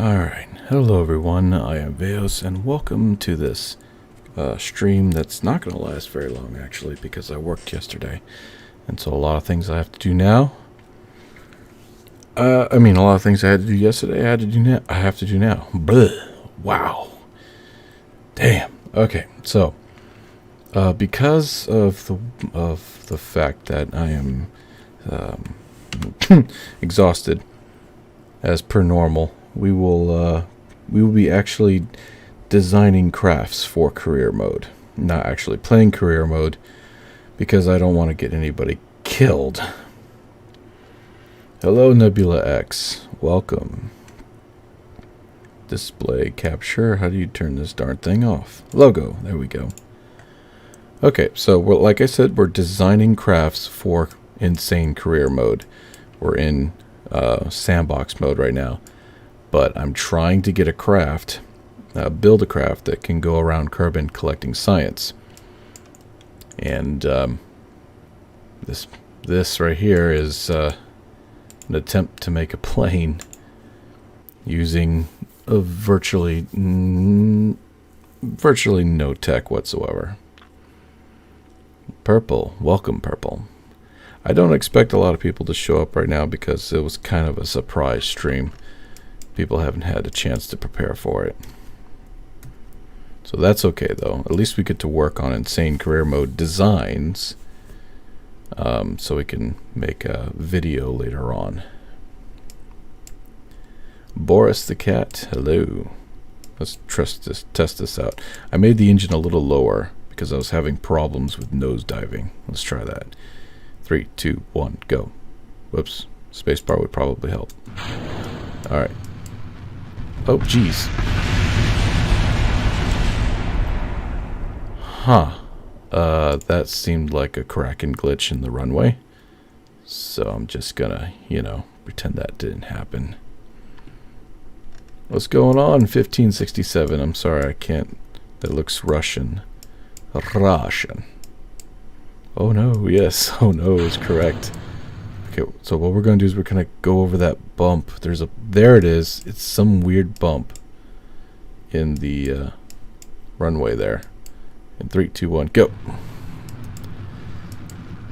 Alright, hello everyone, I am Veos and welcome to this stream that's not going to last very long actually because I worked yesterday and so a lot of things I have to do now. A lot of things I had to do yesterday I have to do now. Blah. Wow. Damn. Okay, so because of the fact that I am exhausted as per normal, we will be actually designing crafts for career mode, not actually playing career mode, because I don't want to get anybody killed. Hello Nebula X, welcome. Display capture, how do you turn this darn thing off? Logo, there we go. Okay, so like I said, we're designing crafts for insane career mode. We're in sandbox mode right now. But I'm trying to get a craft, build a craft that can go around Kerbin collecting science. And this right here is an attempt to make a plane using a virtually no tech whatsoever. Purple, welcome Purple. I don't expect a lot of people to show up right now because it was kind of a surprise stream. People haven't had a chance to prepare for it. So that's okay though. At least we get to work on insane career mode designs. So we can make a video later on. Boris the cat, hello. Let's test this out. I made the engine a little lower because I was having problems with nose diving. Let's try that. 3, 2, 1, go. Whoops. Spacebar would probably help. Alright. Oh, jeez. Huh. That seemed like a Kraken glitch in the runway. So I'm just gonna, pretend that didn't happen. What's going on? 1567. I'm sorry, I can't. That looks Russian. Russian. Oh no, yes. Oh no is correct. Okay, so what we're going to do is we're going to go over that bump. There it is. It's some weird bump in the runway there. In 3, 2, 1, go.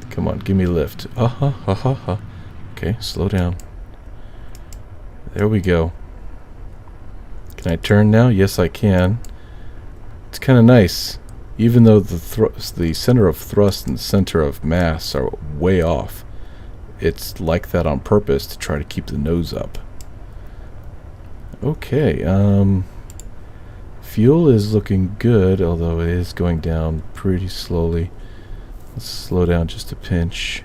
Come on, give me a lift. Okay, slow down. There we go. Can I turn now? Yes, I can. It's kind of nice. Even though the center of thrust and center of mass are way off. It's like that on purpose to try to keep the nose up. Okay, fuel is looking good, although it is going down pretty slowly. Let's slow down just a pinch.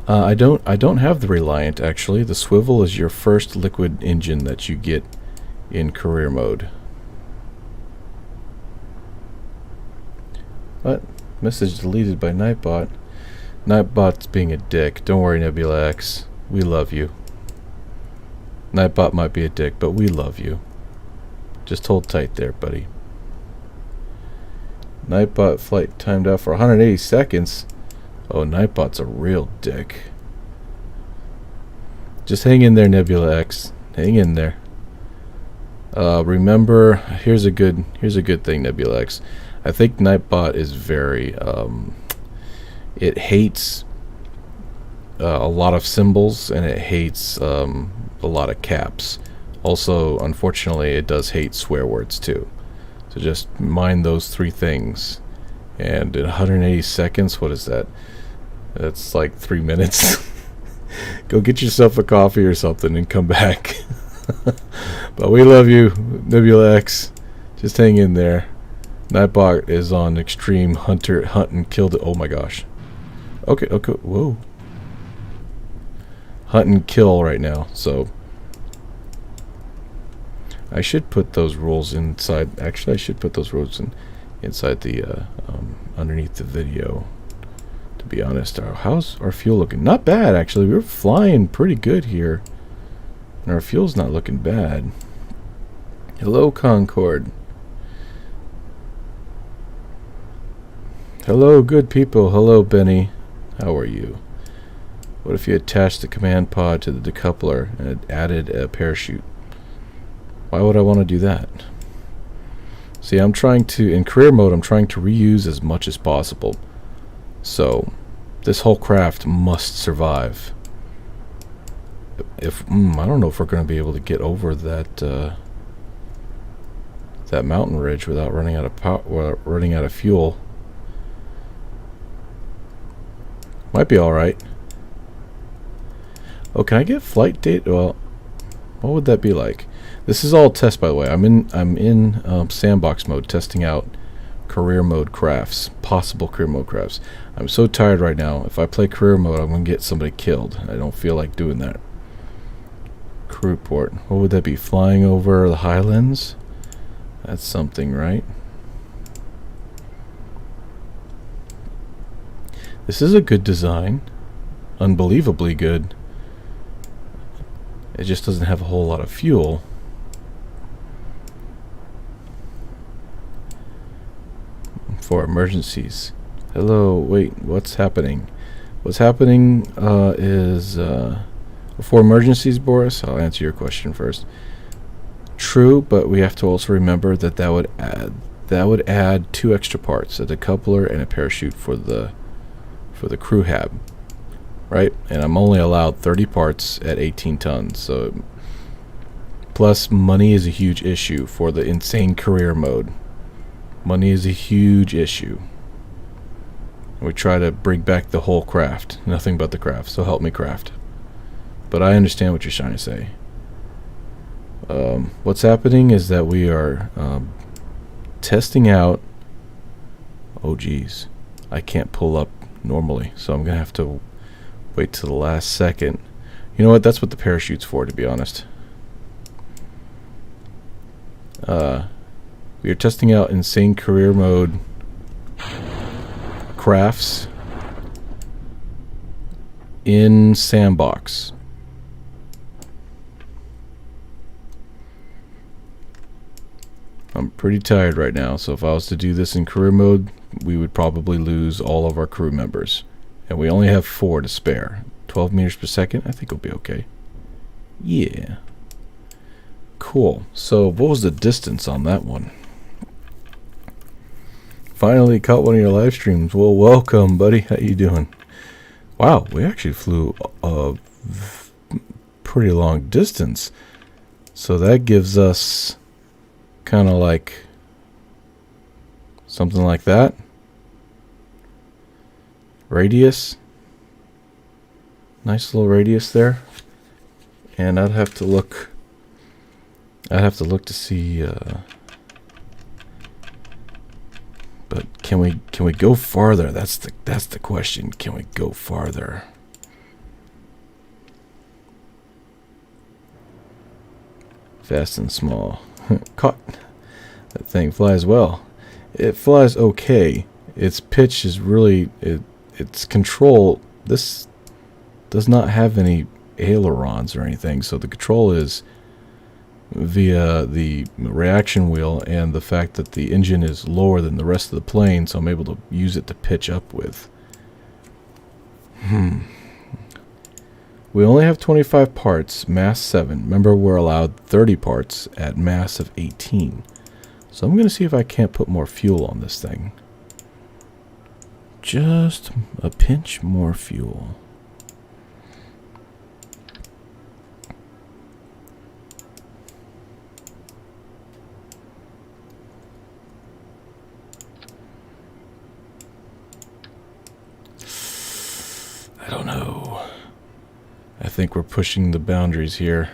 I don't have the Reliant actually. The swivel is your first liquid engine that you get in career mode. What? Message deleted by Nightbot. Nightbot's being a dick. Don't worry, Nebula X. We love you. Nightbot might be a dick, but we love you. Just hold tight there, buddy. Nightbot flight timed out for 180 seconds. Oh, Nightbot's a real dick. Just hang in there, Nebula X. Hang in there. Remember, here's a good thing, Nebula X. I think Nightbot is very it hates a lot of symbols and it hates a lot of caps. Also, unfortunately, it does hate swear words too. So just mind those 3 things. And in 180 seconds, what is that? That's like 3 minutes. Go get yourself a coffee or something and come back. But we love you, Nebula X. Just hang in there. Nightbot is on extreme hunt and kill. Oh my gosh. Okay, whoa. Hunt and kill right now, so I should put those rules inside. Actually, I should put those rules inside the underneath the video. To be honest, how's our fuel looking? Not bad, actually. We're flying pretty good here, and our fuel's not looking bad. Hello, Concord. Hello, good people. Hello, Benny. How are you? What if you attached the command pod to the decoupler and it added a parachute? Why would I want to do that? See, I'm trying to, in career mode, I'm trying to reuse as much as possible. So, this whole craft must survive. If I don't know if we're going to be able to get over that that mountain ridge without running out of running out of fuel. Might be all right. Oh, can I get flight data? Well, what would that be like? This is all test, by the way. I'm in sandbox mode, testing out career mode crafts, possible career mode crafts. I'm so tired right now. If I play career mode, I'm gonna get somebody killed. I don't feel like doing that. Crew port. What would that be? Flying over the highlands? That's something, right? This is a good design. Unbelievably good. It just doesn't have a whole lot of fuel. For emergencies. Hello, wait, what's happening? What's happening is for emergencies, Boris. I'll answer your question first. True, but we have to also remember that that would add 2 extra parts, a decoupler and a parachute for the crew hab, right? And I'm only allowed 30 parts at 18 tons. So plus money is a huge issue for the insane career mode. Money is a huge issue. We try to bring back the whole craft, nothing but the craft. So help me craft. But I understand what you're trying to say. What's happening is that we are testing out. Oh geez, I can't pull up normally, so I'm gonna have to wait till the last second. You know what? That's what the parachute's for, to be honest. We are testing out insane career mode crafts in sandbox. I'm pretty tired right now, so if I was to do this in career mode, we would probably lose all of our crew members. And we only have 4 to spare. 12 meters per second, I think it'll be okay. Yeah. Cool. So what was the distance on that one? Finally caught one of your live streams. Well, welcome, buddy. How you doing? Wow, we actually flew a pretty long distance. So that gives us kind of like something like that. Radius. Nice little radius there. And I'd have to look to see but can we go farther? That's the question. Can we go farther? Fast and small. Caught. That thing flies well. It flies okay. Its pitch is really its control. This does not have any ailerons or anything, so the control is via the reaction wheel and the fact that the engine is lower than the rest of the plane, so I'm able to use it to pitch up with. We only have 25 parts, mass 7. Remember, we're allowed 30 parts at mass of 18. So I'm going to see if I can't put more fuel on this thing. Just a pinch more fuel. I don't know. I think we're pushing the boundaries here.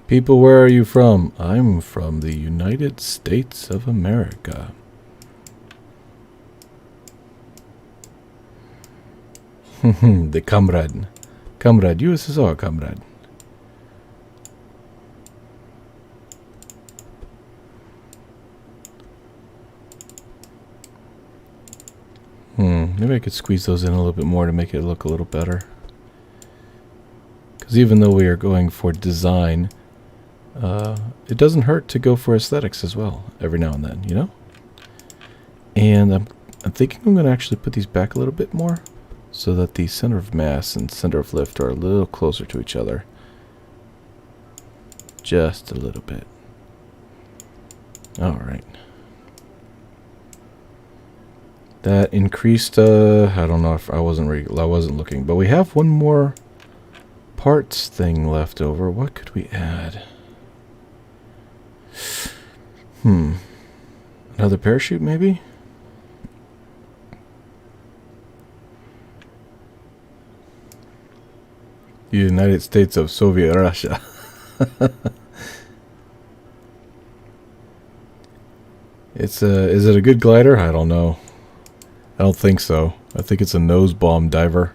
People, where are you from? I'm from the United States of America. The comrade. Comrade, USSR comrade. Maybe I could squeeze those in a little bit more to make it look a little better. Because even though we are going for design, it doesn't hurt to go for aesthetics as well, every now and then, you know? And I'm thinking I'm going to actually put these back a little bit more, so that the center of mass and center of lift are a little closer to each other. Just a little bit. Alright. That increased, I don't know if I wasn't looking, but we have one more parts thing left over. What could we add? Another parachute maybe? United States of Soviet Russia. Is it a good glider? I don't know. I don't think so. I think it's a nose bomb diver.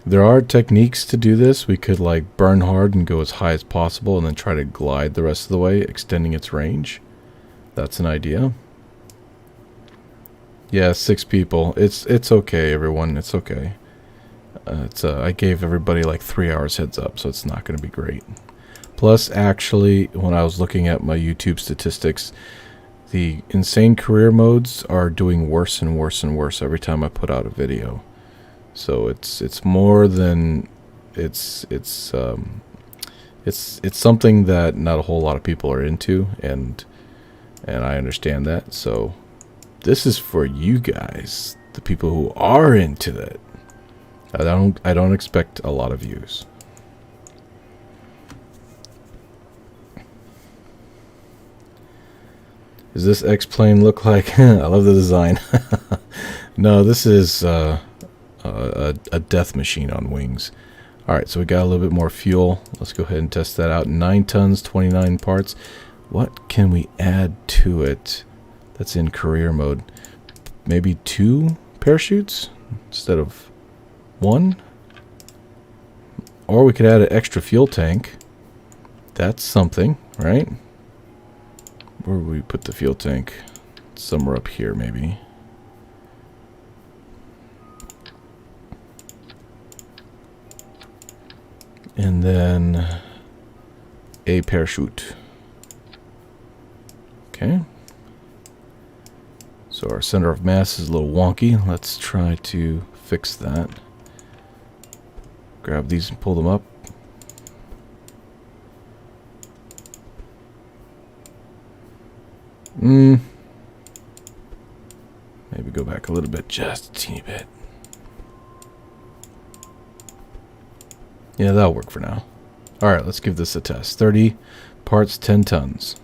There are techniques to do this. We could like burn hard and go as high as possible and then try to glide the rest of the way, extending its range. That's an idea. Yeah, 6 people. It's okay, everyone. It's okay. I gave everybody like 3 hours heads up, so it's not going to be great. Plus, actually, when I was looking at my YouTube statistics, the insane career modes are doing worse and worse and worse every time I put out a video. So it's more than it's something that not a whole lot of people are into, and I understand that. So this is for you guys, the people who are into that. I don't expect a lot of views. Does this X-plane look like? I love the design. No, this is a death machine on wings. Alright, so we got a little bit more fuel. Let's go ahead and test that out. 9 tons, 29 parts. What can we add to it that's in career mode? Maybe 2 parachutes instead of 1? Or we could add an extra fuel tank. That's something, right? Where would we put the fuel tank? Somewhere up here, maybe. And then a parachute. Okay. So our center of mass is a little wonky. Let's try to fix that. Grab these and pull them up. Maybe go back a little bit, just a teeny bit. Yeah, that'll work for now. Alright, let's give this a test. 30 parts, 10 tons.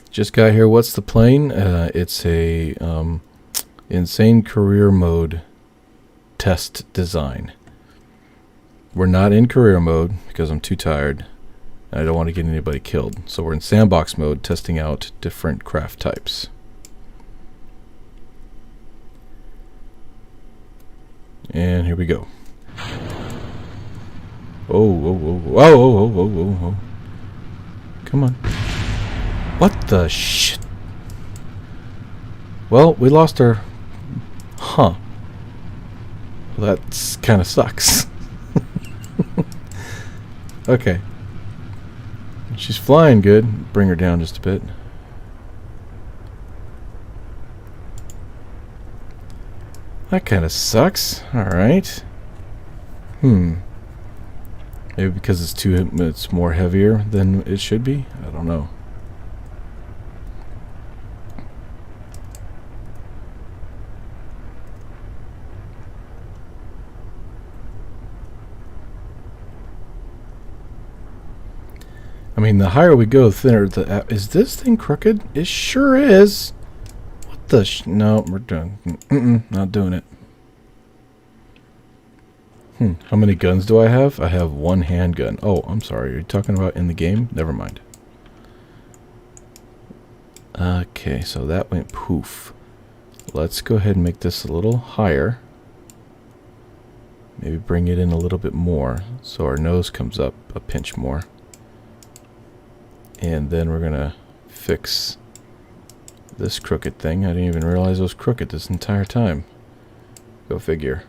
Just got here. What's the plane? It's a insane career mode test design. We're not in career mode because I'm too tired. I don't want to get anybody killed. So we're in sandbox mode, testing out different craft types. And here we go. Oh. Come on. What the shit? Well, we lost our... Huh. Well, that's kind of sucks. Okay. She's flying good. Bring her down just a bit. That kind of sucks. Alright. Maybe because it's more heavier than it should be? I don't know. I mean, the higher we go, the thinner the... Is this thing crooked? It sure is. What the... No, we're done. Not doing it. How many guns do I have? I have 1 handgun. Oh, I'm sorry. Are you talking about in the game? Never mind. Okay, so that went poof. Let's go ahead and make this a little higher. Maybe bring it in a little bit more so our nose comes up a pinch more. And then we're gonna fix this crooked thing. I didn't even realize it was crooked this entire time. Go figure.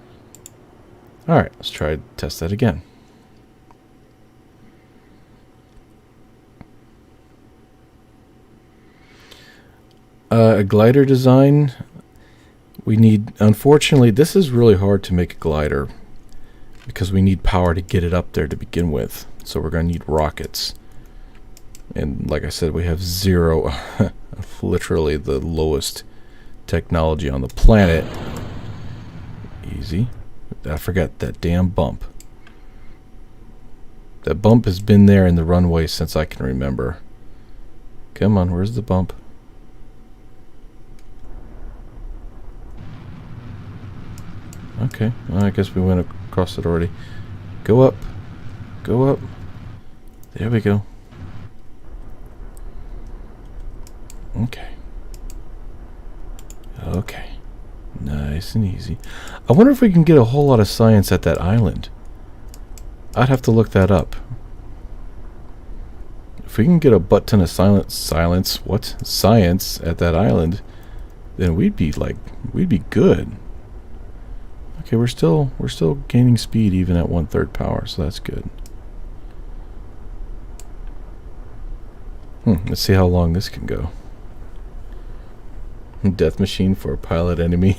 Alright, let's try to test that again. A glider design, we need, unfortunately, this is really hard to make a glider because we need power to get it up there to begin with. So we're going to need rockets. And like I said, we have zero, literally the lowest technology on the planet. Easy. I forgot that damn bump. That bump has been there in the runway since I can remember. Come on, where's the bump? Okay, well, I guess we went across it already. Go up. Go up. There we go. Okay. Okay. Nice and easy. I wonder if we can get a whole lot of science at that island. I'd have to look that up. If we can get a butt ton of science at that island, then we'd be good. Okay, we're still gaining speed even at 1/3 power, so that's good. Let's see how long this can go. Death machine for pilot enemy.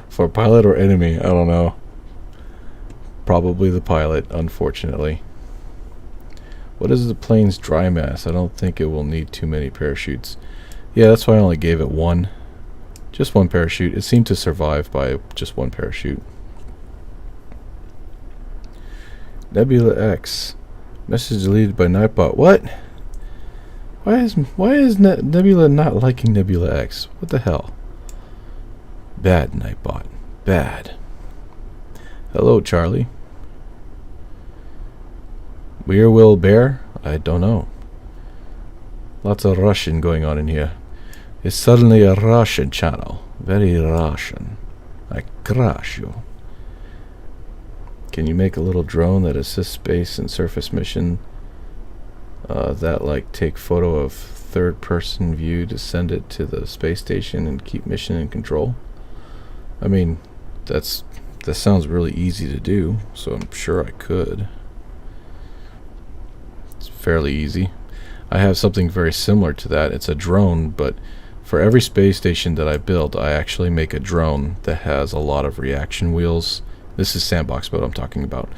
For pilot or enemy, I don't know. Probably the pilot, unfortunately. What is the plane's dry mass? I don't think it will need too many parachutes. Yeah, that's why I only gave it one. Just one parachute. It seemed to survive by just one parachute. Nebula X. Message deleted by Nightbot. What? Why is Nebula not liking Nebula X? What the hell? Bad, Nightbot. Bad. Hello, Charlie. Where will bear? I don't know. Lots of Russian going on in here. It's suddenly a Russian channel. Very Russian. I crush you. Can you make a little drone that assists space and surface mission? That like take photo of third person view to send it to the space station and keep mission in control? I mean, that sounds really easy to do, so I'm sure I could. It's fairly easy. I have something very similar to that. It's a drone, but for every space station that I build, I actually make a drone that has a lot of reaction wheels. This is sandbox mode I'm talking about.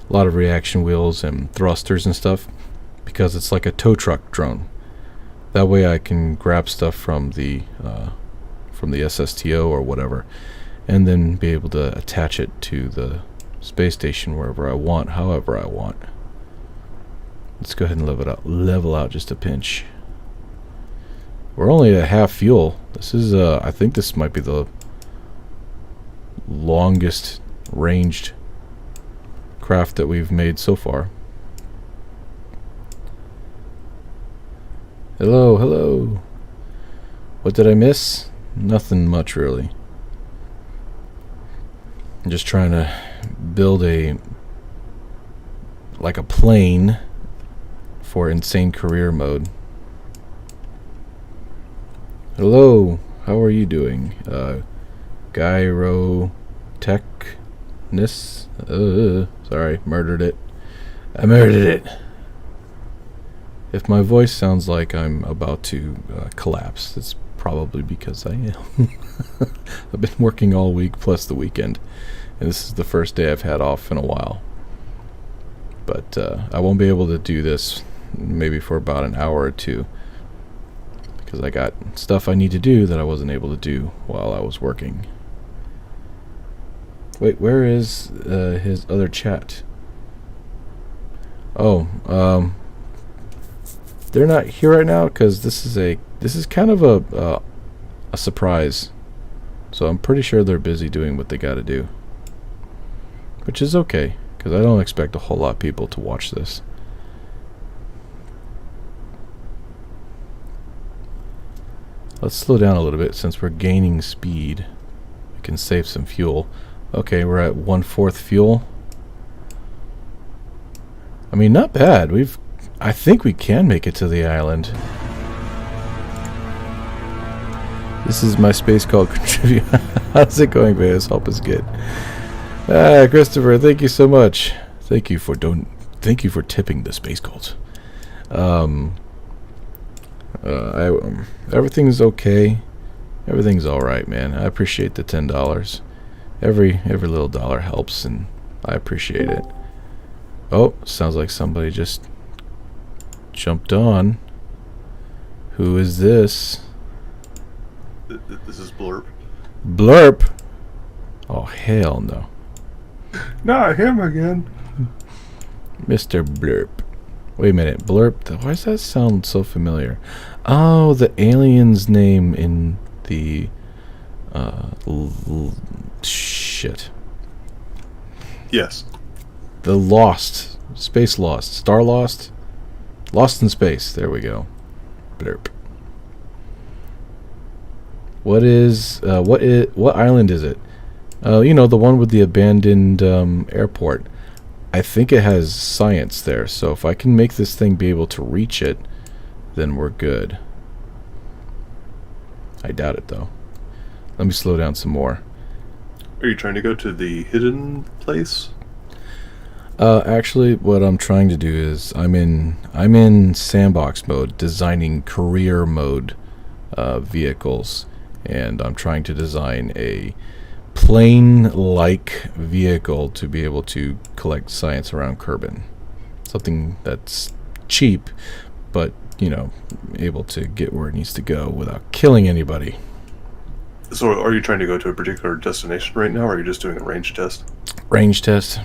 A lot of reaction wheels and thrusters and stuff, because it's like a tow truck drone. That way I can grab stuff from the SSTO or whatever, and then be able to attach it to the space station wherever I want, however I want. Let's go ahead and level out just a pinch. We're only at half fuel. This is I think this might be the longest ranged craft that we've made so far. Hello, hello. What did I miss? Nothing much, really. I'm just trying to build a plane for insane career mode. Hello, how are you doing? Gyrotechness? Sorry, murdered it. I murdered it. If my voice sounds like I'm about to collapse, it's probably because I am. I've been working all week plus the weekend, and this is the first day I've had off in a while. But I won't be able to do this maybe for about an hour or two, because I got stuff I need to do that I wasn't able to do while I was working. Wait, where is his other chat? Oh, they're not here right now because this is kind of a surprise. So I'm pretty sure they're busy doing what they got to do, which is okay because I don't expect a whole lot of people to watch this. Let's slow down a little bit since we're gaining speed. We can save some fuel. Okay, we're at 1/4 fuel. I mean, not bad. I think we can make it to the island. This is my space cult contribute. How's it going, Vegas? Hope is good. Christopher, thank you so much. Thank you for tipping the space cult. Everything's okay. Everything's all right, man. I appreciate the $10. Every little dollar helps, and I appreciate it. Oh, sounds like somebody just jumped on. Who is this? This is Blurp. Blurp? Oh, hell no. Not him again. Mr. Blurp. Wait a minute. Blurp? Why does that sound so familiar? Oh, the alien's name in the... shit. Yes. The Lost. Space Lost. Star Lost? Lost in Space. There we go. Blurp. What island is it? You know, the one with the abandoned airport. I think it has science there, so if I can make this thing be able to reach it, then we're good. I doubt it, though. Let me slow down some more. Are you trying to go to the hidden place? Actually, what I'm trying to do is I'm in sandbox mode, designing career mode vehicles, and I'm trying to design a plane-like vehicle to be able to collect science around Kerbin. Something that's cheap, but, you know, able to get where it needs to go without killing anybody. So are you trying to go to a particular destination right now, or are you just doing a range test? Range test.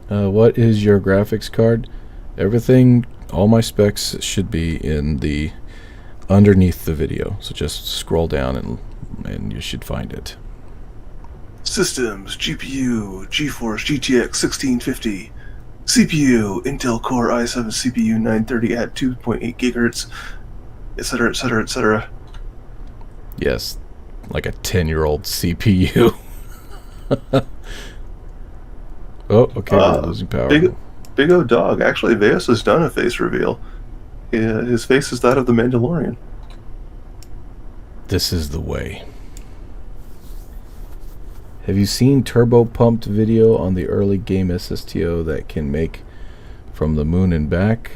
What is your graphics card? Everything, all my specs should be in the underneath the video, so just scroll down and you should find it. Systems, GPU, GeForce GTX 1650, CPU, Intel Core i7 CPU 930 at 2.8 gigahertz, etc., etc., etc. Yes, like a 10-year-old CPU. Oh, okay, we're losing power. Big O Dog. Actually, Veus has done a face reveal. His face is that of the Mandalorian. This is the way. Have you seen turbo pumped video on the early game SSTO that can make from the moon and back?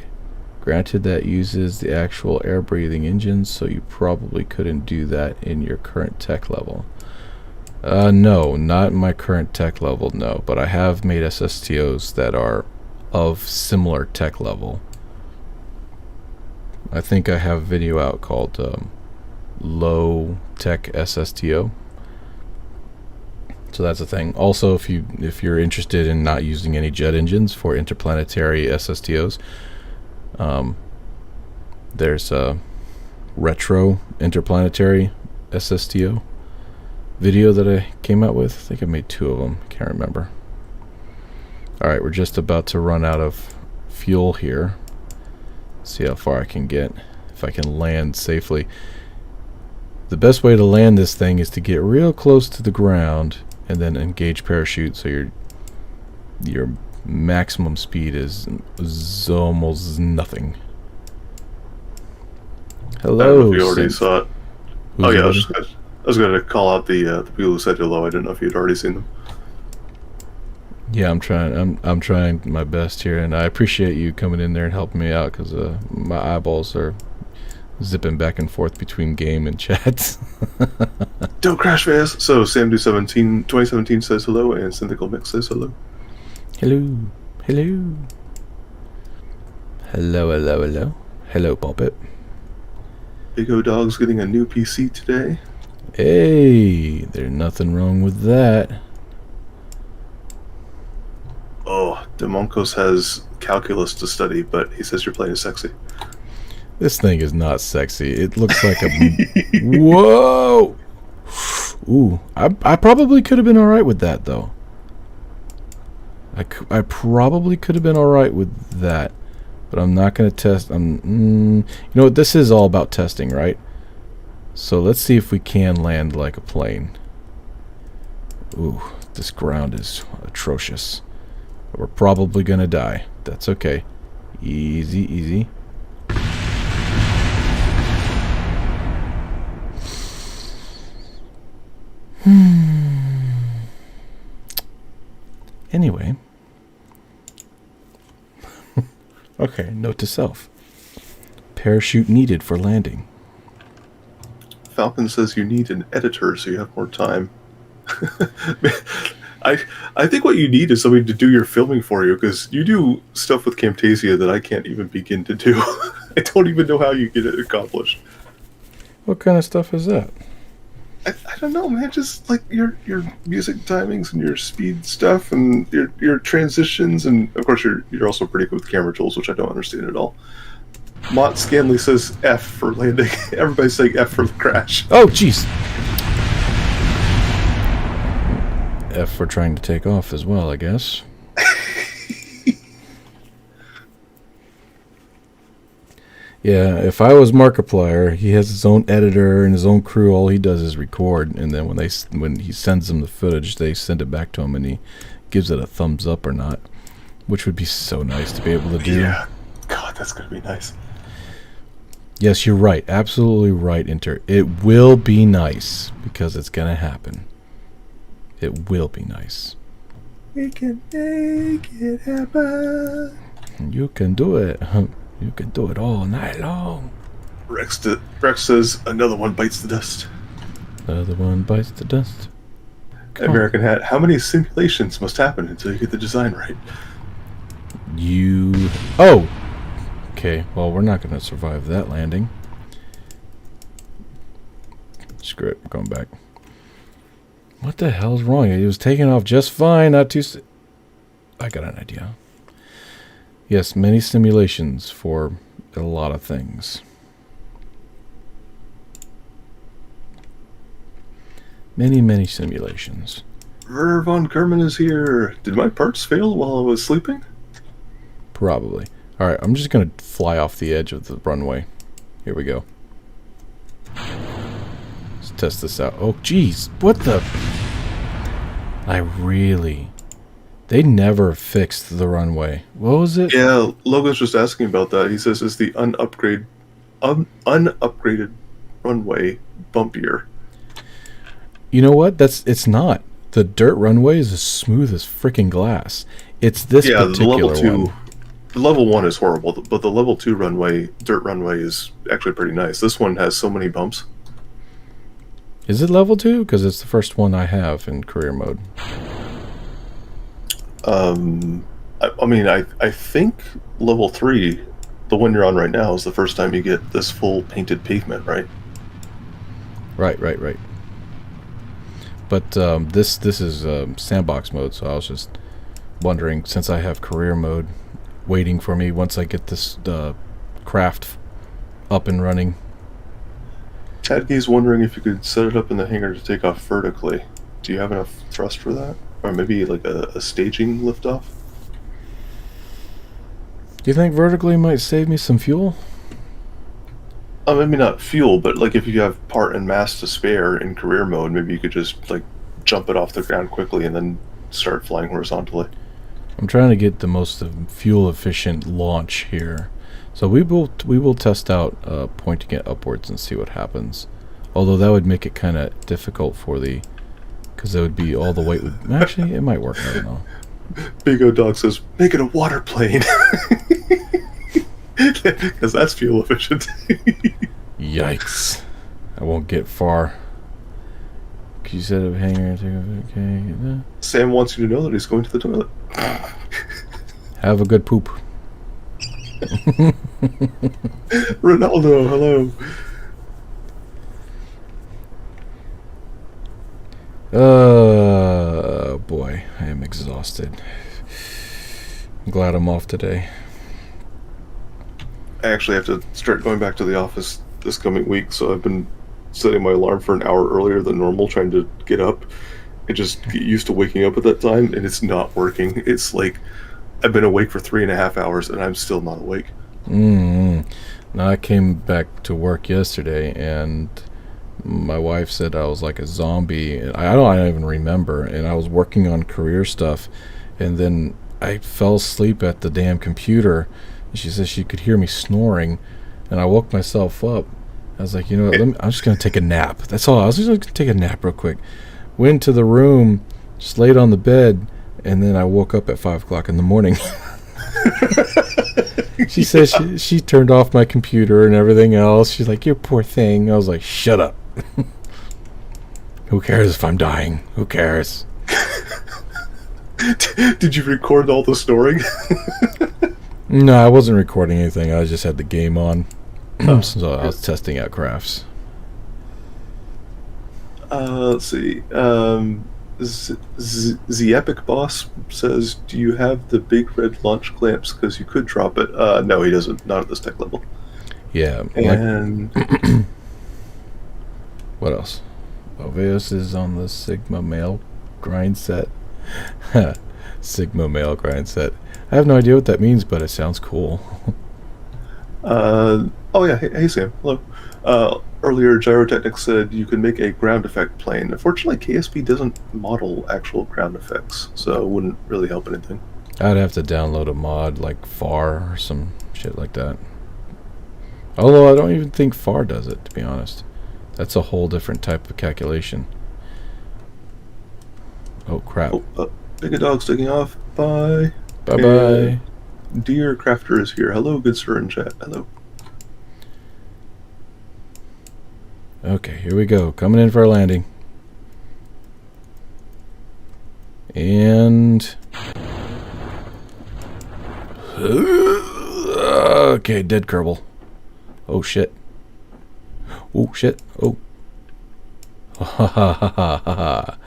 Granted, that uses the actual air breathing engines, so you probably couldn't do that in your current tech level. No, not in my current tech level, no. But I have made SSTOs that are of similar tech level. I think I have a video out called Low Tech SSTO. So that's a thing. Also, if you're interested in not using any jet engines for interplanetary SSTOs, there's a retro interplanetary SSTO video that I came out with. I think I made 2 of them. Can't remember. Alright, we're just about to run out of fuel here. See how far I can get. If I can land safely. The best way to land this thing is to get real close to the ground and then engage parachute, so your maximum speed is almost nothing. Hello. I don't know if you already saw it. Who's oh yeah, everybody? I was going to call out the people who said hello. I didn't know if you'd already seen them. Yeah, I'm trying my best here, and I appreciate you coming in there and helping me out, because my eyeballs are zipping back and forth between game and chats. Don't crash, Vaz. So Sam2017 2017 says hello, and Syndical Mix says hello. Hello, hello, hello, hello, hello, hello, Puppet. Big O Dog's getting a new PC today. Hey, there's nothing wrong with that. Oh, Demonkos has calculus to study, but he says you're playing sexy. This thing is not sexy. It looks like a... Whoa! Ooh, I probably could have been alright with that, though. I probably could have been alright with that. But I'm not going to test... you know what? This is all about testing, right? So let's see if we can land like a plane. Ooh, this ground is atrocious. We're probably gonna die. That's okay. Easy, easy. Anyway. Okay, note to self. Parachute needed for landing. Falcon says you need an editor so you have more time. I think what you need is somebody to do your filming for you, because you do stuff with Camtasia that I can't even begin to do. I don't even know how you get it accomplished. What kind of stuff is that? I don't know, man. Just like your music timings and your speed stuff and your transitions, and of course you're also pretty good with camera tools, which I don't understand at all. Mott Scanley says F for landing. Everybody's saying F for the crash. Oh, jeez. F for trying to take off as well, I guess. Yeah, if I was Markiplier, he has his own editor and his own crew. All he does is record, and then when he sends them the footage, they send it back to him, and he gives it a thumbs up or not, which would be so nice to be able to do. Yeah, God, that's gonna be nice. Yes, you're right. Absolutely right, Inter. It will be nice because it's gonna happen. It will be nice. We can make it happen. You can do it. You can do it all night long. Rex says another one bites the dust. Another one bites the dust. American Hat, how many simulations must happen until you get the design right? Oh! Okay, well, we're not going to survive that landing. Screw it, we're going back. What the hell's wrong? It was taking off just fine, not too... I got an idea. Yes, many simulations for a lot of things. Many, many simulations. Werner von Kerman is here. Did my parts fail while I was sleeping? Probably. Alright, I'm just going to fly off the edge of the runway. Here we go. Let's test this out. Oh, jeez. What the... They never fixed the runway. What was it? Yeah, Logan's just asking about that. He says, is the unupgraded runway bumpier? You know what? It's not. The dirt runway is as smooth as freaking glass. It's this particular one. The level 1 is horrible, but the level 2 dirt runway is actually pretty nice. This one has so many bumps. Is it level 2? Because it's the first one I have in career mode. I think level 3, the one you're on right now, is the first time you get this full painted pavement, right? Right. But this is sandbox mode, so I was just wondering, since I have career mode waiting for me once I get this craft up and running. Tadgey's wondering if you could set it up in the hangar to take off vertically. Do you have enough thrust for that? Or maybe like a staging liftoff? Do you think vertically might save me some fuel? Maybe not fuel, but like if you have part and mass to spare in career mode, maybe you could just like jump it off the ground quickly and then start flying horizontally. I'm trying to get the most fuel efficient launch here, so we will test out pointing it upwards and see what happens. Although that would make it kind of difficult for because it would be all the weight would actually it might work. I don't know. Big O Dog says make it a water plane because that's fuel efficient. Yikes! I won't get far. You said a hanger. Okay. Sam wants you to know that he's going to the toilet. Have a good poop. Ronaldo, hello. Boy, I am exhausted. I'm glad I'm off today. I actually have to start going back to the office this coming week, so I've been setting my alarm for an hour earlier than normal, trying to get up. I just get used to waking up at that time, and it's not working. It's like I've been awake for 3.5 hours, and I'm still not awake. Now, I came back to work yesterday, and my wife said I was like a zombie. I don't even remember. And I was working on career stuff, and then I fell asleep at the damn computer. And she said she could hear me snoring, and I woke myself up. I was like, you know what? I'm just gonna take a nap. That's all. I was just gonna take a nap real quick. Went to the room, just laid on the bed, and then I woke up at 5 o'clock in the morning. She said she turned off my computer and everything else. She's like, you poor thing. I was like, shut up. Who cares if I'm dying? Who cares? Did you record all the snoring? No, I wasn't recording anything. I just had the game on. So I was testing out crafts. Let's see. The Epic Boss says, do you have the big red launch clamps? Because you could drop it. No, he doesn't. Not at this tech level. Yeah. And what else? Oveus is on the Sigma male grind set. Sigma male grind set. I have no idea what that means, but it sounds cool. oh yeah, hey Sam, hello. Earlier, Gyrotechnics said you can make a ground effect plane. Unfortunately, KSP doesn't model actual ground effects, so it wouldn't really help anything. I'd have to download a mod like FAR or some shit like that. Although I don't even think FAR does it, to be honest. That's a whole different type of calculation. Oh crap. Oh, Big Dog's taking off. Bye. Bye-bye. Dear Crafter is here. Hello, good sir in chat. Hello. Okay, here we go. Coming in for a landing. And... okay, dead Kerbal. Oh, shit. Oh, shit. Oh. Ha ha ha ha ha.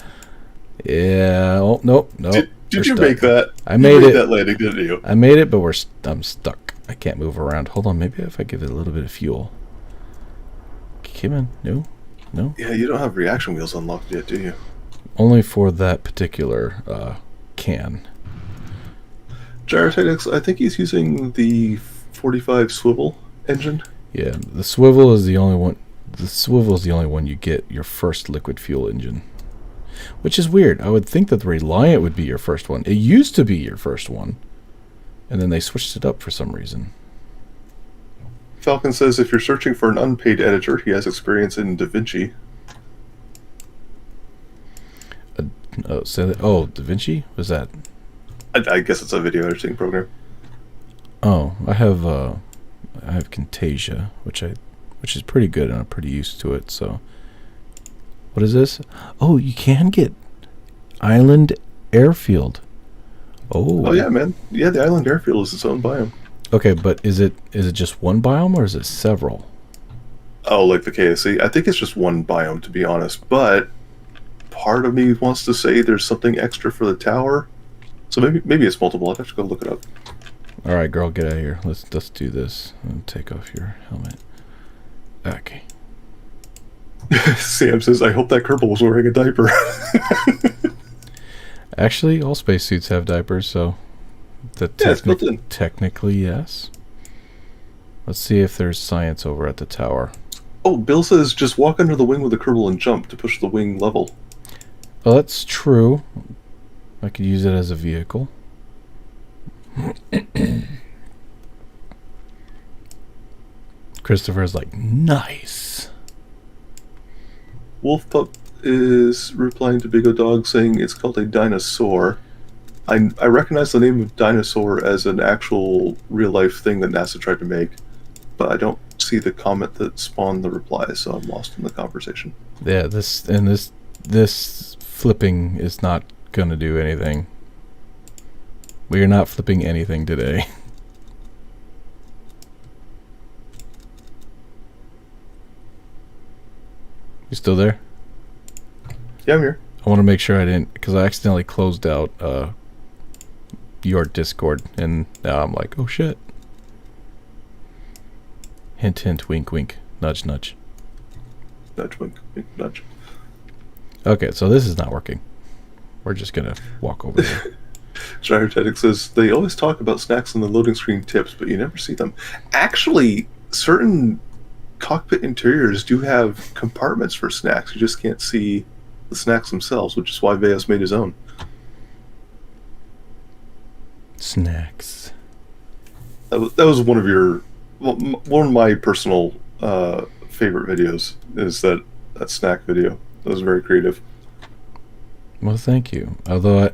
Yeah. Oh, nope. Nope. Did you make that? I made it. That landing, didn't you? I made it, but I'm stuck. I can't move around. Hold on. Maybe if I give it a little bit of fuel. Come in. No? No? Yeah, you don't have reaction wheels unlocked yet, do you? Only for that particular can. Gyrotechnics, I think he's using the 45 swivel engine. Yeah, the swivel is the only one. The swivel is the only one you get your first liquid fuel engine. Which is weird. I would think that the Reliant would be your first one. It used to be your first one. And then they switched it up for some reason. Falcon says if you're searching for an unpaid editor, he has experience in DaVinci. DaVinci? Was that? I guess it's a video editing program. Oh, I have Camtasia, which is pretty good, and I'm pretty used to it. So, what is this? Oh, you can get Island Airfield. Oh yeah, man. Yeah, the Island Airfield is its own biome. Okay, but is it just one biome or is it several? Oh, like the KSC? I think it's just one biome, to be honest. But part of me wants to say there's something extra for the tower. So maybe it's multiple. I'd have to go look it up. All right, girl, get out of here. Let's do this. And take off your helmet. Okay. Sam says, I hope that Kerbal was wearing a diaper. Actually, all spacesuits have diapers, so... it's built in. Technically, yes. Let's see if there's science over at the tower. Oh, Bill says just walk under the wing with the Kerbal and jump to push the wing level. Well, that's true. I could use it as a vehicle. Christopher's like, nice. Wolf Pup is replying to Big O Dog saying it's called a dinosaur. I recognize the name of dinosaur as an actual real-life thing that NASA tried to make, but I don't see the comment that spawned the reply, so I'm lost in the conversation. Yeah, this flipping is not going to do anything. We are not flipping anything today. You still there? Yeah, I'm here. I want to make sure I didn't, because I accidentally closed out your Discord, and now I'm like, oh shit. Hint, hint, wink, wink, nudge, nudge. Nudge, wink, wink, nudge. Okay, so this is not working. We're just gonna walk over there. Gyrotechnics says they always talk about snacks on the loading screen tips, but you never see them. Actually, certain cockpit interiors do have compartments for snacks. You just can't see the snacks themselves, which is why Veos made his own. Snacks. That was one of your, well, one of my personal favorite videos is that snack video. That was very creative. Well, thank you. Although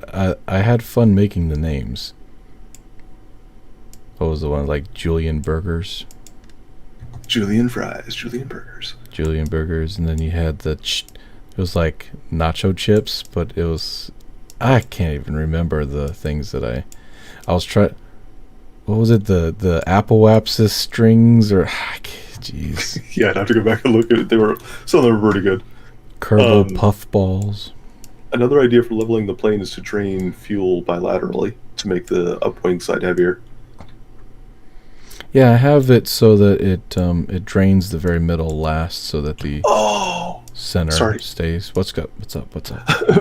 I had fun making the names. What was the one, like Julian Burgers? Julian fries, Julian burgers. Julian Burgers, and then you had the it was like nacho chips, but it was, I can't even remember the things that I was trying. What was it? The Apple Wapsis strings, or jeez. Yeah, I'd have to go back and look at it. Some of them were pretty good. Kerbal puff balls. Another idea for leveling the plane is to drain fuel bilaterally to make the upwing side heavier. Yeah, I have it so that it drains the very middle last, so that the center stays. What's up?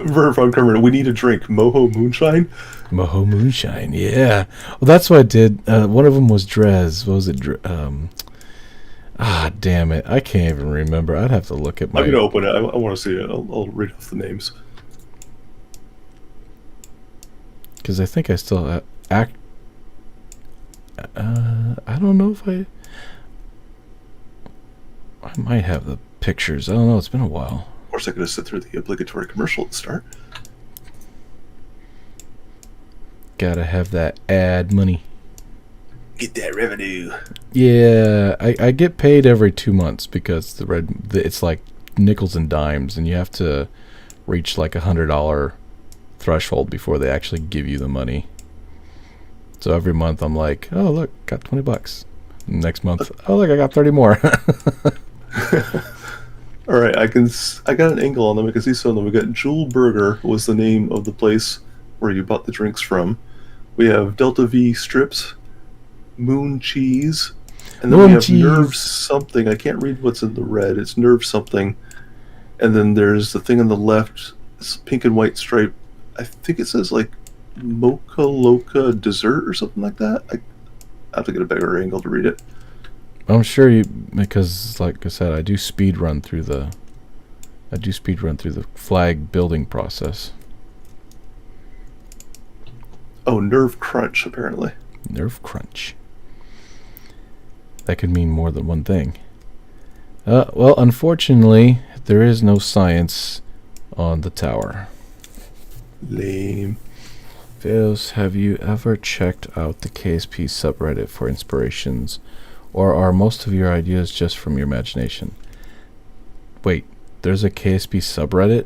Vern von Kerman, we need a drink. Moho Moonshine? Moho Moonshine, yeah. Well, that's what I did. One of them was Drez. What was it? Damn it. I can't even remember. I'd have to look at my... I'm going to open it. I want to see it. I'll read off the names. Because I think I still act... I don't know if I might have the pictures. I don't know. It's been a while. Of course, I could have sit through the obligatory commercial at the start. Gotta have that ad money. Get that revenue. Yeah, I get paid every 2 months because it's like nickels and dimes, and you have to reach like $100 threshold before they actually give you the money. So every month I'm like, oh look, got $20. Next month, oh look, I got 30 more. All right, I got an angle on them. I can see some of them. We got Jewel Burger was the name of the place where you bought the drinks from. We have Delta V strips, Moon Cheese, and then we have Nerve something. I can't read what's in the red. It's Nerve something. And then there's the thing on the left, it's pink and white stripe. I think it says like Mocha Loca dessert or something like that. I have to get a better angle to read it. I'm sure because like I said, I do speed run through the flag building process. Oh, Nerve Crunch, apparently. Nerve Crunch. That could mean more than one thing. Well, unfortunately, there is no science on the tower. Lame. Veos, have you ever checked out the KSP subreddit for inspirations, or are most of your ideas just from your imagination? Wait, there's a KSP subreddit?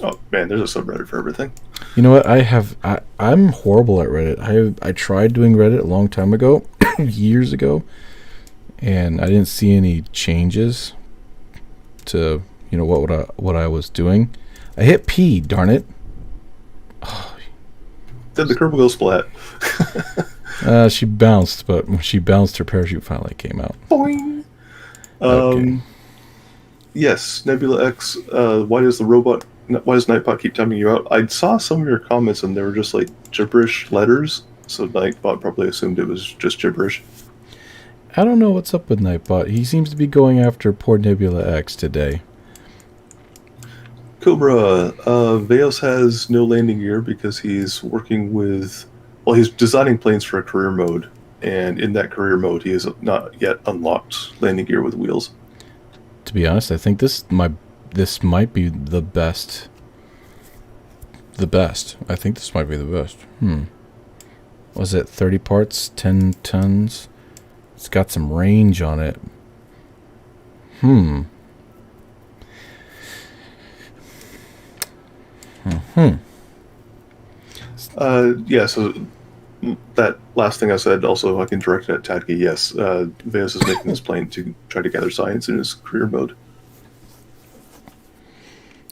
Oh man, there's a subreddit for everything. You know what? I'm horrible at Reddit. I tried doing Reddit a long time ago, years ago, and I didn't see any changes to what I was doing. I hit P, darn it. Oh. Did the Kerbal go splat? She bounced, but when she bounced, her parachute finally came out. Boing. Okay. Yes, Nebula X. Why does Nightbot keep timing you out? I saw some of your comments and they were just like gibberish letters, so Nightbot probably assumed it was just gibberish. I don't know what's up with Nightbot. He seems to be going after poor Nebula X today. Cobra, Veos has no landing gear because he's working with... Well, he's designing planes for a career mode, and in that career mode, he has not yet unlocked landing gear with wheels. To be honest, I think this might be the best. I think this might be the best. Was it 30 parts, 10 tons? It's got some range on it. Yeah, so that last thing I said, also I can direct it at Tadke. Yes, Veos is making this plane to try to gather science in his career mode.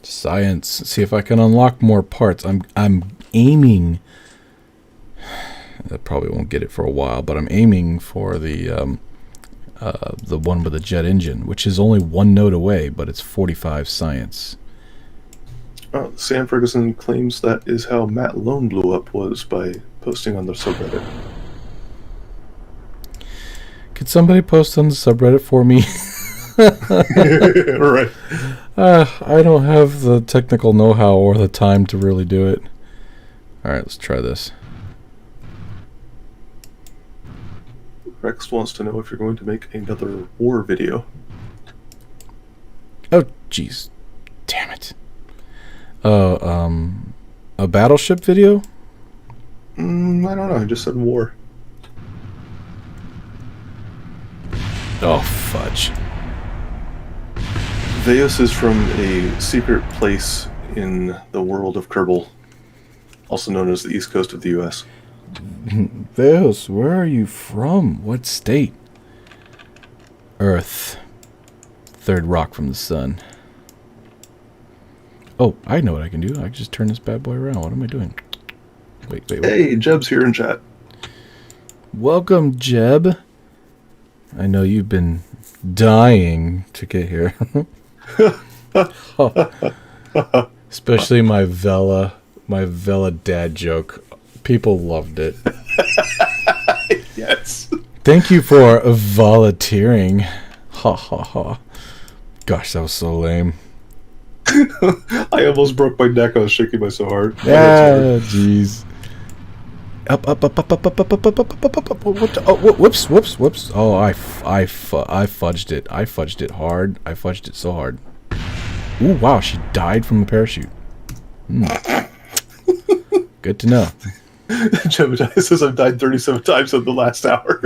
Science. See if I can unlock more parts. I'm aiming. I probably won't get it for a while, but I'm aiming for the one with the jet engine, which is only one node away, but it's 45 science. Sam Ferguson claims that is how Matt Lone blew up, was by posting on the subreddit. Could somebody post on the subreddit for me? Right. I don't have the technical know-how or the time to really do it. Alright, let's try this. Rex wants to know if you're going to make another war video. Oh, jeez. Damn it. A battleship video? I don't know. I just said war. Oh, fudge. Veus is from a secret place in the world of Kerbal, also known as the east coast of the U.S. Veus, where are you from? What state? Earth. Third rock from the sun. Oh, I know what I can do. I can just turn this bad boy around. What am I doing? Wait. Hey, Jeb's here in chat. Welcome, Jeb. I know you've been dying to get here. Especially my Vela dad joke. People loved it. Yes. Thank you for volunteering. Ha ha ha. Gosh, that was so lame. I almost broke my neck. I was shaking my so hard. Yeah, jeez. Up. What the, oh, whoops. Oh, I fudged it. I fudged it hard. I fudged it so hard. Ooh, wow, she died from the parachute. Good to know. Jebediah says I've died 37 times in the last hour.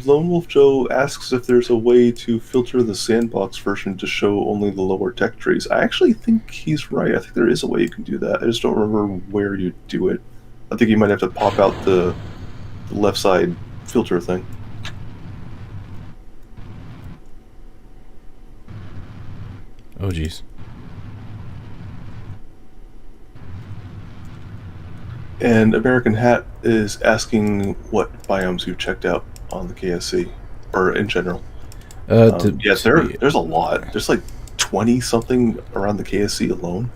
Lone Wolf Joe asks if there's a way to filter the sandbox version to show only the lower tech trees. I actually think he's right. I think there is a way you can do that. I just don't remember where you do it. I think you might have to pop out the left side filter thing. Oh, jeez. And American Hat is asking what biomes you've checked out on the KSC, or in general. Yes, there's a lot. There's like 20-something around the KSC alone.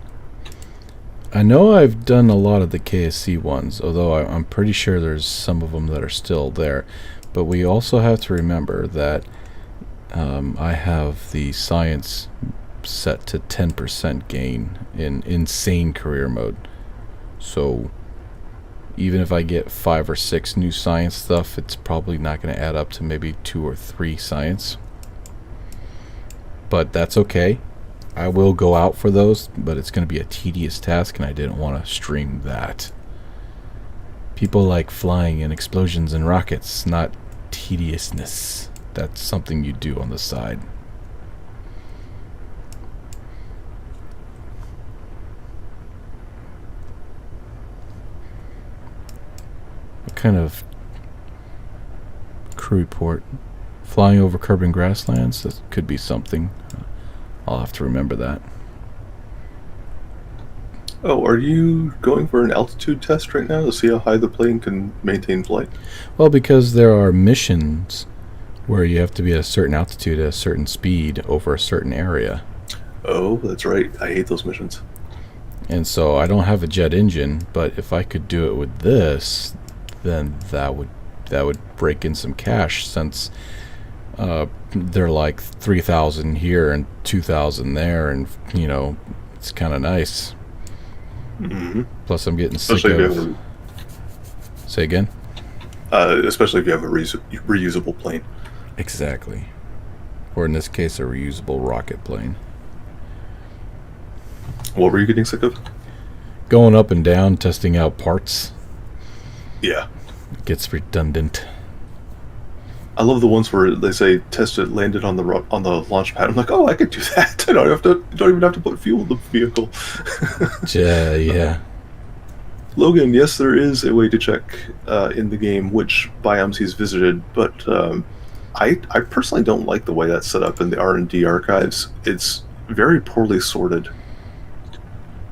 I know I've done a lot of the KSC ones, although I'm pretty sure there's some of them that are still there. But we also have to remember that I have the science set to 10% gain in insane career mode. So even if I get 5 or 6 new science stuff, it's probably not going to add up to maybe 2 or 3 science. But that's okay. I will go out for those, but it's going to be a tedious task, and I didn't want to stream that. People like flying and explosions and rockets, not tediousness. That's something you do on the side. What kind of crew report? Flying over Kerbin grasslands? That could be something. I'll have to remember that. Oh, are you going for an altitude test right now to see how high the plane can maintain flight? Well, because there are missions where you have to be at a certain altitude at a certain speed over a certain area. Oh, that's right. I hate those missions. And so I don't have a jet engine, but if I could do it with this, then that would break in some cash, since they're like 3,000 here and 2,000 there, and you know, it's kind of nice. Mm-hmm. Plus, I'm getting sick of. Say again. Especially if you have a reusable plane. Exactly. Or in this case, a reusable rocket plane. What were you getting sick of? Going up and down, testing out parts. Yeah. It gets redundant. I love the ones where they say tested, landed on the launch pad. I'm like, oh, I could do that. I don't even have to put fuel in the vehicle. Yeah. Logan, yes, there is a way to check in the game which biomes he's visited, but I personally don't like the way that's set up in the R&D archives. It's very poorly sorted.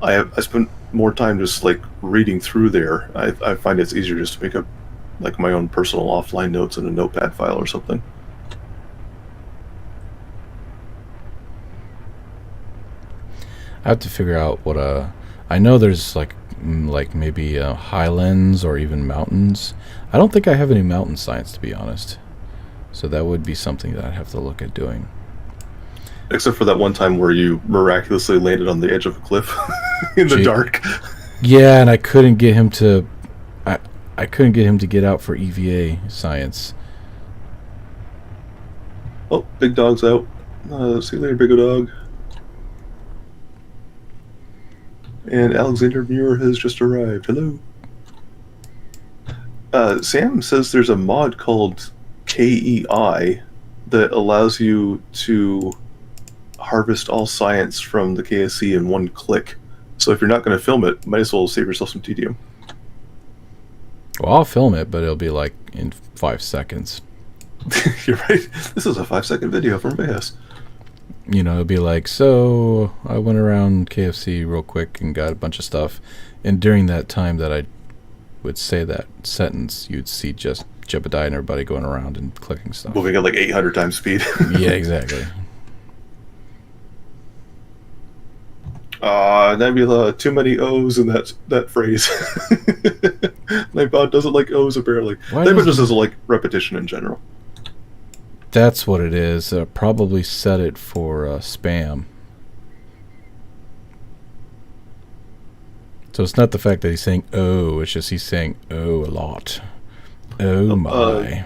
I spent more time just like reading through there. I find it's easier just to make up like my own personal offline notes in a notepad file or something. I have to figure out what I know there's like like maybe highlands or even mountains. I don't think I have any mountain science, to be honest. So that would be something that I'd have to look at doing. Except for that one time where you miraculously landed on the edge of a cliff in the dark. Yeah, and I couldn't get him to. I couldn't get him to get out for EVA science. Oh, big dog's out. See you later, big dog. And Alexander Muir has just arrived. Hello. Sam says there's a mod called KEI that allows you to harvest all science from the KSC in one click. So if you're not going to film it, might as well save yourself some tedium. Well, I'll film it, but it'll be like in 5 seconds. You're right. This is a 5-second video from Vegas. You know, it'll be like, so I went around KFC real quick and got a bunch of stuff. And during that time that I would say that sentence, you'd see just Jebediah and everybody going around and clicking stuff. Moving at like 800 times speed. Yeah, exactly. Nebula, too many O's in that phrase. Nightbot doesn't like O's apparently. Nightbot just doesn't like repetition in general. That's what it is. Probably set it for spam. So it's not the fact that he's saying oh, it's just he's saying oh a lot. Oh my.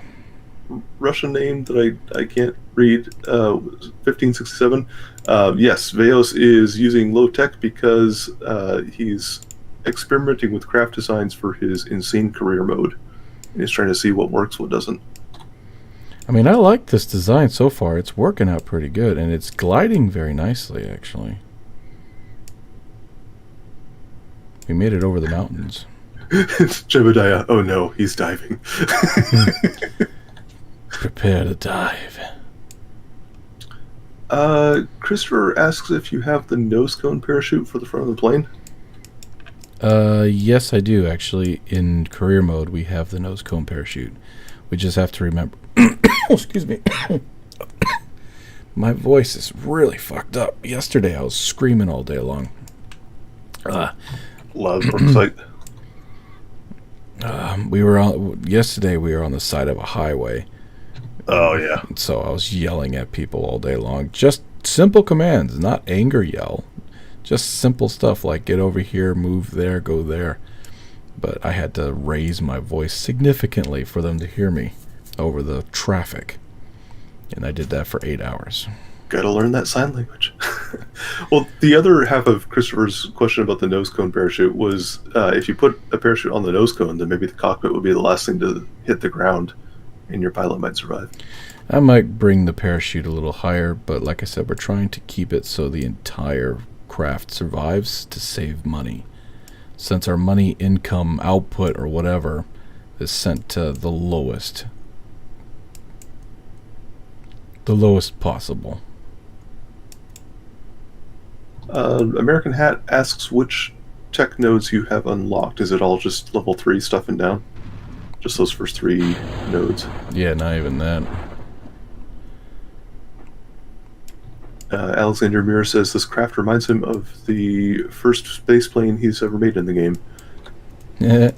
Russian name that I can't read, 1567. Yes, Veos is using low tech because he's experimenting with craft designs for his insane career mode. And he's trying to see what works, what doesn't. I mean, I like this design so far. It's working out pretty good, and it's gliding very nicely, actually. We made it over the mountains. Jebediah, oh no, he's diving. Prepare to dive. Christopher asks if you have the nose cone parachute for the front of the plane. Yes, I do, actually. In career mode, we have the nose cone parachute. We just have to remember... Excuse me. My voice is really fucked up. Yesterday, I was screaming all day long. Loud work site. Yesterday, we were on the side of a highway. Oh, yeah. So I was yelling at people all day long. Just simple commands, not anger yell. Just simple stuff like get over here, move there, go there. But I had to raise my voice significantly for them to hear me over the traffic. And I did that for 8 hours. Gotta learn that sign language. Well, the other half of Christopher's question about the nose cone parachute was if you put a parachute on the nose cone, then maybe the cockpit would be the last thing to hit the ground and your pilot might survive. I might bring the parachute a little higher, but like I said, we're trying to keep it so the entire craft survives to save money. Since our money income output or whatever is sent to the lowest possible. American Hat asks which tech nodes you have unlocked. Is it all just level 3 stuff and down? Just those first 3 nodes? Yeah, not even that. Alexander Muir says this craft reminds him of the first space plane he's ever made in the game. Yeah.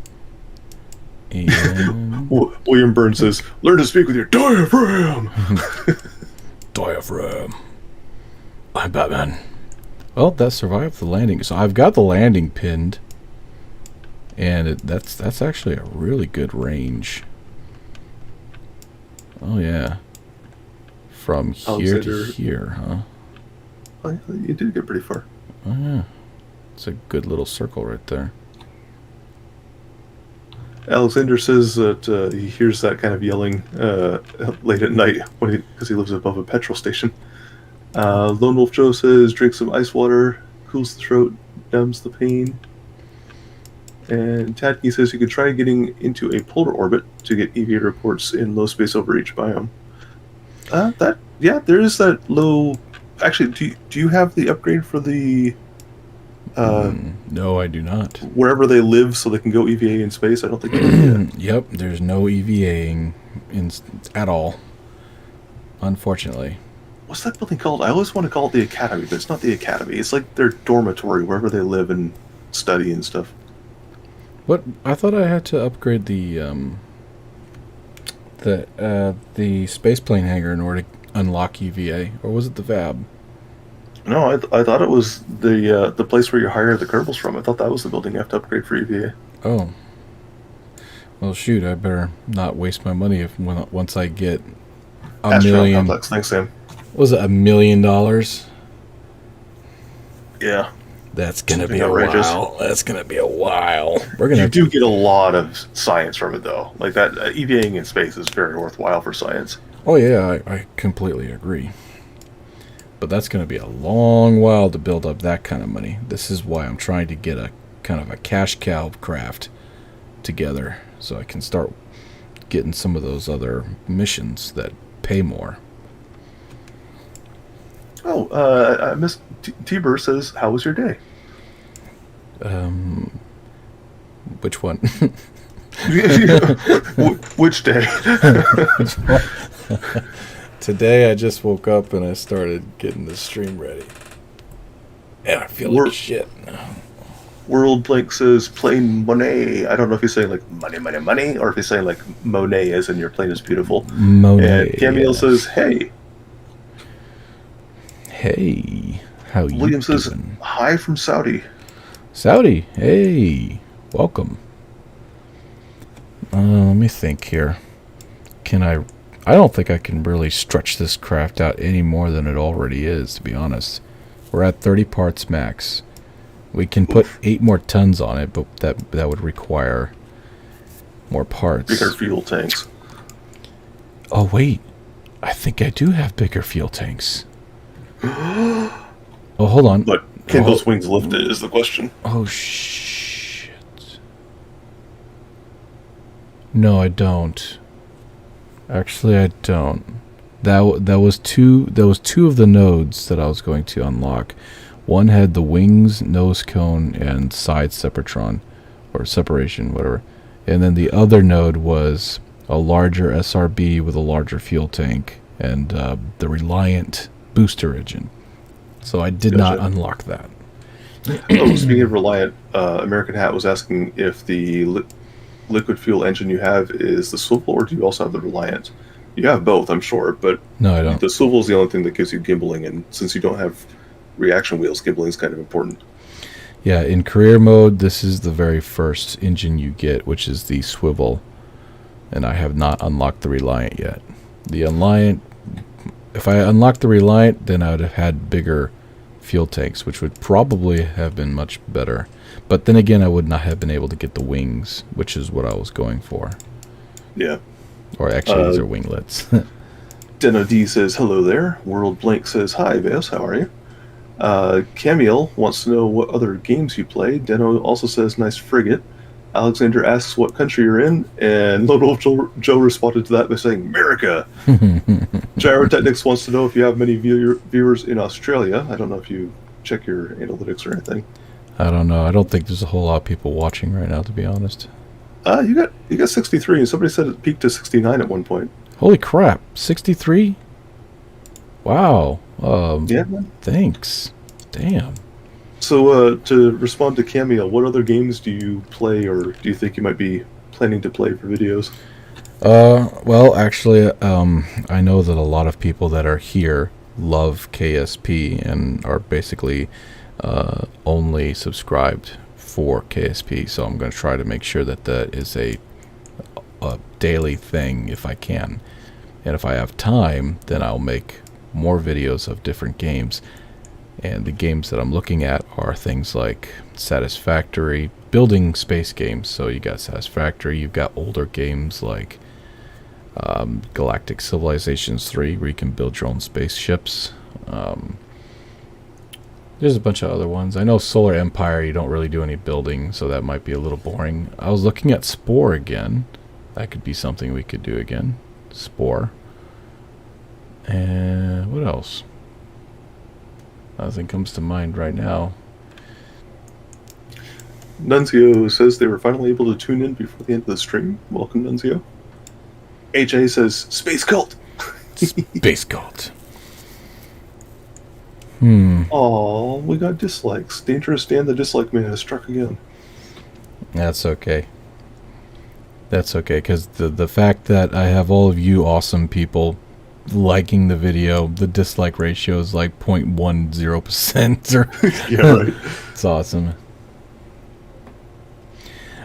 William Burns says, learn to speak with your diaphragm! Diaphragm. I'm Batman. Well, that survived the landing. So I've got the landing pinned. And that's actually a really good range. Oh, yeah. From here to here, huh? Oh, yeah, you did get pretty far. Oh, yeah. It's a good little circle right there. Alexander says that he hears that kind of yelling late at night because he lives above a petrol station. Lone Wolf Joe says drink some ice water, cools the throat, numbs the pain. And Tadkey says you could try getting into a polar orbit to get EVA reports in low space over each biome. There is that low. Actually, do you have the upgrade for the? No, I do not. Wherever they live, so they can go EVA in space. I don't think. Yep, there's no EVAing at all. Unfortunately. What's that building called? I always want to call it the Academy, but it's not the Academy. It's like their dormitory, wherever they live and study and stuff. What? I thought I had to upgrade the spaceplane hangar in order to unlock EVA, or was it the VAB? No, I thought it was the place where you hire the Kerbals from. I thought that was the building you have to upgrade for EVA. Oh, well, shoot! I better not waste my money once I get a Astronaut million. complex. Thanks, Sam. Was it $1 million? Yeah. That's gonna Something be a outrageous. while. That's gonna be a while. We're gonna. You do get a lot of science from it, though. Like that, EVAing in space is very worthwhile for science. Oh yeah, I completely agree. But that's gonna be a long while to build up that kind of money. This is why I'm trying to get a kind of a cash cow craft together, so I can start getting some of those other missions that pay more. Oh, Miss T-Burr says, "How was your day?" Which one? Which day? Today I just woke up and I started getting the stream ready. And I feel like shit. World Blink says plain Monet. I don't know if he's saying like money, money, money, or if he's saying like Monet as in your plane is beautiful. Monet. And Camille yes. says, hey. Hey. How you William says, doing? hi from Saudi. Saudi. Hey. Welcome. Let me think here. Can I don't think I can really stretch this craft out any more than it already is, to be honest. We're at 30 parts max. We can put 8 more tons on it, but that would require more parts. Bigger fuel tanks. Oh, wait. I think I do have bigger fuel tanks. Oh, hold on. But can those wings lift it is the question. Oh, shit. No, I don't. Actually, I don't. That was two of the nodes that I was going to unlock. One had the wings, nose cone, and side separatron, or separation, whatever. And then the other node was a larger SRB with a larger fuel tank and the Reliant booster engine. So I did not unlock that. Oh, speaking of Reliant, American Hat was asking if the liquid fuel engine you have is the swivel, or do you also have the Reliant? You have both, I'm sure, but no, I don't. The swivel is the only thing that gives you gimbaling, and since you don't have reaction wheels, gimbaling is kind of important. Yeah, in career mode, this is the very first engine you get, which is the swivel, and I have not unlocked the Reliant yet. The Reliant, if I unlocked the Reliant, then I would have had bigger fuel tanks, which would probably have been much better. But then again, I would not have been able to get the wings, which is what I was going for. Yeah. Or actually, these are winglets. Deno D says, hello there. World Blank says, hi, Vos, how are you? Camille wants to know what other games you play. Deno also says, nice frigate. Alexander asks what country you're in, and Lone Wolf Joe responded to that by saying, America! Gyrotechnics wants to know if you have many viewers in Australia. I don't know if you check your analytics or anything. I don't know. I don't think there's a whole lot of people watching right now, to be honest. You got 63, and somebody said it peaked to 69 at one point. Holy crap, 63? Wow. Yeah, man. Thanks. Damn. So, to respond to Camille, what other games do you play, or do you think you might be planning to play for videos? Well, actually, I know that a lot of people that are here love KSP and are basically only subscribed for KSP, so I'm going to try to make sure that that is a daily thing if I can. And if I have time, then I'll make more videos of different games. And the games that I'm looking at are things like Satisfactory, building space games. So you got Satisfactory, you've got older games like Galactic Civilizations 3, where you can build your own spaceships. There's a bunch of other ones. I know Solar Empire, you don't really do any building, so that might be a little boring. I was looking at Spore again. That could be something we could do again. Spore. And what else? Nothing comes to mind right now. Nunzio says they were finally able to tune in before the end of the stream. Welcome, Nunzio. AJ says, Space Cult! Space Cult. Aw, we got dislikes. Dangerous Dan the Dislike Man has struck again. That's okay. That's okay, because the fact that I have all of you awesome people liking the video, the dislike ratio is like 0.10%. Or Yeah, right. it's awesome.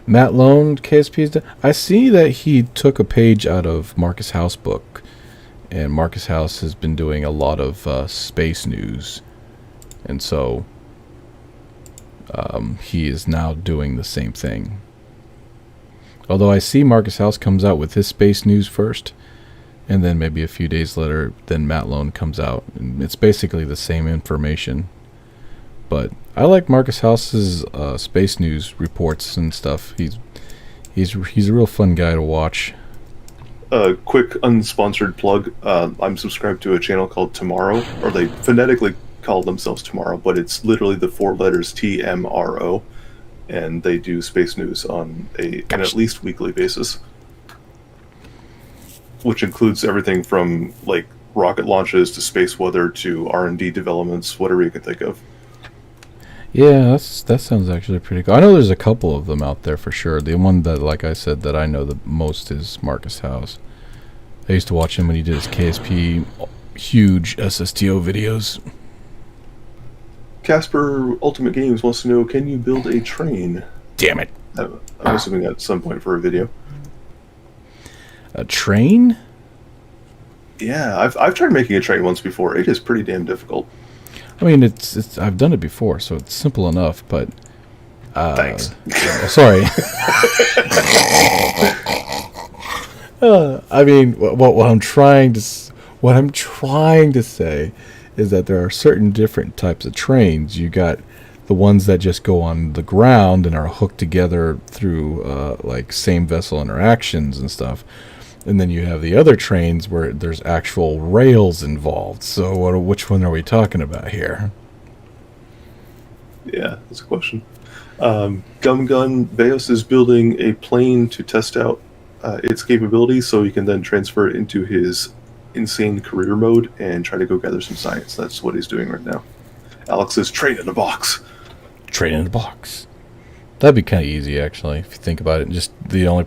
Matt Lone, KSP's. I see that he took a page out of Marcus House book, and Marcus House has been doing a lot of space news, and so he is now doing the same thing. Although I see Marcus House comes out with his space news first, and then maybe a few days later, then Matt Lone comes out, and it's basically the same information. But I like Marcus House's space news reports and stuff. He's a real fun guy to watch. Quick unsponsored plug. I'm subscribed to a channel called Tomorrow, or they phonetically call themselves Tomorrow, but it's literally the 4 letters TMRO, and they do space news on an at least weekly basis, which includes everything from like rocket launches to space weather to R&D developments, whatever you can think of. Yeah, that sounds actually pretty cool. I know there's a couple of them out there for sure. The one that, like I said, that I know the most is Marcus House. I used to watch him when he did his KSP huge SSTO videos. Casper Ultimate Games wants to know, can you build a train? Damn it. I'm assuming at some point for a video. A train? Yeah, I've tried making a train once before. It is pretty damn difficult. I mean, it's I've done it before, so it's simple enough, but Thanks. Sorry. I mean, what I'm trying to say is that there are certain different types of trains. You got the ones that just go on the ground and are hooked together through like same vessel interactions and stuff. And then you have the other trains where there's actual rails involved. So which one are we talking about here? Yeah, that's a question. Gum Gun Veos is building a plane to test out its capabilities so he can then transfer it into his insane career mode and try to go gather some science. That's what he's doing right now. Alex is train in a box. Train in a box. That'd be kind of easy, actually, if you think about it. Just the only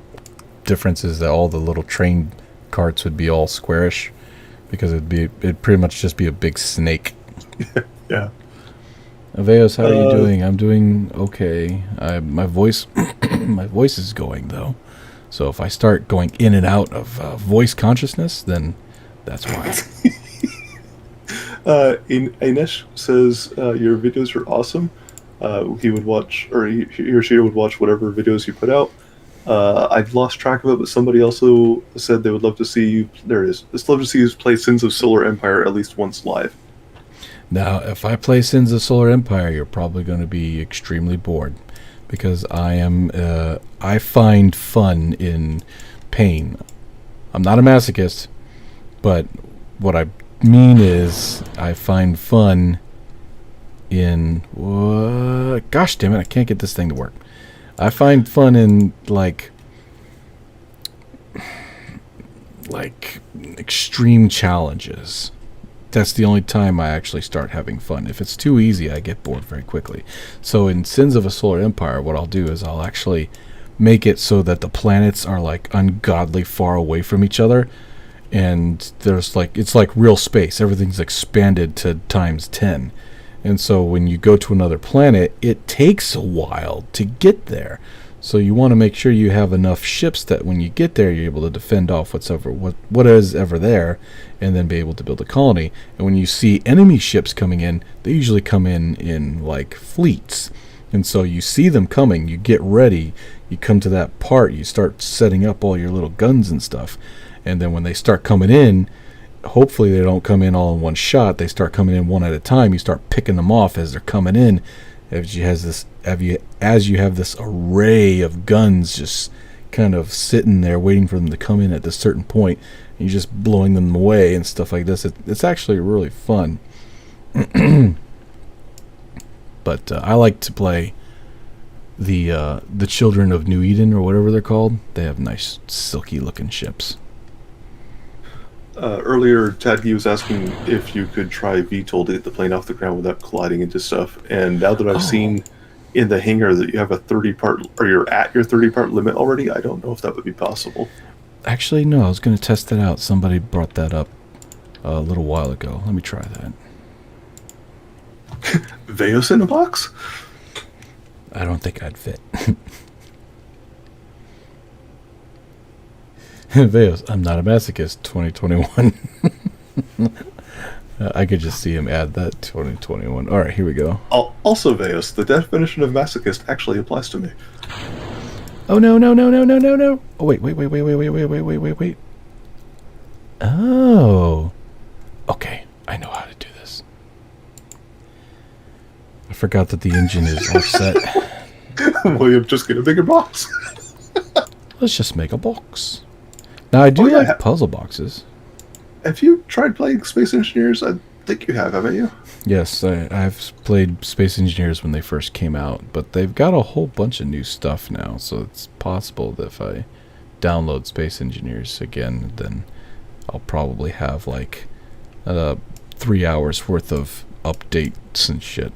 difference is that all the little train carts would be all squarish, because it'd pretty much just be a big snake. Yeah. Aveos, how are you doing? I'm doing okay. My voice is going though, so if I start going in and out of voice consciousness, then that's why. Ainesh says your videos are awesome. He would watch, or he or she would watch whatever videos you put out. I've lost track of it, but somebody also said they would love to see you. There it is. Just love to see you play Sins of Solar Empire at least once live. Now, if I play Sins of Solar Empire, you're probably going to be extremely bored, because I find fun in pain. I'm not a masochist, but what I mean is I find fun in gosh damn it, I can't get this thing to work. I find fun in like extreme challenges. That's the only time I actually start having fun. If it's too easy, I get bored very quickly. So in Sins of a Solar Empire, what I'll do is I'll actually make it so that the planets are like ungodly far away from each other, and there's like, it's like real space. Everything's expanded to times 10. And so when you go to another planet, it takes a while to get there. So you want to make sure you have enough ships that when you get there, you're able to defend off what is ever there, and then be able to build a colony. And when you see enemy ships coming in, they usually come in like fleets. And so you see them coming, you get ready, you come to that part, you start setting up all your little guns and stuff. And then when they start coming in, hopefully they don't come in all in one shot. They start coming in one at a time. You start picking them off as they're coming in. As you have this array of guns just kind of sitting there waiting for them to come in at this certain point, and you're just blowing them away and stuff like this. It's actually really fun. But I like to play the Children of New Eden, or whatever they're called. They have nice silky looking ships. Earlier, Tadgy was asking if you could try VTOL to get the plane off the ground without colliding into stuff. And now that I've seen in the hangar that you have a 30-part, or you're at your 30-part limit already. I don't know if that would be possible. Actually, no, I was going to test that out. Somebody brought that up a little while ago. Let me try that. Veos in a box? I don't think I'd fit. Veos, I'm not a masochist, 2021. I could just see him add that 2021. All right, here we go. Also, Veos, the definition of masochist actually applies to me. Oh, no. Oh, wait. Oh. Okay, I know how to do this. I forgot that the engine is offset. William, just get a bigger box. Let's just make a box. Now, I do like puzzle boxes. Have you tried playing Space Engineers? I think you have, haven't you? Yes, I've played Space Engineers when they first came out, but they've got a whole bunch of new stuff now, so it's possible that if I download Space Engineers again, then I'll probably have like 3 hours worth of updates and shit.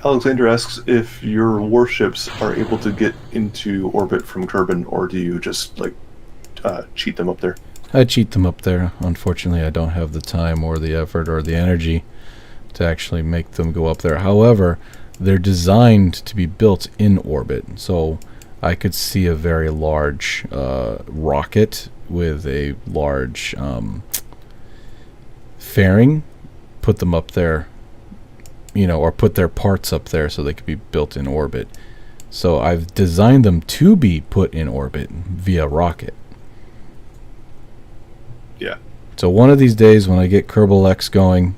Alexander asks if your warships are able to get into orbit from Kerbin, or do you just like cheat them up there? I cheat them up there. Unfortunately, I don't have the time or the effort or the energy to actually make them go up there. However, they're designed to be built in orbit, so I could see a very large rocket with a large fairing, put them up there, or put their parts up there so they could be built in orbit. So I've designed them to be put in orbit via rocket. Yeah. So one of these days when I get Kerbal X going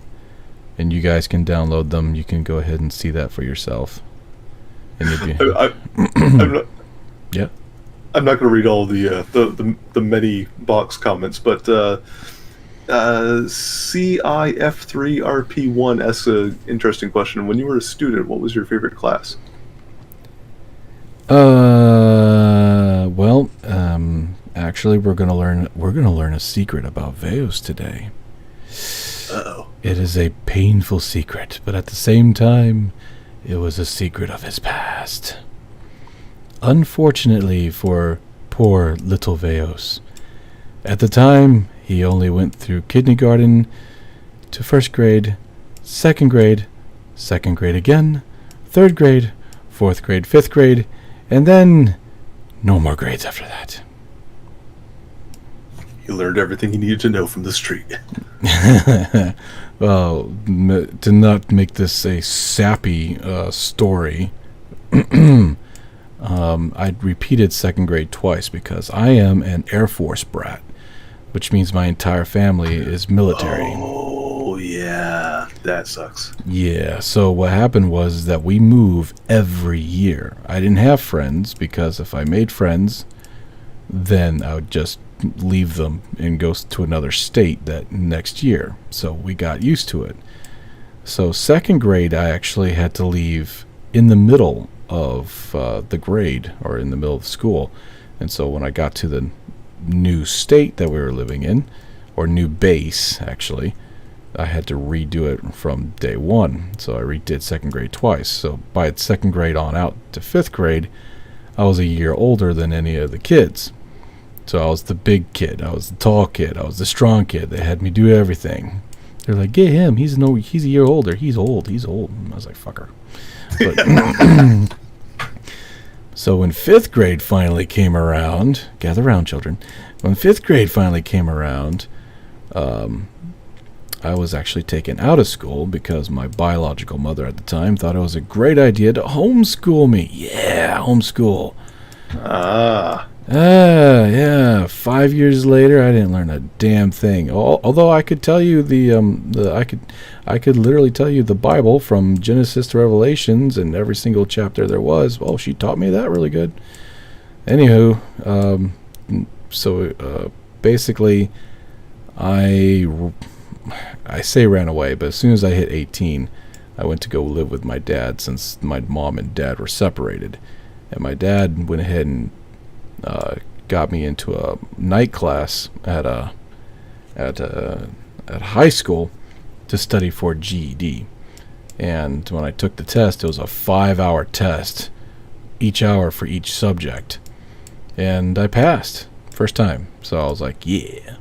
and you guys can download them, you can go ahead and see that for yourself. And I'm not, yeah. I'm not going to read all the many box comments, but CIF3RP1 asks an interesting question. When you were a student, what was your favorite class? Well, actually, we're gonna learn a secret about Veos today. Uh-oh. It is a painful secret, but at the same time, it was a secret of his past. Unfortunately for poor little Veos, at the time he only went through kindergarten to first grade, second grade again, third grade, fourth grade, fifth grade, and then no more grades after that. You learned everything you needed to know from the street. Well, to not make this a sappy story, I repeated second grade twice because I am an Air Force brat, which means my entire family is military. Oh, yeah. That sucks. Yeah, so what happened was that we move every year. I didn't have friends because if I made friends, then I would just leave them and go to another state that next year. So we got used to it. So second grade, I actually had to leave in the middle of the grade, or in the middle of school. And so when I got to the new state that we were living in, or new base actually, I had to redo it from day one. So I redid second grade twice. So by second grade on out to fifth grade, I was a year older than any of the kids. So I was the big kid, I was the tall kid, I was the strong kid. They had me do everything. They're like, get him, he's a year older, he's old. And I was like, fucker. But so when fifth grade finally came around, gather round, children. When fifth grade finally came around, I was actually taken out of school because my biological mother at the time thought it was a great idea to homeschool me. Yeah, homeschool. Yeah. 5 years later, I didn't learn a damn thing. Although I could tell you I could literally tell you the Bible from Genesis to Revelations and every single chapter there was. Well, she taught me that really good. Anywho, basically, I say ran away, but as soon as I hit 18, I went to go live with my dad since my mom and dad were separated, and my dad went ahead and got me into a night class at high school to study for GED. And when I took the test, it was a 5-hour test, each hour for each subject. And I passed first time. So I was like, yeah.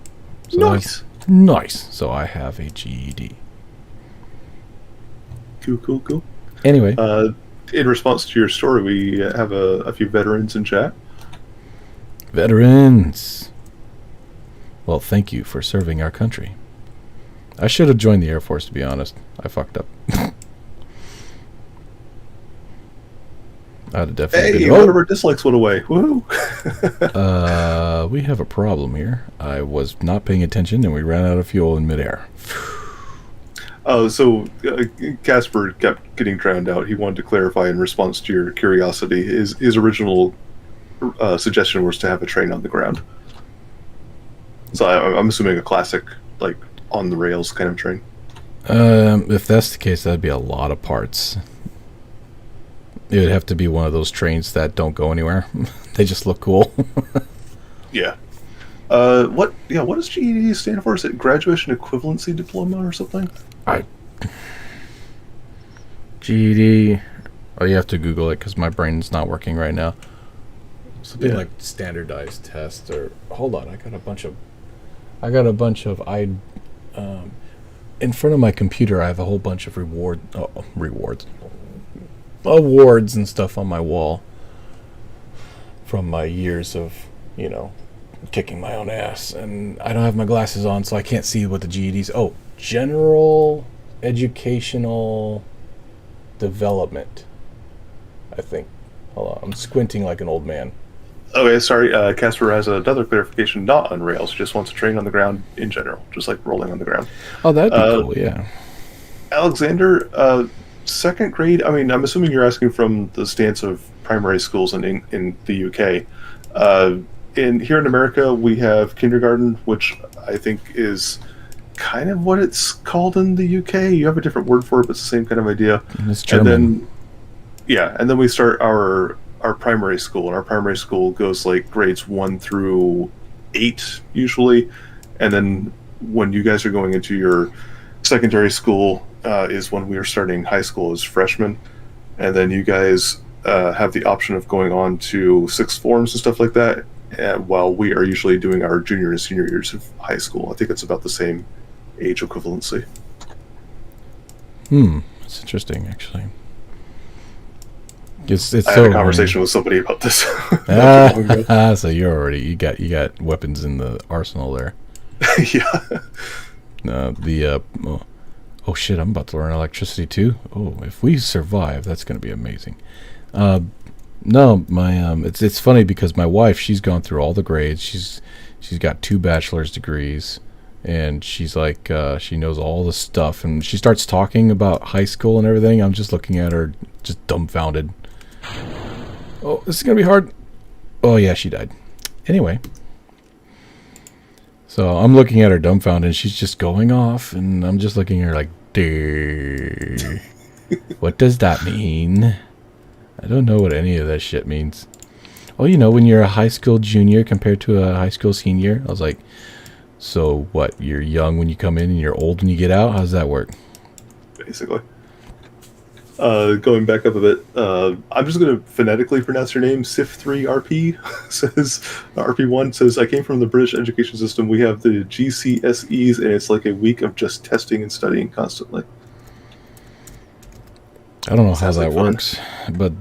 So Nice. Nice. So I have a GED. Cool. Anyway. In response to your story, we have a few veterans in chat. Veterans. Well, thank you for serving our country. I should have joined the Air Force, to be honest. I fucked up. I'd have definitely Hey, one of our dislikes went away. Woohoo! We have a problem here. I was not paying attention, and we ran out of fuel in midair. So Casper kept getting drowned out. He wanted to clarify in response to your curiosity. His original suggestion was to have a train on the ground. So I'm assuming a classic, like, on the rails kind of train. If that's the case, that'd be a lot of parts. It would have to be one of those trains that don't go anywhere. They just look cool. Yeah. What does GED stand for? Is it Graduation Equivalency Diploma or something? GED. Oh, you have to Google it because my brain's not working right now. Something like standardized test or hold on, I got a bunch of in front of my computer. I have a whole bunch of awards and stuff on my wall from my years of, kicking my own ass, and I don't have my glasses on, so I can't see what the GEDs. Oh, General Educational Development, I think. Hold on, I'm squinting like an old man. Okay, sorry. Casper has another clarification. Not on rails. Just wants a train on the ground in general, just like rolling on the ground. Oh, that'd be cool. Yeah. Alexander, second grade. I mean, I'm assuming you're asking from the stance of primary schools in the UK. Here in America, we have kindergarten, which I think is kind of what it's called in the UK. You have a different word for it, but it's the same kind of idea. It's German. And then we start our primary school, and our primary school goes like grades 1 through 8 usually, and then when you guys are going into your secondary school is when we are starting high school as freshmen, and then you guys have the option of going on to sixth forms and stuff like that, while we are usually doing our junior and senior years of high school. I think it's about the same age equivalency. That's interesting, actually. I had a conversation with somebody about this. So you got weapons in the arsenal there. Yeah. Oh shit! I'm about to learn electricity too. Oh, if we survive, that's going to be amazing. No, it's funny because my wife, she's gone through all the grades. She's got 2 bachelor's degrees, and she's like she knows all the stuff. And she starts talking about high school and everything. I'm just looking at her, just dumbfounded. Oh, this is gonna be hard. Oh yeah, she died. Anyway, so I'm looking at her dumbfounded, and she's just going off, and I'm just looking at her like, dude, what does that mean? I don't know what any of that shit means. Oh, when you're a high school junior compared to a high school senior, I was like, so what? You're young when you come in, and you're old when you get out. How does that work? Basically. Going back up a bit, I'm just going to phonetically pronounce your name. SIF3RP says, RP1 says, I came from the British education system. We have the GCSEs, and it's like a week of just testing and studying constantly. I don't know how that works, but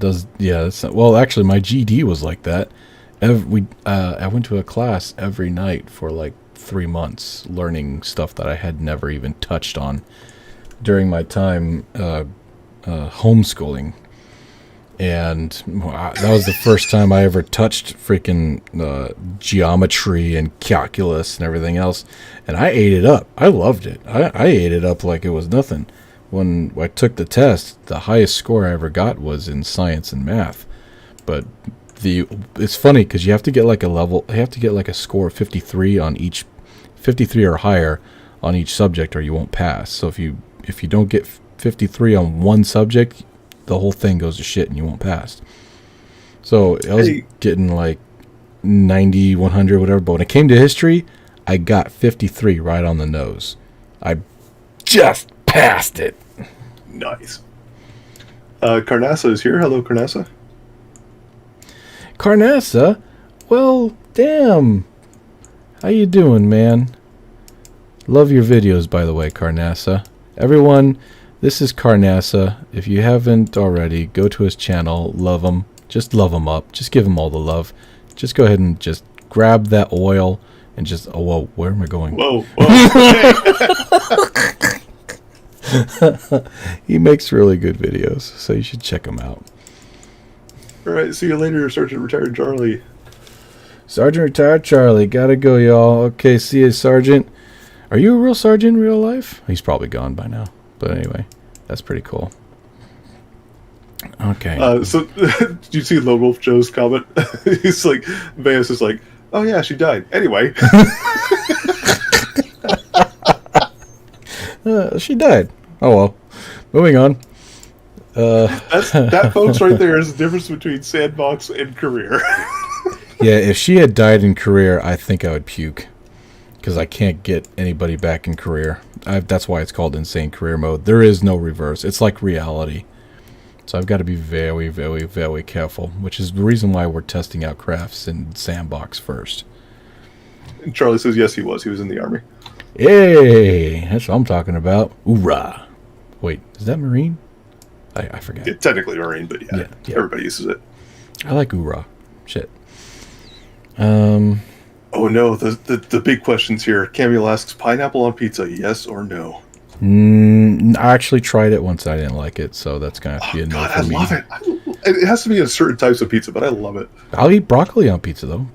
well, actually, my GD was like that. I went to a class every night for like 3 months, learning stuff that I had never even touched on during my time homeschooling, and that was the first time I ever touched freaking geometry and calculus and everything else, and I ate it up. I loved it. I ate it up like it was nothing. When I took the test, the highest score I ever got was in science and math, but it's funny because you have to get like a score of 53 on each, 53 or higher on each subject, or you won't pass. So if you don't get 53 on one subject, the whole thing goes to shit and you won't pass. So I was getting like 90, 100, whatever, but when it came to history, I got 53 right on the nose. I just passed it. Nice. Carnassa is here. Hello, Carnassa. Carnassa? Well, damn. How you doing, man? Love your videos, by the way, Carnassa. Everyone, this is Carnassa. If you haven't already, go to his channel. Love him. Just love him up. Just give him all the love. Just go ahead and just grab that oil and just... Oh, whoa. Where am I going? Whoa. He makes really good videos, so you should check him out. All right. See you later, Sergeant Retired Charlie. Sergeant Retired Charlie. Gotta go, y'all. Okay, see you, Sergeant. Are you a real sergeant in real life? He's probably gone by now. But anyway, that's pretty cool. Okay. So, did you see Lone Wolf Joe's comment? He's like, Veus is like, oh yeah, she died. Anyway. She died. Oh well. Moving on. That, folks, right there is the difference between sandbox and career. Yeah, if she had died in career, I think I would puke. Because I can't get anybody back in career. That's why it's called insane career mode. There is no reverse. It's like reality. So I've got to be very, very, very careful. Which is the reason why we're testing out crafts in sandbox first. And Charlie says yes, he was. He was in the army. Hey, that's what I'm talking about. Hoorah. Wait, is that Marine? I forget. Yeah, technically Marine, but yeah, everybody uses it. I like hoorah. Shit. Oh no, the big questions here. Camille asks, pineapple on pizza, yes or no? I actually tried it once. I didn't like it, so that's going to have to be a no for me. I love it. It has to be in certain types of pizza, but I love it. I'll eat broccoli on pizza, though.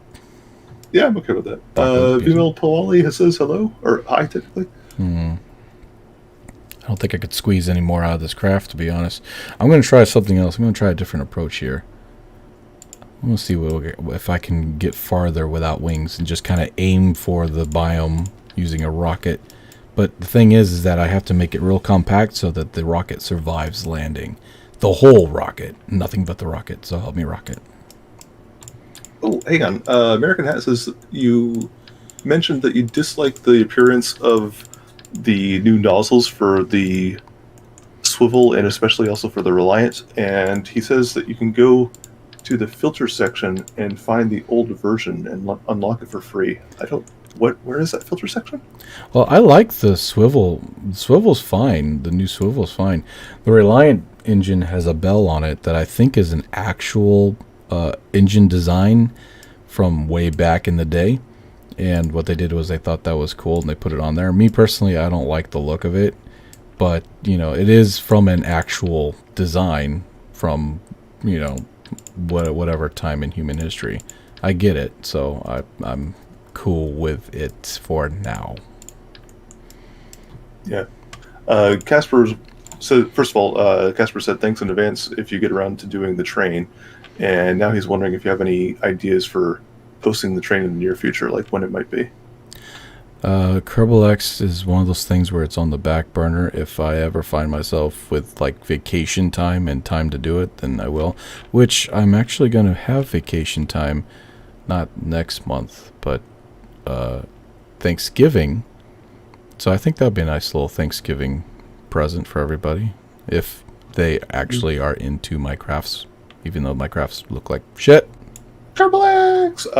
Yeah, I'm okay with that. Vimel Palali says hello, or hi, technically. I don't think I could squeeze any more out of this craft, to be honest. I'm going to try something else. I'm going to try a different approach here. I'm going to see if I can get farther without wings and just kind of aim for the biome using a rocket. But the thing is that I have to make it real compact so that the rocket survives landing. The whole rocket. Nothing but the rocket. So help me rocket. Oh, hang on. American Hat says you mentioned that you dislike the appearance of the new nozzles for the swivel and especially also for the Reliant. And he says that you can go to the filter section and find the old version and unlock it for free. Where is that filter section? Well, I like the swivel. The swivel's fine. The new swivel's fine. The Reliant engine has a bell on it that I think is an actual engine design from way back in the day. And what they did was they thought that was cool and they put it on there. Me personally, I don't like the look of it. But, you know, it is from an actual design from, you know, whatever time in human history. I get it, so I'm cool with it for now. Yeah. Casper said, first of all, Casper said thanks in advance if you get around to doing the train. And now he's wondering if you have any ideas for posting the train in the near future, like when it might be. KerbalX is one of those things where it's on the back burner. If I ever find myself with like vacation time and time to do it, then I will. Which I'm actually going to have vacation time, not next month, but Thanksgiving. So I think that'd be a nice little Thanksgiving present for everybody if they actually are into my crafts, even though my crafts look like shit. KerbalX!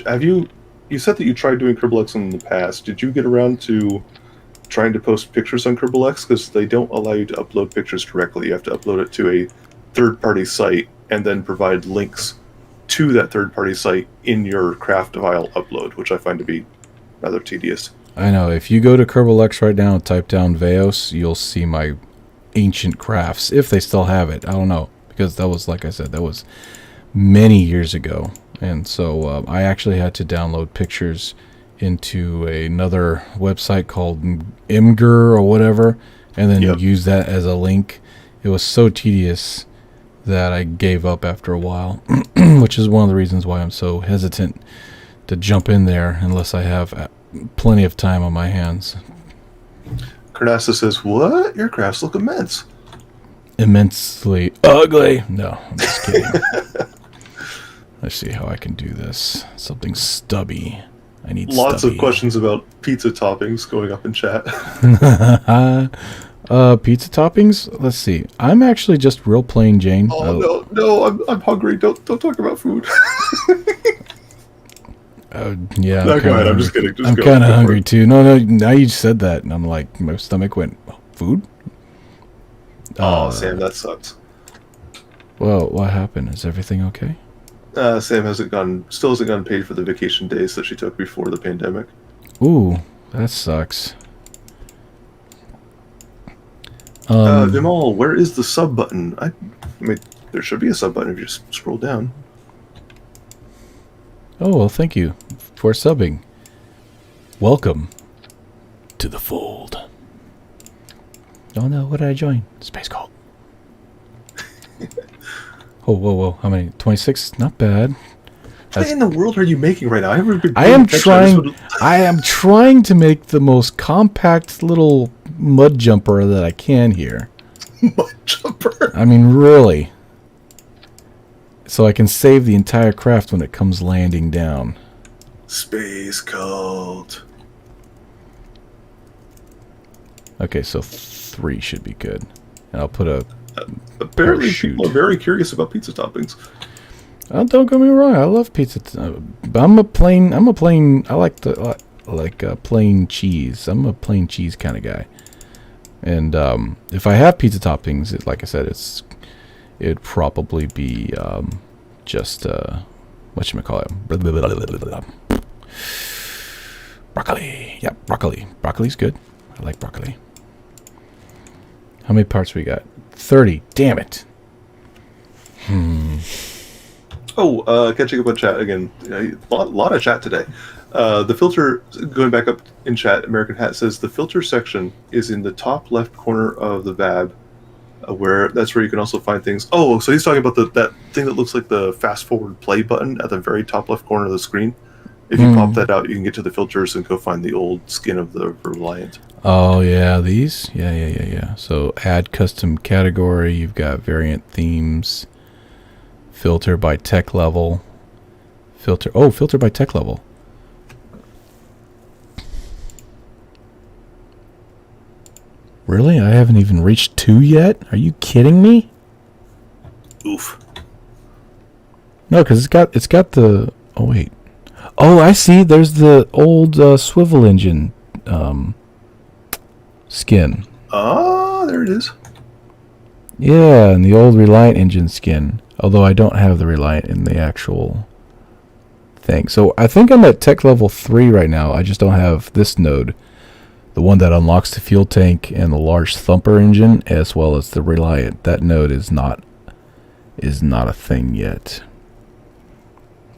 Have you said that you tried doing KerbalX in the past. Did you get around to trying to post pictures on KerbalX? Because they don't allow you to upload pictures directly. You have to upload it to a third-party site and then provide links to that third-party site in your craft file upload, which I find to be rather tedious. I know. If you go to KerbalX right now and type down Veos, you'll see my ancient crafts, if they still have it. I don't know. Because that was, like I said, that was many years ago. And so I actually had to download pictures into another website called Imgur or whatever, and then use that as a link. It was so tedious that I gave up after a while, which is one of the reasons why I'm so hesitant to jump in there unless I have plenty of time on my hands. Carnassa says, what? Your crafts look immense. Immensely ugly. No, I'm just kidding. Let's see how I can do this. Something stubby. I need lots stubby. Of questions about pizza toppings going up in chat. Pizza toppings? Let's see. I'm actually just real plain Jane. Oh no, I'm hungry. Don't talk about food. Yeah. No, go ahead. I'm just kidding. I'm kind of hungry too. No. Now you said that, and I'm like, my stomach went, food. Oh, Sam, that sucks. Well, what happened? Is everything okay? Sam still hasn't gotten paid for the vacation days that she took before the pandemic. Ooh, that sucks. Vimal, where is the sub button? I mean, there should be a sub button if you just scroll down. Oh, well, thank you for subbing. Welcome to the fold. Oh no, what did I join? Space Cult. Oh, whoa. How many? 26? Not bad. What in the world are you making right now? I am trying to make the most compact little mud jumper that I can here. Mud jumper? I mean, really. So I can save the entire craft when it comes landing down. Space Cult. Okay, so 3 should be good. And I'll put a Apparently, parachute. people are very curious about pizza toppings. Don't get me wrong. I love pizza. But I like plain cheese. I'm a plain cheese kind of guy. And if I have pizza toppings, like I said, it'd probably be just whatchamacallit? Broccoli. Yeah, broccoli. Broccoli's good. I like broccoli. How many parts we got? 30. Damn it. Catching up on chat again. A lot of chat today. The filter, going back up in chat, American Hat says the filter section is in the top left corner of the VAB, that's where you can also find things. Oh, so he's talking about that thing that looks like the fast forward play button at the very top left corner of the screen. If you pop that out, you can get to the filters and go find the old skin of the Reliant. Oh, yeah, these? Yeah. So add custom category. You've got variant themes. Filter by tech level. Filter by tech level. Really? I haven't even reached 2 yet? Are you kidding me? Oof. No, because it's got the... Oh, wait. Oh, I see. There's the old swivel engine skin. Ah, there it is. Yeah, and the old Reliant engine skin. Although I don't have the Reliant in the actual thing. So I think I'm at tech level 3 right now. I just don't have this node. The one that unlocks the fuel tank and the large thumper engine, as well as the Reliant. That node is not a thing yet.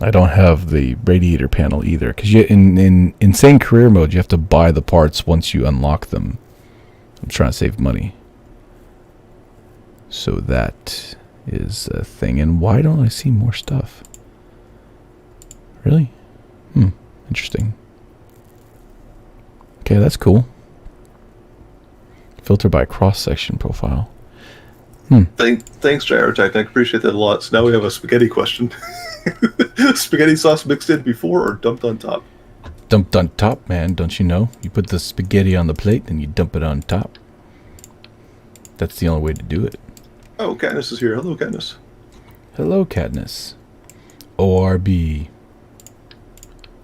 I don't have the radiator panel either, because in insane career mode you have to buy the parts once you unlock them. I'm trying to save money, so that is a thing. And why don't I see more stuff? Really? Interesting. Okay, that's cool. Filter by cross-section profile. Thanks, JR Tech. I appreciate that a lot. So now we have a spaghetti question. Spaghetti sauce mixed in before or dumped on top? Dumped on top, man. Don't you know? You put the spaghetti on the plate, and you dump it on top. That's the only way to do it. Oh, Katniss is here. Hello, Katniss. Hello, Katniss. ORB.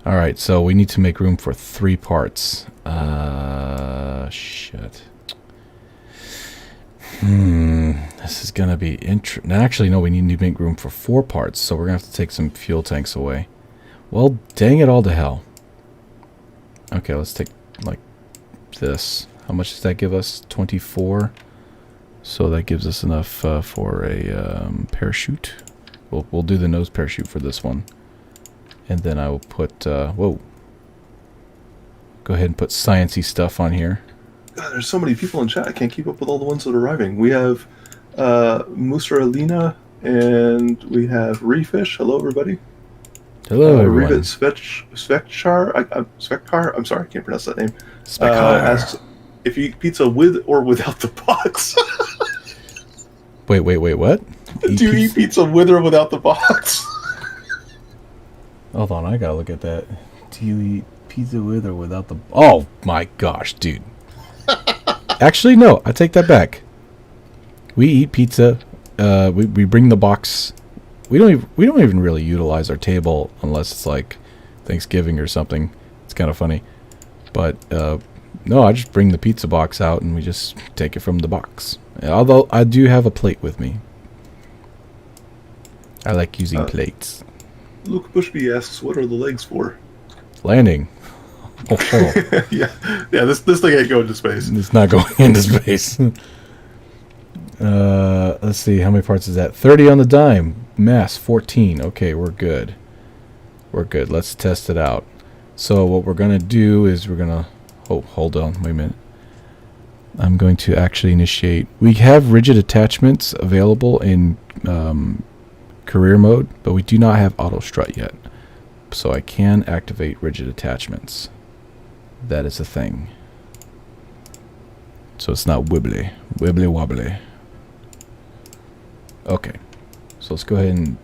Alright, so we need to make room for 3 parts. Shit. This is gonna be actually, no, we need to make room for 4 parts, so we're gonna have to take some fuel tanks away. Well, dang it all to hell. Okay, let's take, like, this. How much does that give us? 24. So that gives us enough for a parachute. We'll do the nose parachute for this one. And then I will put, whoa. Go ahead and put sciencey stuff on here. God, there's so many people in chat. I can't keep up with all the ones that are arriving. We have Musaralina and we have Refish. Hello, everybody. Hello, everyone. Svekar, I'm sorry, I can't pronounce that name. Asks if you eat pizza with or without the box. Wait, what? Do you eat pizza with or without the box? Hold on, I gotta look at that. Do you eat pizza with or without the... Oh my gosh, dude. Actually, no. I take that back. We eat pizza. We bring the box. We don't even really utilize our table unless it's like Thanksgiving or something. It's kind of funny. But no, I just bring the pizza box out and we just take it from the box. Although I do have a plate with me. I like using plates. Luke Bushby asks, "What are the legs for?" Landing. Oh. yeah. This thing ain't going to space. It's not going into space. Let's see, how many parts is that? 30 on the dime. Mass 14. Okay, we're good. We're good. Let's test it out. So what we're gonna do is we're gonna. Oh, hold on. Wait a minute. I'm going to actually initiate. We have rigid attachments available in career mode, but we do not have auto strut yet. So I can activate rigid attachments. That is a thing. So it's not wibbly wobbly. Okay. So let's go ahead and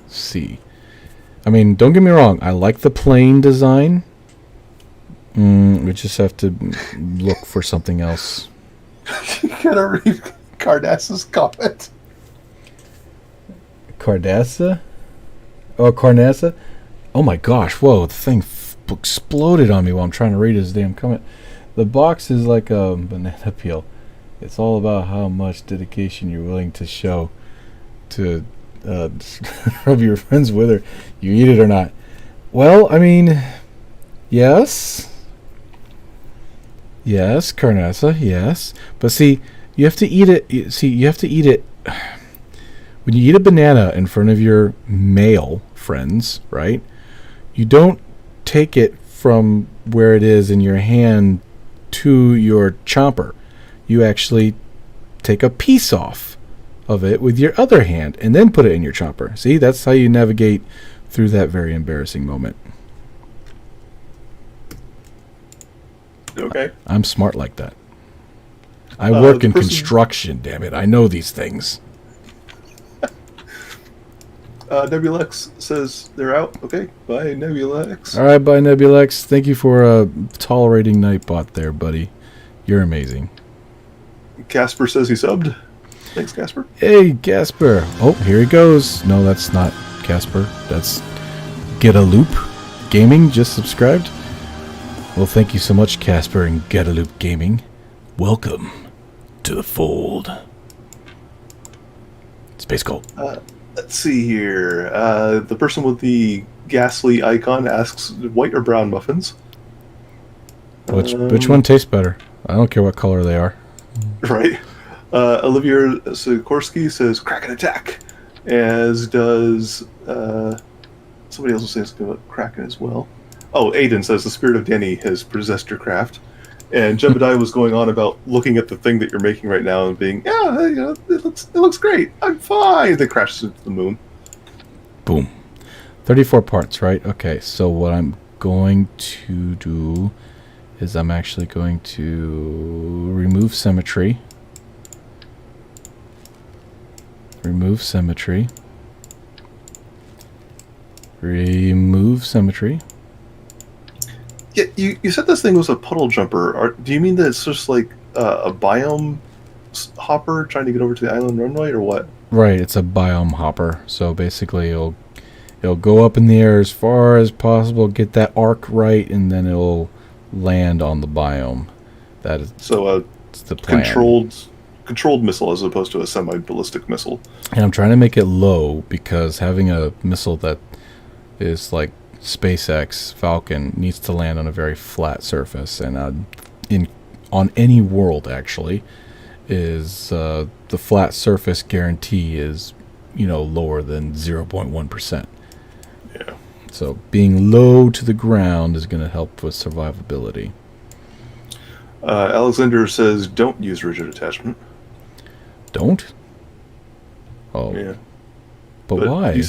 see. I mean, don't get me wrong. I like the plain design. We just have to look for something else. You gotta read Cardassa's comment. Cardassa? Oh, Carnassa? Oh my gosh, whoa, the thing exploded on me while I'm trying to read his damn comment. The box is like a banana peel. It's all about how much dedication you're willing to show to rub your friends with her. You eat it or not. Well, I mean, yes. Yes, Carnassa, yes. But see, you have to eat it. You have to eat it. When you eat a banana in front of your male friends, right? You don't take it from where it is in your hand to your chomper. You actually take a piece off of it with your other hand and then put it in your chomper. See, that's how you navigate through that very embarrassing moment. Okay. I'm smart like that. I work in construction, damn it. I know these things. Nebulex says they're out. Okay, bye, Nebulex. All right, bye, Nebulex. Thank you for tolerating Nightbot there, buddy. You're amazing. Casper says he subbed. Thanks, Casper. Hey, Casper. Oh, here he goes. No, that's not Casper. That's Get a Loop Gaming just subscribed. Well, thank you so much, Casper and Get a Loop Gaming. Welcome to the fold. Space Gold. Let's see here. The person with the ghastly icon asks, white or brown muffins? Which one tastes better? I don't care what color they are. Right. Olivia Sikorsky says, crack and attack. As does... somebody else will say it's about Kraken as well. Oh, Aiden says, the spirit of Danny has possessed your craft. And Jebediah was going on about looking at the thing that you're making right now and being, yeah, you know, it looks great. I'm fine. Then crashes into the moon. Boom. 34 parts, right? Okay, so what I'm going to do is I'm actually going to remove symmetry. Remove symmetry. Remove symmetry. Yeah, you said this thing was a puddle jumper. Do you mean that it's just like a biome hopper trying to get over to the island runway, or what? Right, it's a biome hopper. So basically, it'll go up in the air as far as possible, get that arc right, and then it'll land on the biome. That is so the plan. Controlled missile as opposed to a semi-ballistic missile. And I'm trying to make it low because having a missile that is like SpaceX Falcon needs to land on a very flat surface, and on any world actually is the flat surface guarantee is lower than 0.1%. Yeah. So being low to the ground is going to help with survivability. Alexander says don't use rigid attachment. Don't? Oh. Yeah. But why? You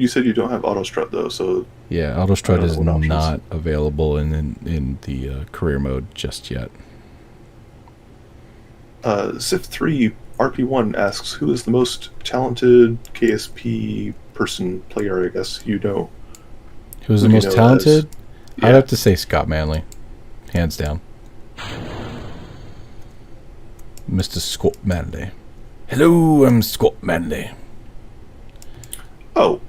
said you don't have auto strut though, so yeah, auto strut is not available in the career mode just yet. Sif3 RP1 asks, who is the most talented KSP player, I guess you know? Who's the most talented? Yeah. I'd have to say Scott Manley. Hands down. Mr. Scott Manley. Hello, I'm Scott Manley. Oh,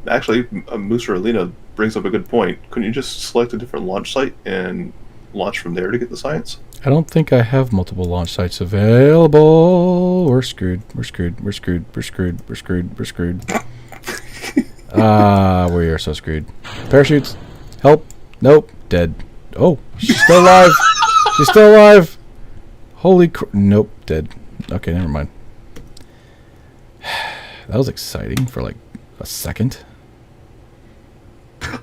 actually, Moose or Alina brings up a good point. Couldn't you just select a different launch site and launch from there to get the science? I don't think I have multiple launch sites available. We're screwed. We're screwed. We're screwed. We're screwed. We're screwed. We're screwed. We are so screwed. Parachutes. Help. Nope. Dead. Oh, she's still alive. She's still alive. Holy nope. Dead. Okay, never mind. That was exciting for like a second.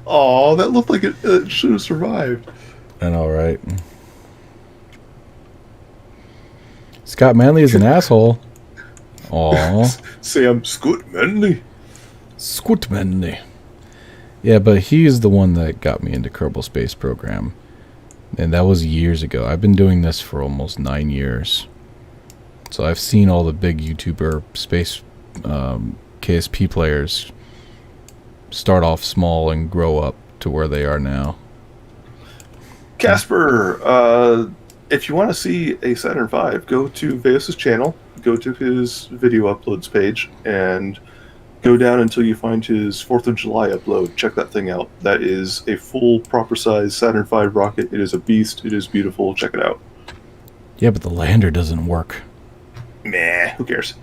Oh, that looked like it should have survived. I know, right? Scott Manley is an asshole. Aw. Sam Scott Manley. Scott Manley. Yeah, but he's the one that got me into Kerbal Space Program. And that was years ago. I've been doing this for almost 9 years. So I've seen all the big YouTuber space KSP players start off small and grow up to where they are now. Casper, if you want to see a Saturn V, go to Veus's channel, go to his video uploads page, and go down until you find his 4th of July upload. Check that thing out. That is a full, proper-sized Saturn V rocket. It is a beast. It is beautiful. Check it out. Yeah, but the lander doesn't work. Meh, who cares?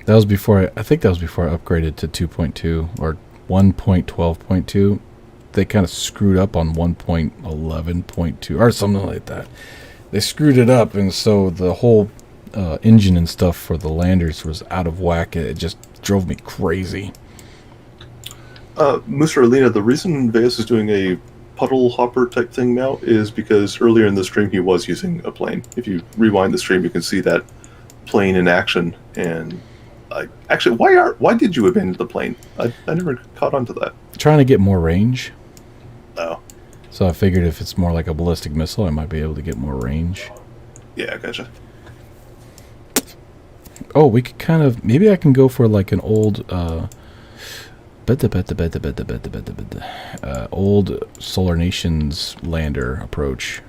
That was before I think that was before I upgraded to 2.2 or 1.12.2. They kind of screwed up on 1.11.2 or something like that. They screwed it up, and so the whole engine and stuff for the landers was out of whack. It just drove me crazy. Mr. Alina, the reason Veus is doing a puddle hopper type thing now is because earlier in the stream he was using a plane. If you rewind the stream, you can see that plane in action. And actually, why did you abandon the plane? I never caught on to that. Trying to get more range. Oh. So I figured if it's more like a ballistic missile, I might be able to get more range. Yeah, gotcha. Oh, we could kind of... Maybe I can go for like an old... old Solar Nations lander approach.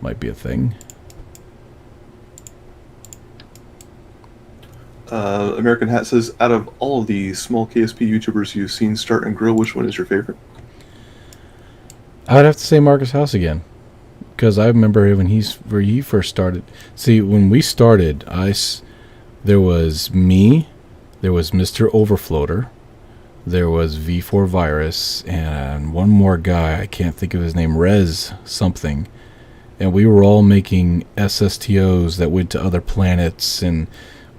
Might be a thing. American Hat says, out of all of the small KSP YouTubers you've seen start and grow, which one is your favorite? I would have to say Marcus House again, because I remember when he first started. See, when we started, there was me, there was Mr. Overfloater, there was V4 Virus, and one more guy. I can't think of his name. Rez something. And we were all making SSTOs that went to other planets, and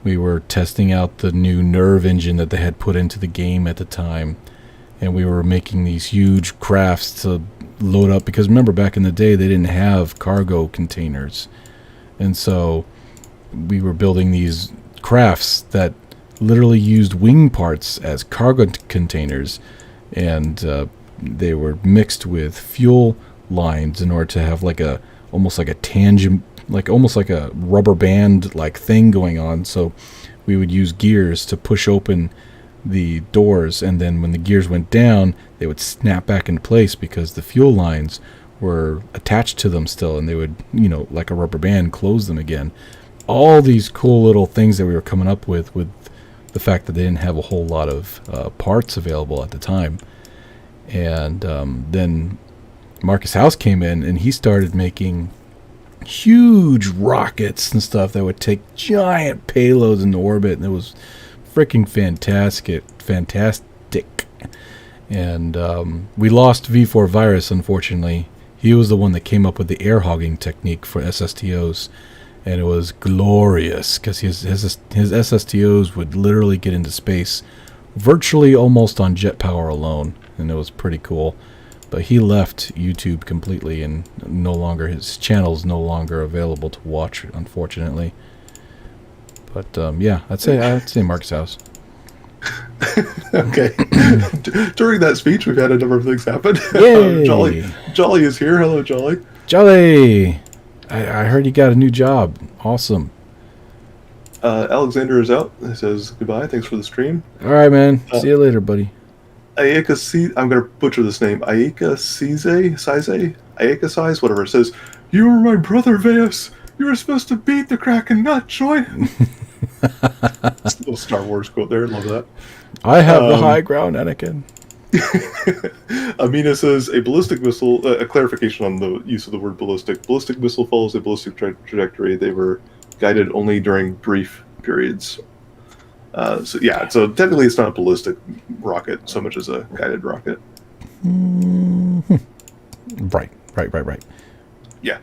we were testing out the new Nerve engine that they had put into the game at the time. And we were making these huge crafts to load up, because remember back in the day they didn't have cargo containers. And so we were building these crafts that literally used wing parts as cargo containers, and they were mixed with fuel lines in order to have like a almost like a tangent, like almost like a rubber band like thing going on. So we would use gears to push open the doors, and then when the gears went down, they would snap back in place because the fuel lines were attached to them still, and they would, you know, like a rubber band, close them again. All these cool little things that we were coming up with the fact that they didn't have a whole lot of parts available at the time. And then Marcus House came in, and he started making huge rockets and stuff that would take giant payloads into orbit, and it was freaking fantastic. And we lost V4 Virus, unfortunately. He was the one that came up with the air hogging technique for SSTOs, and it was glorious because his SSTOs would literally get into space virtually almost on jet power alone, and it was pretty cool. But he left YouTube completely, and his channel's no longer available to watch, unfortunately. But yeah, I'd say Mark's house. Okay. During that speech, we've had a number of things happen. Yay! Jolly is here. Hello, Jolly. Jolly! I heard you got a new job. Awesome. Alexander is out. He says goodbye. Thanks for the stream. All right, man. See you later, buddy. Ayaka C. I'm gonna butcher this name. Ayaka Ayaka Size, whatever. It says, "You were my brother, Veus. You were supposed to beat the Kraken, not join him." It's a little Star Wars quote there. Love that. I have the high ground, Anakin. Amina says a ballistic missile. A clarification on the use of the word ballistic. Ballistic missile follows a ballistic trajectory. They were guided only during brief periods. So technically it's not a ballistic rocket so much as a guided rocket. Mm-hmm. Right. Yeah.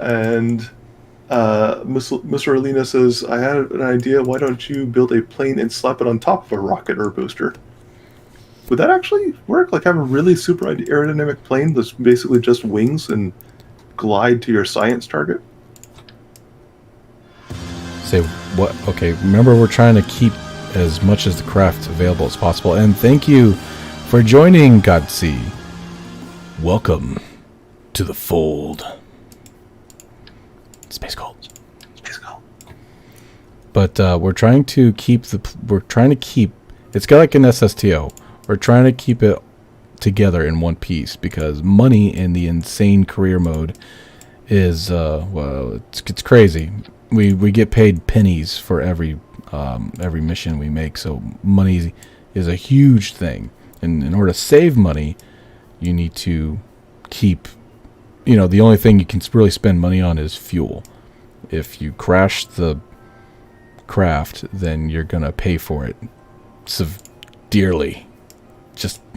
And Mr. Alina says, I had an idea. Why don't you build a plane and slap it on top of a rocket or booster? Would that actually work? Like have a really super aerodynamic plane that's basically just wings and glide to your science target? Say what? Okay, remember we're trying to keep as much as the craft available as possible. And thank you for joining, Godsey. Welcome to the fold. Space Gold. But we're trying to keep it's got like an SSTO. We're trying to keep it together in one piece because money in the insane career mode is it's crazy. We get paid pennies for every mission we make, so money is a huge thing. And in order to save money, you need to keep, the only thing you can really spend money on is fuel. If you crash the craft, then you're gonna pay for it dearly.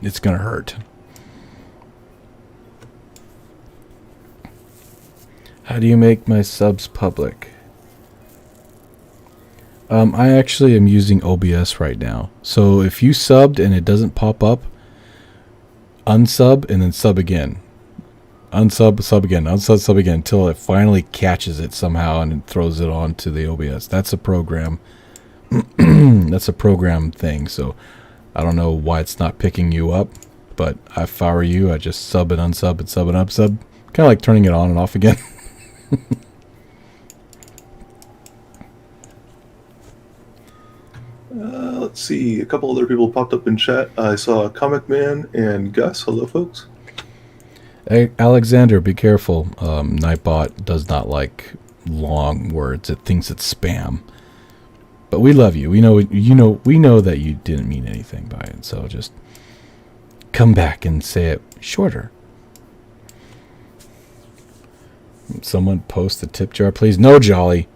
It's gonna hurt. How do you make my subs public? I actually am using OBS right now. So if you subbed and it doesn't pop up, unsub and then sub again. Unsub, sub again, unsub, sub again until it finally catches it somehow and it throws it onto the OBS. That's a program. That's a program thing. So I don't know why it's not picking you up, but if I were you, I just sub and unsub and sub and unsub. Kind of like turning it on and off again. Let's see. A couple other people popped up in chat. I saw Comic Man and Gus. Hello, folks. Hey, Alexander, be careful. Nightbot does not like long words. It thinks it's spam. But we love you. We know that you didn't mean anything by it. So just come back and say it shorter. Someone post the tip jar, please. No, Jolly.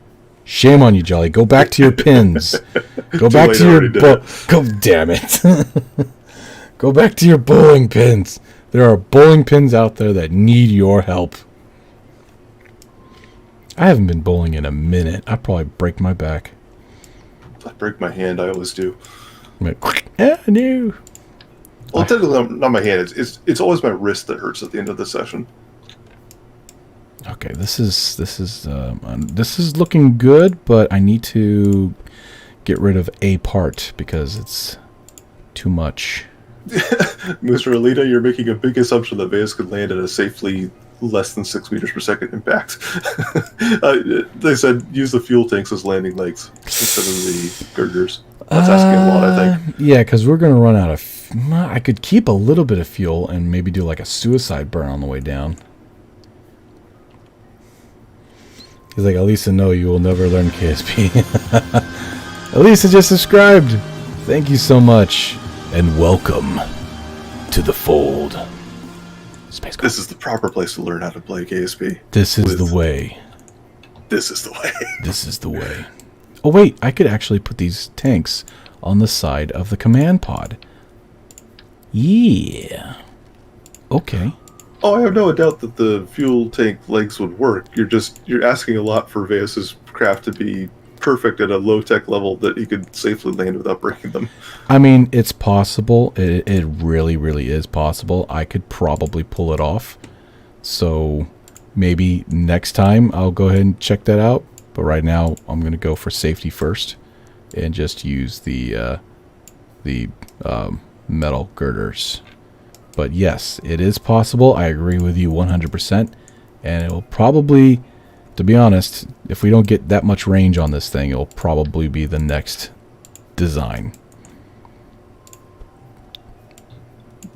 Shame on you, Jolly. Go back to your pins. Go back to your go. Damn it. Go back to your bowling pins. There are bowling pins out there that need your help. I haven't been bowling in a minute. I probably break my back. I break my hand. I always do. I'm like, no. Well, technically, not my hand. It's always my wrist that hurts at the end of the session. Okay, this is looking good, but I need to get rid of a part because it's too much. Mr. Alita, you're making a big assumption that Veus could land at a safely less than 6 meters per second impact. They said use the fuel tanks as landing legs instead of the girders. That's asking a lot, I think. Yeah, because we're going to run out of... I could keep a little bit of fuel and maybe do like a suicide burn on the way down. He's like, Elisa, no, you will never learn KSP. Elisa just subscribed. Thank you so much. And welcome to the fold. Space Gold. This is the proper place to learn how to play KSP. This is the way. This is the way. This is the way. Oh, wait. I could actually put these tanks on the side of the command pod. Yeah. Okay. Oh, I have no doubt that the fuel tank legs would work. You're asking a lot for Veus's craft to be perfect at a low-tech level that he could safely land without breaking them. I mean, it's possible. It really, really is possible. I could probably pull it off. So maybe next time I'll go ahead and check that out. But right now, I'm going to go for safety first and just use the metal girders. But yes, it is possible. I agree with you 100%. And it will probably, to be honest, if we don't get that much range on this thing, it'll probably be the next design.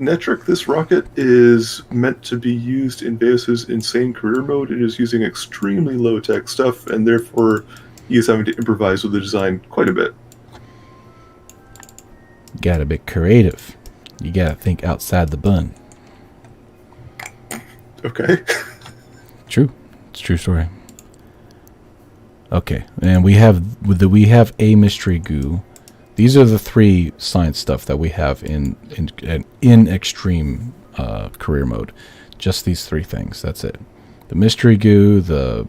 Netric, this rocket is meant to be used in Veos's insane career mode. It is using extremely low-tech stuff, and therefore he is having to improvise with the design quite a bit. You gotta be creative. You gotta think outside the bun. Okay. True. It's a true story. Okay, and we have a mystery goo. These are the 3 science stuff that we have in extreme career mode. Just these 3 things. That's it. The mystery goo, the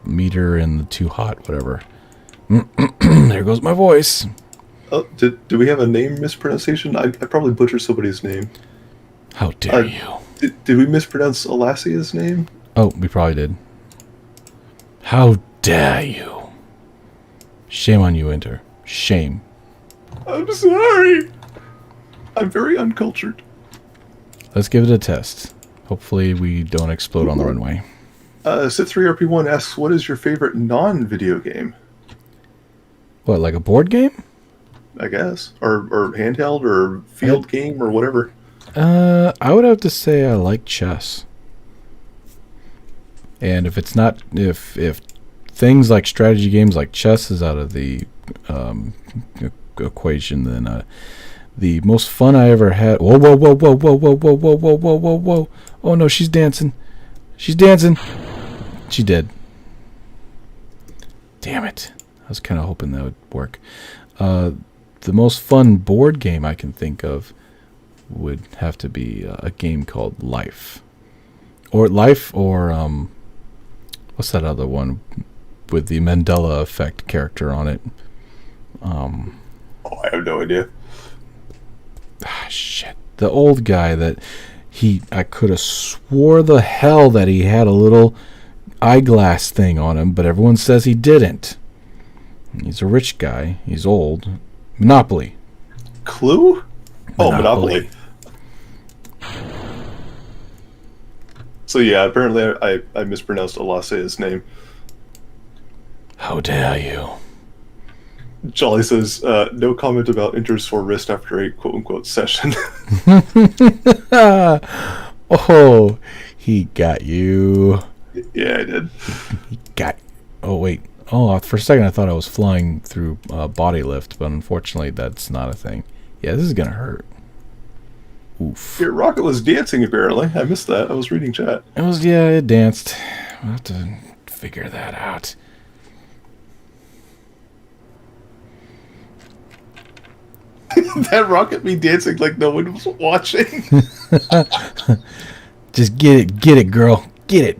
meter, and the too hot, whatever. There goes my voice. Oh, do we have a name mispronunciation? I probably butchered somebody's name. How dare you? Did we mispronounce Alassia's name? Oh, we probably did. How dare you? Shame on you, Enter. Shame. I'm sorry. I'm very uncultured. Let's give it a test. Hopefully we don't explode on the runway. Sit3RP1 asks, what is your favorite non-video game? What, like a board game? I guess. Or handheld or field game or whatever. I would have to say I like chess. And if it's not, if things like strategy games like chess is out of the equation, then the most fun I ever had. Whoa, whoa, whoa, whoa, whoa, whoa, whoa, whoa, whoa, whoa, whoa, whoa! Oh no, she's dancing. She's dancing. She did. Damn it! I was kind of hoping that would work. The most fun board game I can think of would have to be a game called Life, or what's that other one with the Mandela effect character on it? Oh, I have no idea. Shit. The old guy that I could have swore the hell that he had a little eyeglass thing on him, but everyone says he didn't. He's a rich guy. He's old. Monopoly. Clue? Oh, Monopoly. So yeah, apparently I mispronounced Alassia's name. How dare you? Jolly says, no comment about Enter's sore wrist after a quote-unquote session. Oh, he got you. Yeah, I did. He got... Oh, wait. Oh, for a second I thought I was flying through body lift, but unfortunately that's not a thing. Yeah, this is going to hurt. Oof. Your rocket was dancing, apparently. I missed that. I was reading chat. It danced. I'll have to figure that out. That rocket be dancing like no one was watching. Just get it, girl. Get it.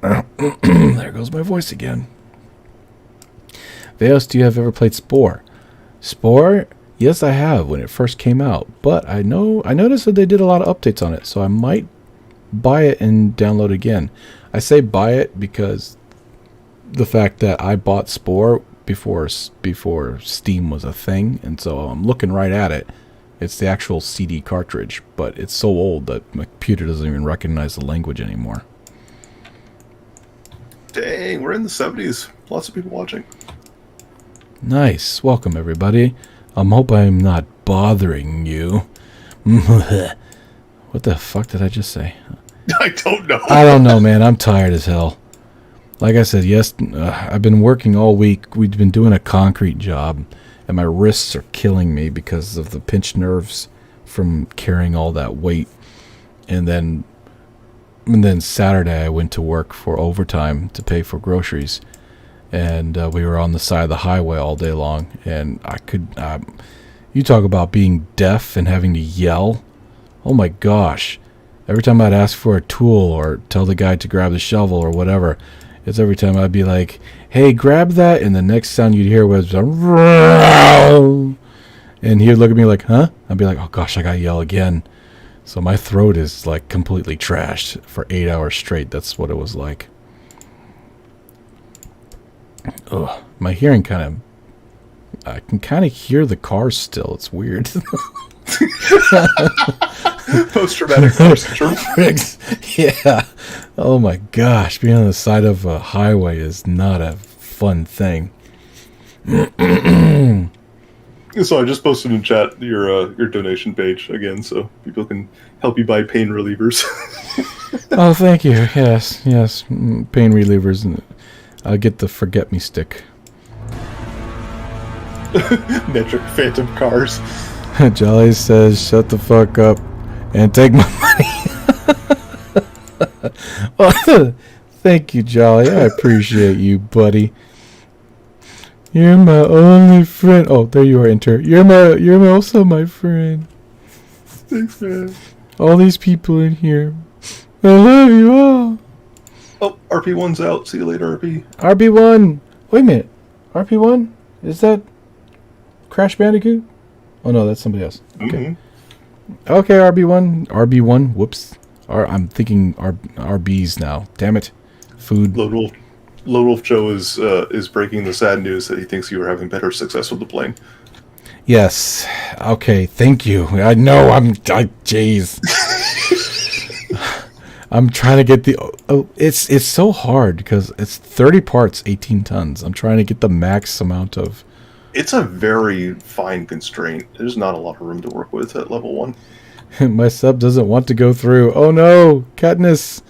There goes my voice again. Veos, do you have ever played Spore? Spore? Yes, I have when it first came out, but I noticed that they did a lot of updates on it, so I might buy it and download again. I say buy it because the fact that I bought Spore before Steam was a thing, and so I'm looking right at it. It's the actual CD cartridge, but it's so old that my computer doesn't even recognize the language anymore. Dang, we're in the 70s. Lots of people watching. Nice. Welcome, everybody. Hope I'm not bothering you. What the fuck did I just say? I don't know. I don't know, man. I'm tired as hell. Like I said, yes, I've been working all week. We've been doing a concrete job, and my wrists are killing me because of the pinched nerves from carrying all that weight. And then Saturday I went to work for overtime to pay for groceries, and we were on the side of the highway all day long, and I could you talk about being deaf and having to yell. Oh my gosh, every time I'd ask for a tool or tell the guy to grab the shovel or whatever, it's every time I'd be like, hey, grab that, and the next sound you'd hear was and he'd look at me like, huh? I'd be like, oh gosh, I gotta yell again. So my throat is like completely trashed for 8 hours straight. That's what it was like. Ugh, my hearing I can kind of hear the cars still. It's weird. Post-traumatic car syndrome. Yeah. Oh my gosh, being on the side of a highway is not a fun thing. So I just posted in chat your donation page again, so people can help you buy pain relievers. Oh, thank you. Yes. Pain relievers. And I'll get the forget me stick. Metric Phantom cars. Jolly says, "Shut the fuck up and take my money." Well, thank you, Jolly. I appreciate you, buddy. You're my only friend. Oh, there you are, Inter. You're also my friend. Thanks, man. All these people in here. I love you all. Oh, RP1's out. See you later, RP. RB1. Wait a minute. RP1? Is that Crash Bandicoot? Oh no, that's somebody else. Okay. Okay, RB1. RB1. Whoops. I'm thinking RBs now. Damn it. Food. Lone Wolf Joe is breaking the sad news that he thinks you are having better success with the plane. Yes. Okay. Thank you. I know. Jeez. I'm trying to get the. Oh, it's so hard because it's 30 parts, 18 tons. I'm trying to get the max amount of. It's a very fine constraint. There's not a lot of room to work with at level 1. My sub doesn't want to go through. Oh no, Katniss.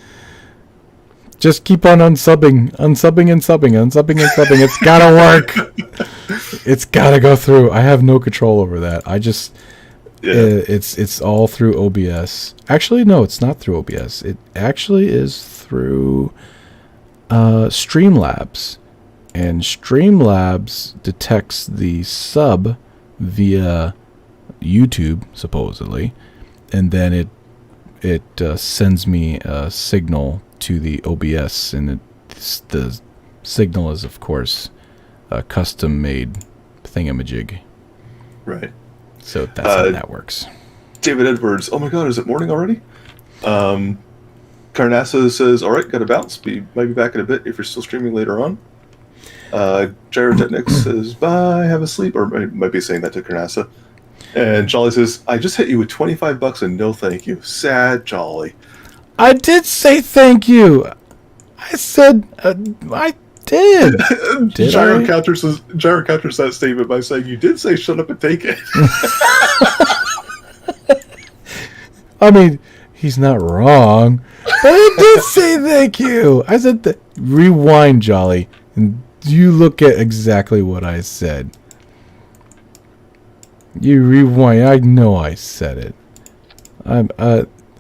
Just keep on unsubing and subbing. It's gotta work. It's gotta go through. I have no control over that. I just. It's all through OBS. Actually, no, it's not through OBS. It actually is through Streamlabs. And Streamlabs detects the sub via YouTube, supposedly, and then it sends me a signal to the OBS, and the signal is, of course, a custom-made thingamajig. Right. So that's how that works. David Edwards, oh my god, is it morning already? Carnassa says, alright, gotta bounce. Might be back in a bit if you're still streaming later on. Gyrotechnics says, bye, have a sleep. Or I might be saying that to Carnassa. And Jolly says, I just hit you with $25 and no thank you. Sad Jolly. I did say thank you. I said, I did. Gyro counters that statement by saying, you did say shut up and take it. I mean, he's not wrong. But I did say thank you. I said, rewind, Jolly. And you look at exactly what I said. You rewind. I know I said it.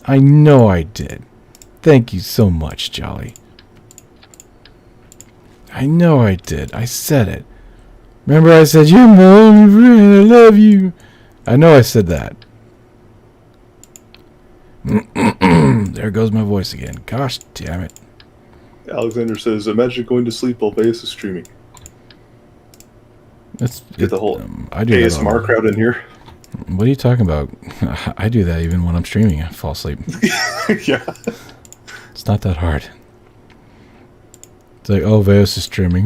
I know I did. Thank you so much, Jolly. I know I did. I said it. Remember I said, you're my only friend. I love you. I know I said that. There goes my voice again. Gosh damn it. Alexander says, imagine going to sleep while Vegas is streaming. Get the whole I do ASMR crowd in here. What are you talking about? I do that even when I'm streaming. I fall asleep. Yeah. It's not that hard. It's like, oh, Vegas is streaming.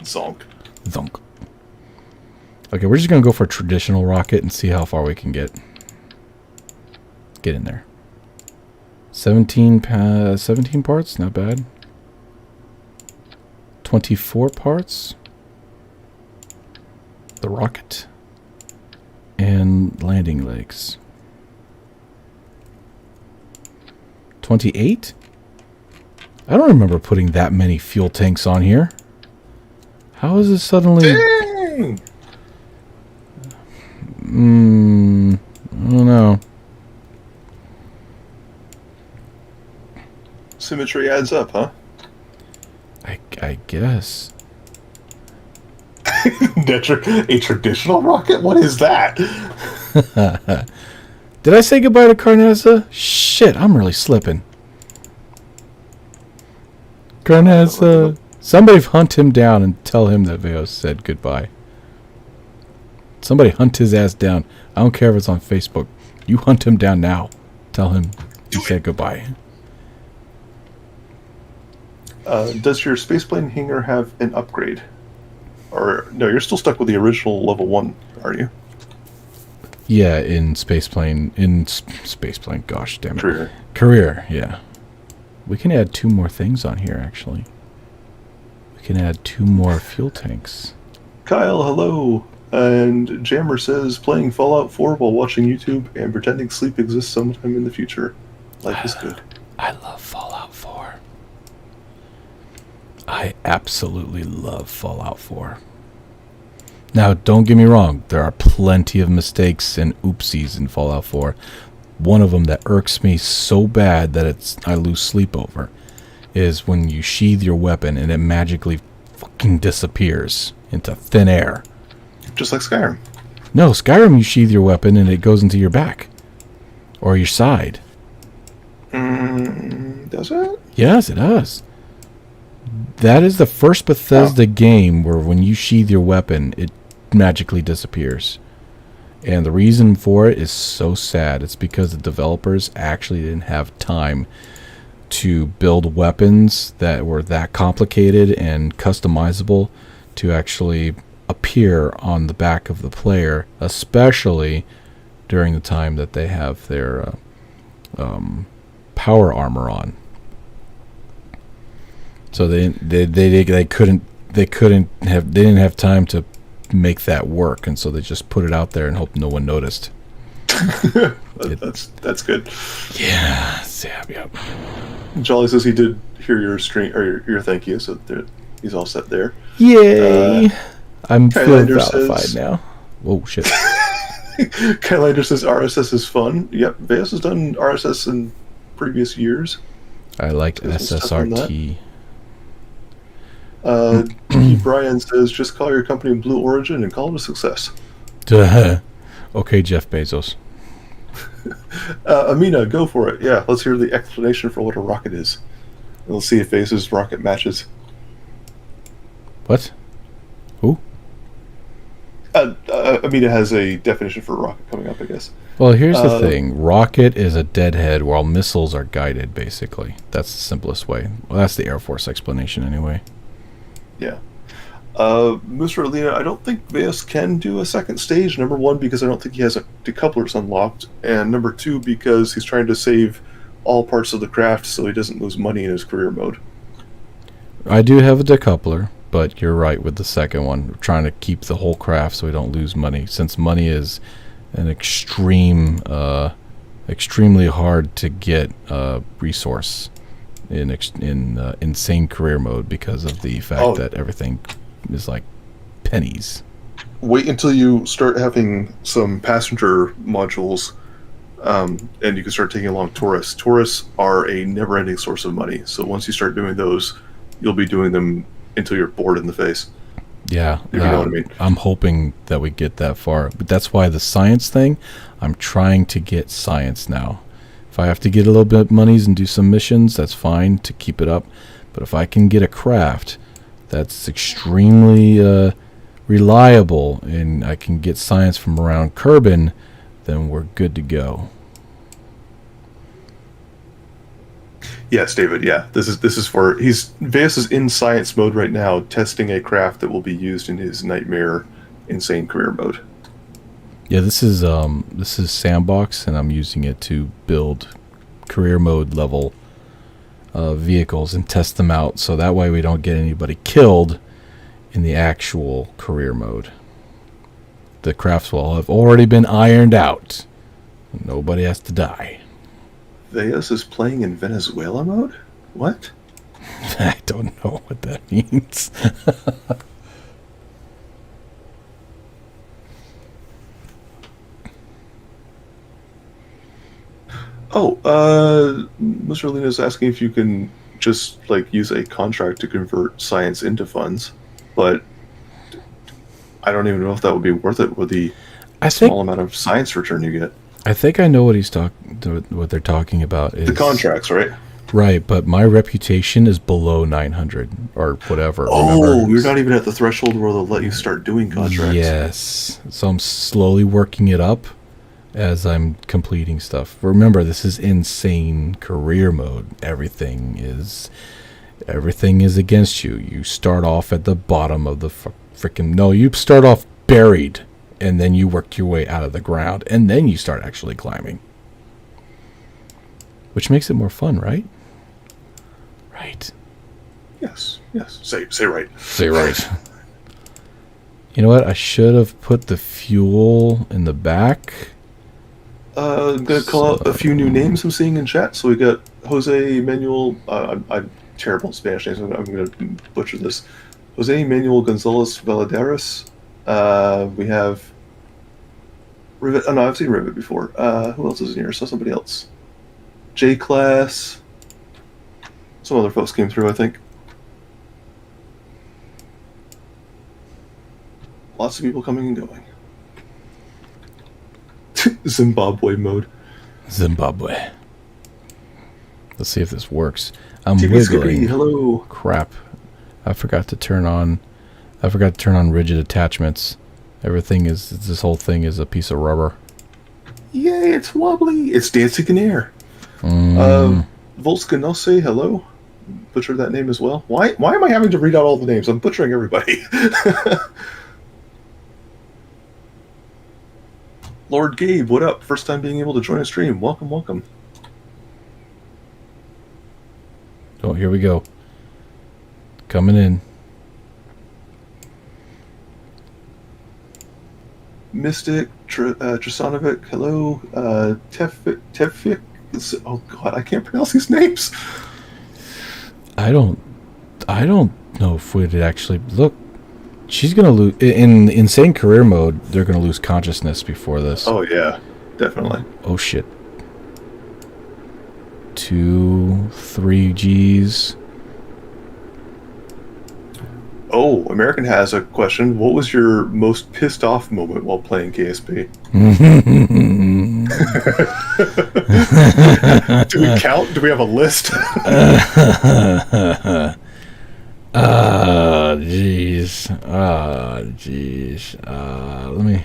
Zonk. Zonk. Okay, we're just going to go for a traditional rocket and see how far we can get. Get in there. 17 parts, not bad. 24 parts. The rocket. And landing legs. 28? I don't remember putting that many fuel tanks on here. How is it suddenly... Dang! I don't know. Symmetry adds up, huh? I guess. A traditional rocket? What is that? Did I say goodbye to Carnassa? Shit, I'm really slipping. Carnassa, somebody hunt him down and tell him that Veos said goodbye. Somebody hunt his ass down. I don't care if it's on Facebook. You hunt him down now. Tell him he said goodbye. Does your spaceplane hangar have an upgrade? Or no, you're still stuck with the original level 1, are you? Yeah, in spaceplane. Spaceplane, gosh damn it. Career, yeah. We can add 2 more things on here, actually. We can add 2 more fuel tanks. Kyle, hello. And Jammer says, playing Fallout 4 while watching YouTube and pretending sleep exists sometime in the future. Life is good. I love Fallout 4. I absolutely love Fallout 4. Now, don't get me wrong. There are plenty of mistakes and oopsies in Fallout 4. One of them that irks me so bad that I lose sleep over is when you sheathe your weapon and it magically fucking disappears into thin air. Just like Skyrim. No, Skyrim you sheathe your weapon and it goes into your back. Or your side. Does it? Yes, it does. That is the first Bethesda game where when you sheathe your weapon, it magically disappears. And the reason for it is so sad. It's because the developers actually didn't have time to build weapons that were that complicated and customizable to actually appear on the back of the player, especially during the time that they have their power armor on. So they didn't have time to make that work, and so they just put it out there and hope no one noticed. That's good. Yeah. Yep. Jolly says he did hear your stream or your thank you, so he's all set there. Yay! I'm feeling Kylander valified now. Whoa, shit. Kylander says RSS is fun. Yep, Vegas has done RSS in previous years. I like SSRT. Brian says, just call your company Blue Origin and call it a success. Okay, Jeff Bezos. Amina, go for it. Yeah, let's hear the explanation for what a rocket is. And let's see if Vegas' rocket matches. What? Who? Amina has a definition for rocket coming up, I guess. Well, here's the thing. Rocket is a deadhead while missiles are guided, basically. That's the simplest way. Well, that's the Air Force explanation, anyway. Yeah. Mr. Alina, I don't think Vegas can do a second stage. Number one, because I don't think he has decouplers unlocked. And number two, because he's trying to save all parts of the craft so he doesn't lose money in his career mode. I do have a decoupler, but you're right with the second one. We're trying to keep the whole craft so we don't lose money, since money is an extremely hard to get resource in insane career mode because of the fact that everything is like pennies. Wait until you start having some passenger modules, and you can start taking along tourists. Tourists are a never-ending source of money. So once you start doing those, you'll be doing them until you're bored in the face. Yeah, if you know what I mean. I'm hoping that we get that far, but that's why the science thing. I'm trying to get science now. If I have to get a little bit of monies and do some missions, that's fine to keep it up. But if I can get a craft that's extremely reliable and I can get science from around Kerbin, then we're good to go. Yes, David. Yeah, this is for Vegas is in science mode right now, testing a craft that will be used in his nightmare insane career mode. Yeah, this is Sandbox, and I'm using it to build career mode level vehicles and test them out, so that way we don't get anybody killed in the actual career mode. The crafts will have already been ironed out. Nobody has to die. Vegas is playing in Venezuela mode? What? I don't know what that means. Mr. Lena is asking if you can just use a contract to convert science into funds, but I don't even know if that would be worth it with the small amount of science return you get. I think I know what what they're talking about is the contracts, right? Right, but my reputation is below 900 or whatever. Oh, remember? You're not even at the threshold where they'll let you start doing contracts. Yes, so I'm slowly working it up as I'm completing stuff. Remember, this is insane career mode. Everything is against you. You start off at the bottom of the you start off buried, and then you work your way out of the ground, and then you start actually climbing. Which makes it more fun, right? Right. Yes. Say right. Say right. You know what? I should have put the fuel in the back. I'm going to call out a few new names I'm seeing in chat. So we got Jose Manuel. I'm terrible at Spanish names. I'm going to butcher this. Jose Manuel Gonzalez Valadares. We have Rivet. Oh, no, I've seen Rivet before. Who else is in here? I saw somebody else. J Class. Some other folks came through, I think. Lots of people coming and going. Zimbabwe mode. Zimbabwe. Let's see if this works. I'm TV wiggling. Skippy, hello. Crap. I forgot to turn on rigid attachments. This whole thing is a piece of rubber. Yay, it's wobbly. It's dancing in air. Volskanose, hello. Butchered that name as well. Why am I having to read out all the names? I'm butchering everybody. Lord Gabe, what up? First time being able to join a stream. Welcome, welcome. Oh, here we go. Coming in. Mystic, Trisanovic, hello. Tevfik. Oh god, I can't pronounce these names. I don't know if we'd actually look. She's gonna lose in insane career mode. They're gonna lose consciousness before this. Oh yeah, definitely. Oh shit. 2, 3 Gs. Oh, American has a question. What was your most pissed off moment while playing KSP? Do we count? Do we have a list? Jeez. Let me.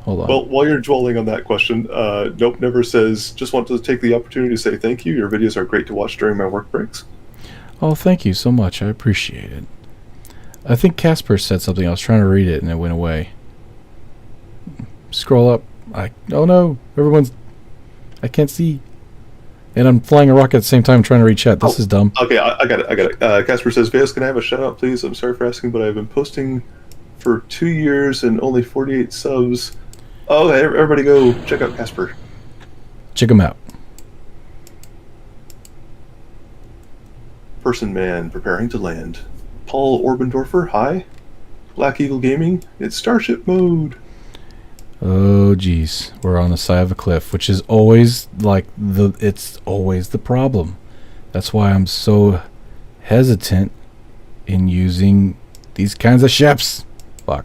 Hold on. Well, while you're dwelling on that question, Nope Never says, just want to take the opportunity to say thank you. Your videos are great to watch during my work breaks. Oh, thank you so much. I appreciate it. I think Casper said something. I was trying to read it and it went away. Scroll up. Oh no, I can't see. And I'm flying a rocket at the same time trying to read chat. This is dumb. Okay, I got it. Casper says, Vegas, can I have a shout out, please? I'm sorry for asking, but I've been posting for 2 years and only 48 subs. Oh, everybody go check out Casper. Check him out. Person Man preparing to land. Paul Orbendorfer, hi. Black Eagle Gaming, it's Starship mode. Oh geez, we're on the side of a cliff, which is always it's always the problem. That's why I'm so hesitant in using these kinds of ships. Fuck.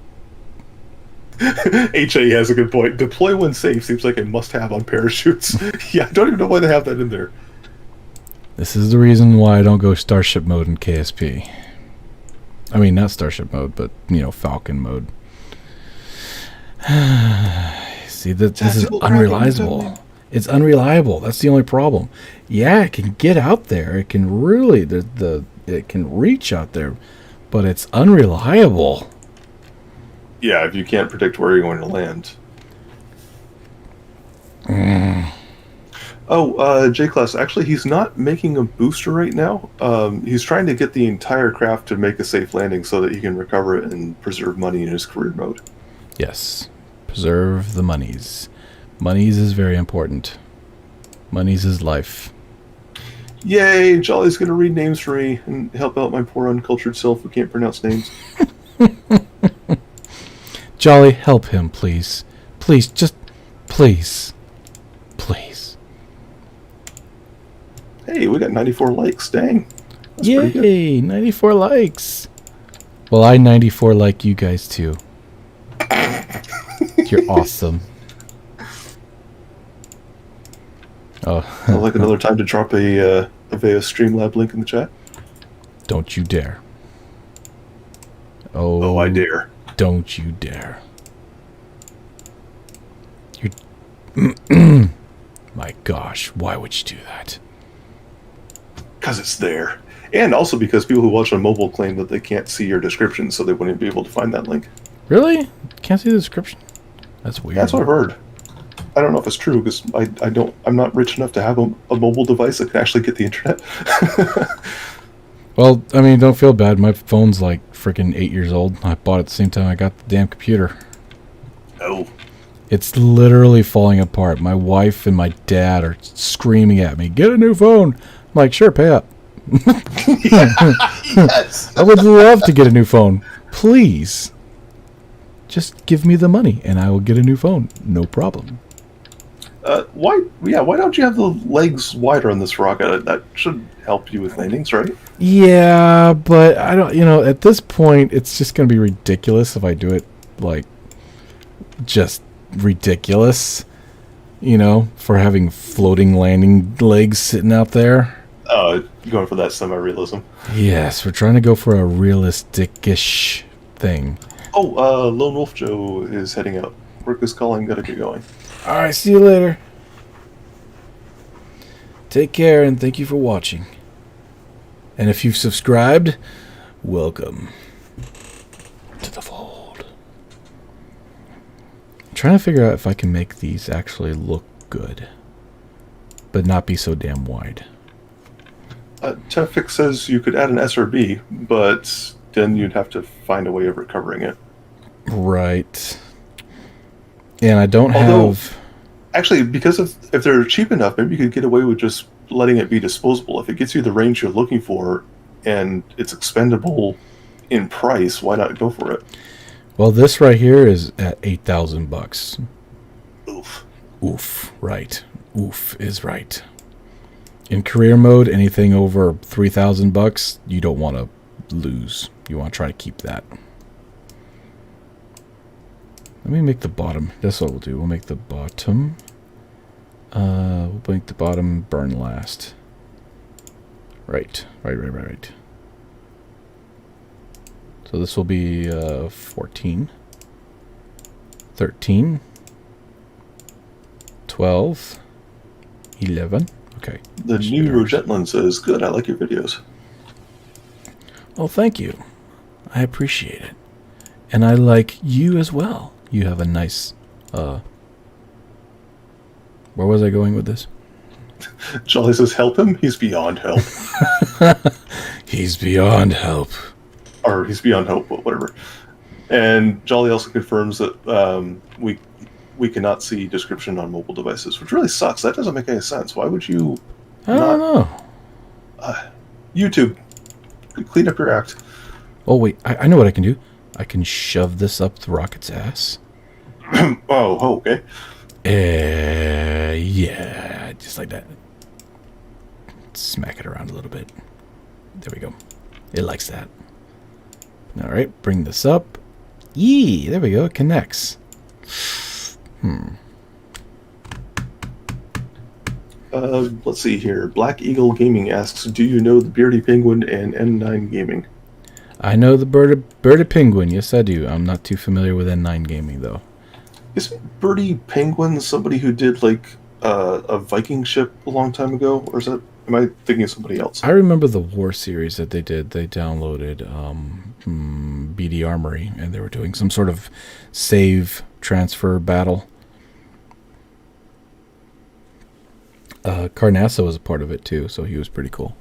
HA has a good point. Deploy when safe seems like a must-have on parachutes. Yeah, I don't even know why they have that in there. This is the reason why I don't go Starship mode in KSP. I mean, not Starship mode, but, Falcon mode. See, this is unreliable. It's unreliable. That's the only problem. Yeah, it can get out there. It can really, it can reach out there, but it's unreliable. Yeah, if you can't predict where you're going to land. Oh, J-Class, actually, he's not making a booster right now. He's trying to get the entire craft to make a safe landing so that he can recover it and preserve money in his career mode. Yes. Preserve the monies. Monies is very important. Monies is life. Yay! Jolly's going to read names for me and help out my poor uncultured self who can't pronounce names. Jolly, help him, please. Please, just... Please. Please. Hey, we got 94 likes. Dang. That's Yay! 94 likes. Well, I 94 like you guys, too. You're awesome. Oh, I'd like another time to drop a Aveo Streamlab link in the chat. Don't you dare. Oh, I dare. Don't you dare. You. My gosh, why would you do that? Because it's there. And also because people who watch on mobile claim that they can't see your description, so they wouldn't be able to find that link. Really? Can't see the description? That's weird. That's what I've heard. I don't know if it's true because I'm not rich enough to have a mobile device that can actually get the internet. Well, I mean, don't feel bad. My phone's like freaking 8 years old. I bought it at the same time I got the damn computer. Oh. It's literally falling apart. My wife and my dad are screaming at me, "Get a new phone!" I'm like, "Sure, pay up." Yes. I would love to get a new phone. Please. Just give me the money and I will get a new phone. No problem. Why don't you have the legs wider on this rocket? That should help you with landings, right? Yeah, but I don't, at this point, it's just going to be ridiculous if I do it, like, just ridiculous, for having floating landing legs sitting out there. Going for that semi-realism. Yes, we're trying to go for a realistic-ish thing. Oh, Lone Wolf Joe is heading out. Work is calling, gotta get going. Alright, see you later. Take care and thank you for watching. And if you've subscribed, welcome to the fold. I'm trying to figure out if I can make these actually look good, but not be so damn wide. Tefix says you could add an SRB, but then you'd have to find a way of recovering it. Right. And I don't have... Actually, because if they're cheap enough, maybe you could get away with just letting it be disposable. If it gets you the range you're looking for and it's expendable in price, why not go for it? Well, this right here is at $8,000. Oof. Oof, right. Oof is right. In career mode, anything over $3,000, you don't want to lose. You want to try to keep that. Let me make the bottom. That's what we'll do. We'll make the bottom. We'll make the bottom burn last. Right. So this will be 14, 13, 12, 11. Okay. The new Rogetland says, "Good, I like your videos." Well, thank you. I appreciate it. And I like you as well. You have a nice, where was I going with this? Jolly says, "Help him? He's beyond help." He's beyond help. Or he's beyond hope, but whatever. And Jolly also confirms that we cannot see description on mobile devices, which really sucks. That doesn't make any sense. Why would you? I don't know. YouTube, clean up your act. Oh wait, I know what I can do. I can shove this up the rocket's ass. Oh, okay. Yeah, just like that. Smack it around a little bit. There we go. It likes that. All right, bring this up. Yee, there we go. It connects. Let's see here. Black Eagle Gaming asks, "Do you know the Beardy Penguin and N9 Gaming?" I know the Birdie Penguin. Yes, I do. I'm not too familiar with N9 Gaming though. Isn't Birdie Penguin somebody who did like a Viking ship a long time ago, or is that? Am I thinking of somebody else? I remember the War series that they did. They downloaded BD Armory, and they were doing some sort of save transfer battle. Carnassa was a part of it too, so he was pretty cool.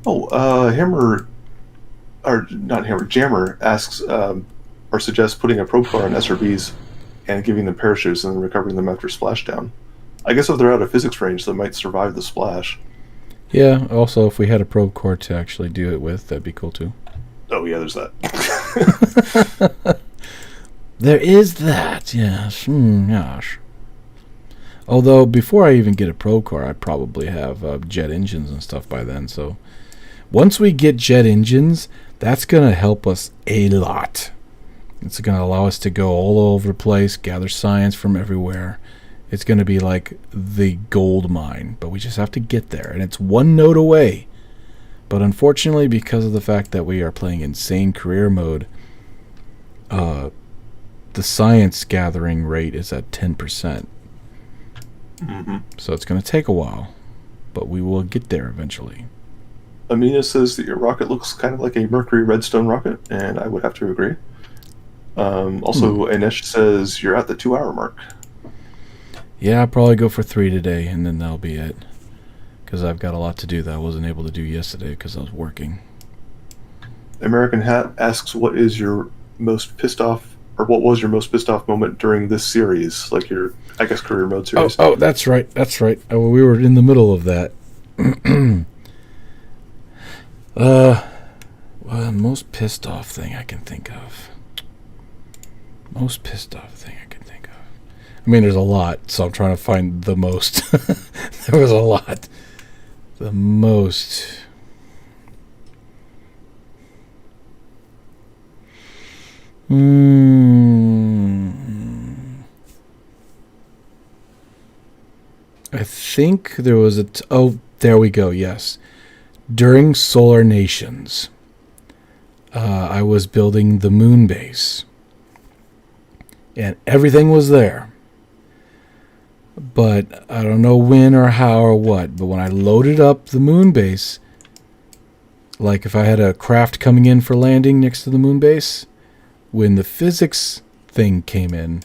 Oh, Hammer, or not Hammer, Jammer asks or suggests putting a probe car on SRBs and giving them parachutes and then recovering them after splashdown. I guess if they're out of physics range, they might survive the splash. Yeah, also, if we had a probe core to actually do it with, that'd be cool too. Oh, yeah, there's that. There is that, yes. Gosh. Although, before I even get a probe core, I probably have jet engines and stuff by then, so... Once we get jet engines, that's going to help us a lot. It's going to allow us to go all over the place, gather science from everywhere. It's going to be like the gold mine, but we just have to get there, and it's one node away. But unfortunately, because of the fact that we are playing insane career mode, the science gathering rate is at 10%. So it's going to take a while, but we will get there eventually. Amina says that your rocket looks kind of like a Mercury Redstone rocket, and I would have to agree. Also, Anesh says you're at the 2-hour mark. Yeah, I'll probably go for 3 today, and then that'll be it. because I've got a lot to do that I wasn't able to do yesterday because I was working. American Hat asks, what is your most pissed off, or what was your most pissed off moment during this series, like your, I guess, career mode series? Oh, that's right. Oh, we were in the middle of that. Well, most pissed off thing I can think of. Most pissed off thing I can think of. I mean, there's a lot, so I'm trying to find the most. There was a lot. The most. I think there was a... oh, there we go, yes. During Solar Nations, I was building the moon base. And everything was there. But I don't know when or how or what. But when I loaded up the moon base, like if I had a craft coming in for landing next to the moon base, when the physics thing came in,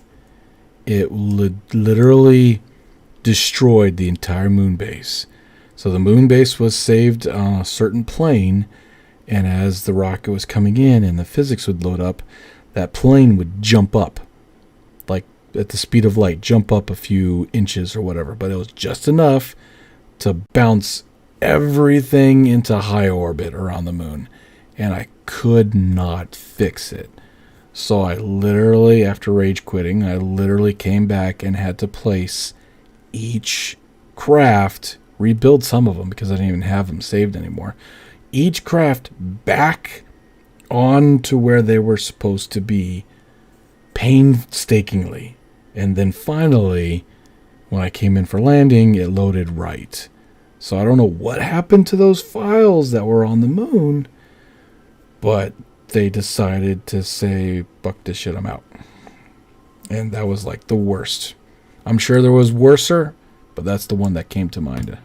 it literally destroyed the entire moon base. So the moon base was saved on a certain plane, and as the rocket was coming in and the physics would load up, that plane would jump up, like at the speed of light, jump up a few inches or whatever, but it was just enough to bounce everything into high orbit around the moon, and I could not fix it. So I literally, after rage quitting, I literally came back and had to place each craft, rebuild some of them because I didn't even have them saved anymore, each craft back on to where they were supposed to be painstakingly. And then finally, when I came in for landing, it loaded right. So I don't know what happened to those files that were on the moon, but they decided to say, fuck this shit, I'm out. And that was like the worst. I'm sure there was worser, but that's the one that came to mind.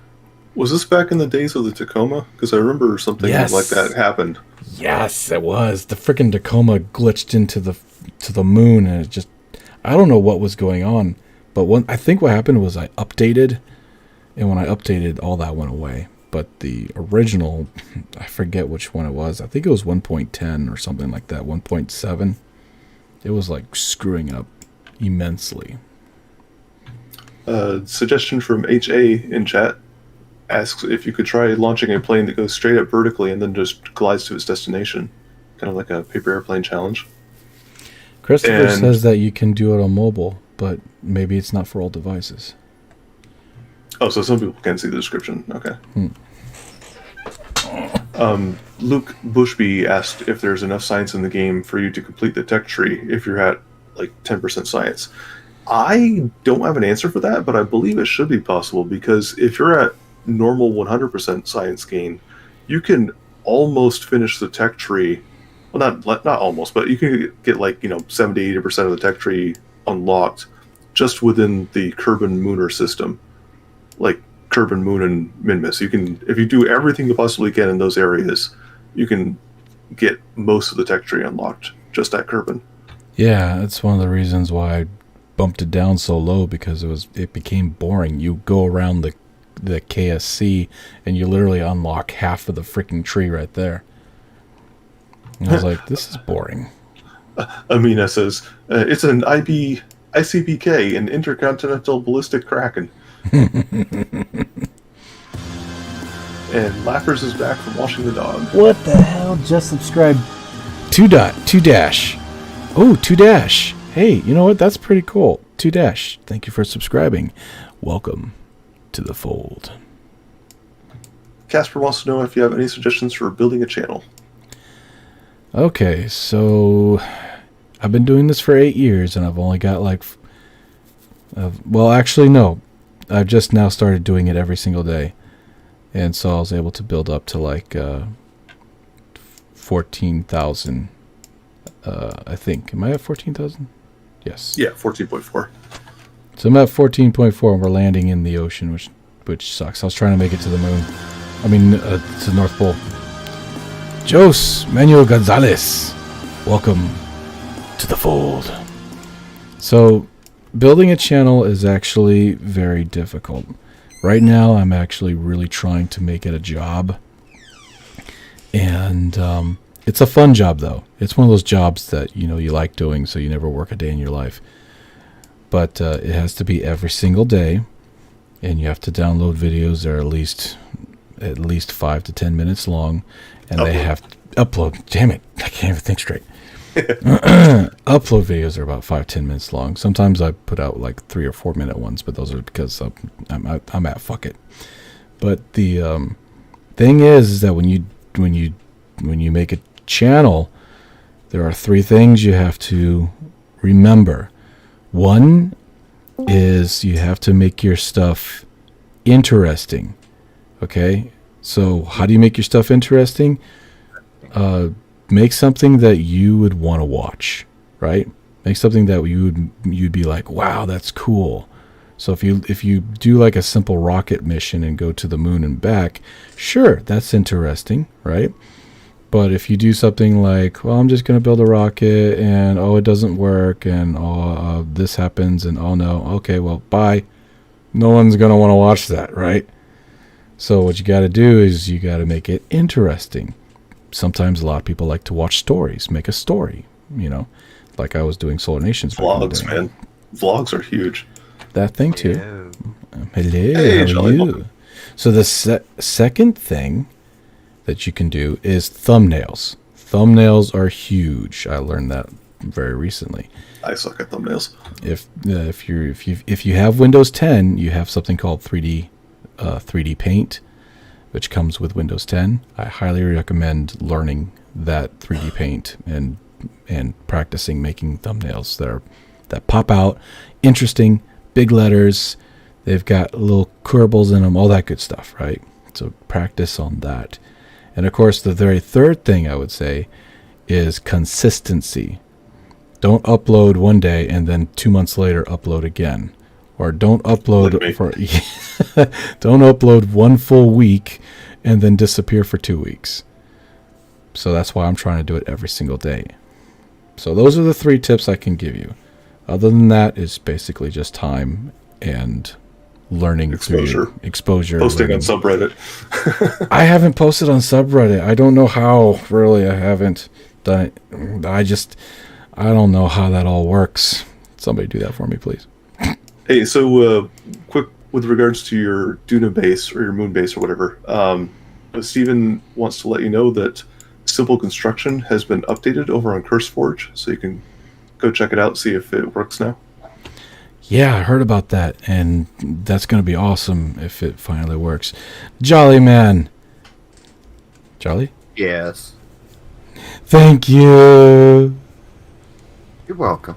Was this back in the days of the Tacoma? Because I remember something like that happened. Yes, it was. The freaking Tacoma glitched into the moon, and it just... I don't know what was going on, but I think what happened was I updated, and when I updated, all that went away. But the original, I forget which one it was. I think it was 1.10 or something like that, 1.7. It was like screwing up immensely. Suggestion from HA in chat asks if you could try launching a plane that goes straight up vertically and then just glides to its destination. Kind of like a paper airplane challenge. Christopher says that you can do it on mobile, but maybe it's not for all devices. Oh, so some people can't see the description. Okay. Luke Bushby asked if there's enough science in the game for you to complete the tech tree if you're at like 10% science. I don't have an answer for that, but I believe it should be possible, because if you're at normal 100% science gain, you can almost finish the tech tree. Well, not almost, but you can get like 70-80% of the tech tree unlocked just within the Kerbin Mooner system, like Kerbin Moon and Minmus. You can, if you do everything you possibly can in those areas, you can get most of the tech tree unlocked just at Kerbin. Yeah, that's one of the reasons why I bumped it down so low, because it became boring. You go around the KSC and you literally unlock half of the freaking tree right there. And I was like, this is boring. Amina says, it's an ICBK, an Intercontinental Ballistic Kraken. And Lappers is back from washing the dog. What the hell? Just subscribe. 2-dash. Oh, 2-dash. Hey, you know what? That's pretty cool. 2-dash. Thank you for subscribing. Welcome to the fold. Casper wants to know if you have any suggestions for building a channel. Okay, so I've been doing this for 8 years, and I've only got like... well, actually, no. I've just now started doing it every single day. And so I was able to build up to like 14,000, I think. Am I at 14,000? Yes. Yeah, 14.4. So I'm at 14.4, and we're landing in the ocean, which sucks. I was trying to make it to the moon. I mean, to the North Pole. Jos Manuel Gonzalez, welcome to the fold. So, building a channel is actually very difficult, Right now, I'm actually really trying to make it a job. And it's a fun job, though. It's one of those jobs that, you like doing, so you never work a day in your life. But it has to be every single day. And you have to download videos that are at least 5 to 10 minutes long. And they have to upload. Damn it. I can't even think straight. Upload videos are about 5-10 minutes long. Sometimes I put out like 3 or 4 minute ones, but those are because I'm at fuck it. But the thing is that when you make a channel, there are 3 things you have to remember. One is you have to make your stuff interesting. Okay, so how do you make your stuff interesting? Make something that you would want to watch, right? Make something that you'd be like, wow, that's cool. So if you do like a simple rocket mission and go to the moon and back, sure, that's interesting, right? But if you do something like, well, I'm just going to build a rocket and, oh, it doesn't work and, oh, this happens and, oh, no, okay, well, bye. No one's going to want to watch that, right? So what you got to do is you got to make it interesting. Sometimes a lot of people like to watch stories, make a story, like I was doing Solar Nations. Vlogs, man. Vlogs are huge. That thing, too. Hello, Hey, how are you? So the second thing that you can do is thumbnails. Thumbnails are huge. I learned that very recently. I suck at thumbnails. If you have Windows 10, you have something called 3D Paint, which comes with Windows 10. I highly recommend learning that 3D Paint and practicing making thumbnails that pop out, interesting, big letters. They've got little Kerbals in them, all that good stuff, right? So practice on that. And of course, the very third thing I would say is consistency. Don't upload one day and then 2 months later upload again. Or don't upload don't upload 1 full week and then disappear for 2 weeks. So that's why I'm trying to do it every single day. So those are the 3 tips I can give you. Other than that, it's basically just time and learning exposure. learning. Posting on subreddit. I haven't posted on subreddit. I don't know how. Really, I haven't done it. I don't know how that all works. Somebody do that for me, please. Hey, so quick with regards to your Duna base or your moon base or whatever. Steven wants to let you know that Simple Construction has been updated over on CurseForge, so you can go check it out, see if it works now. Yeah, I heard about that, and that's going to be awesome if it finally works. Jolly man. Jolly? Yes. Thank you. You're welcome.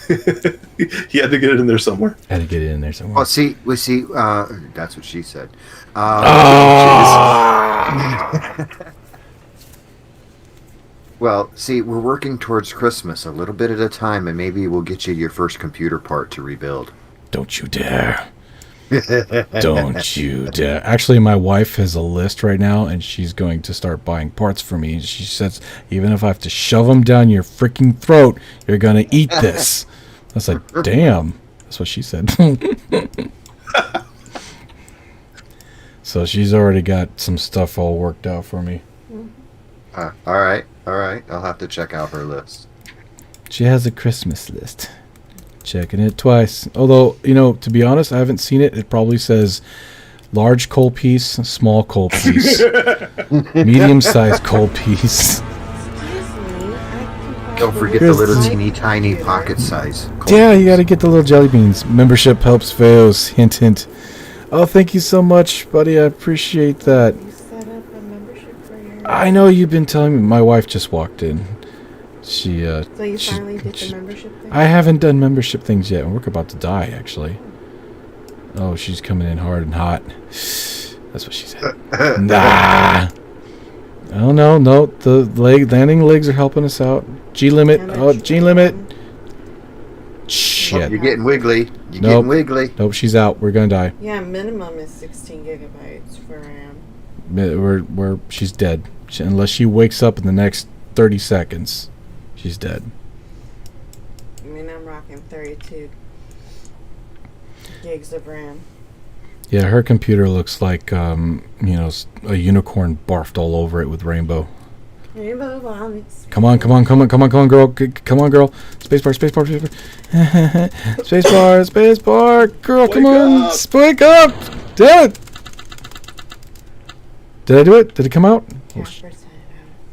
He had to get it in there somewhere. Had to get it in there somewhere. Oh, see, that's what she said. Well, see, we're working towards Christmas a little bit at a time, and maybe we'll get you your first computer part to rebuild. Don't you dare. Don't you dare. Actually, my wife has a list right now, and she's going to start buying parts for me. She says, even if I have to shove them down your freaking throat, you're going to eat this. I was like, damn. That's what she said. So she's already got some stuff all worked out for me. All right. I'll have to check out her list. She has a Christmas list. Checking it twice. Although, to be honest, I haven't seen it. It probably says large coal piece, small coal piece, medium-sized coal piece. Don't forget the little teeny tiny pocket size. Yeah, you got to get the little jelly beans. Membership helps fails. Hint, hint. Oh, thank you so much, buddy. I appreciate that. Set up a membership for your... I know you've been telling me. My wife just walked in. So you finally did the membership thing? I haven't done membership things yet. We're about to die, actually. Oh, she's coming in hard and hot. That's what she said. Nah. Oh, no. The landing legs are helping us out. G-limit. Oh, G-limit. Shit. You're getting wiggly. Getting wiggly. Nope, she's out. We're going to die. Yeah, minimum is 16 gigabytes for RAM. She's dead. Unless she wakes up in the next 30 seconds, she's dead. I mean, I'm rocking 32 gigs of RAM. Yeah, her computer looks like, a unicorn barfed all over it with rainbow. Rainbow vomits. Come on, girl. Come on, girl. Spacebar. Spacebar. Girl, come on. Wake up. Damn it. Did I do it? Did it come out? Yeah, Oh, first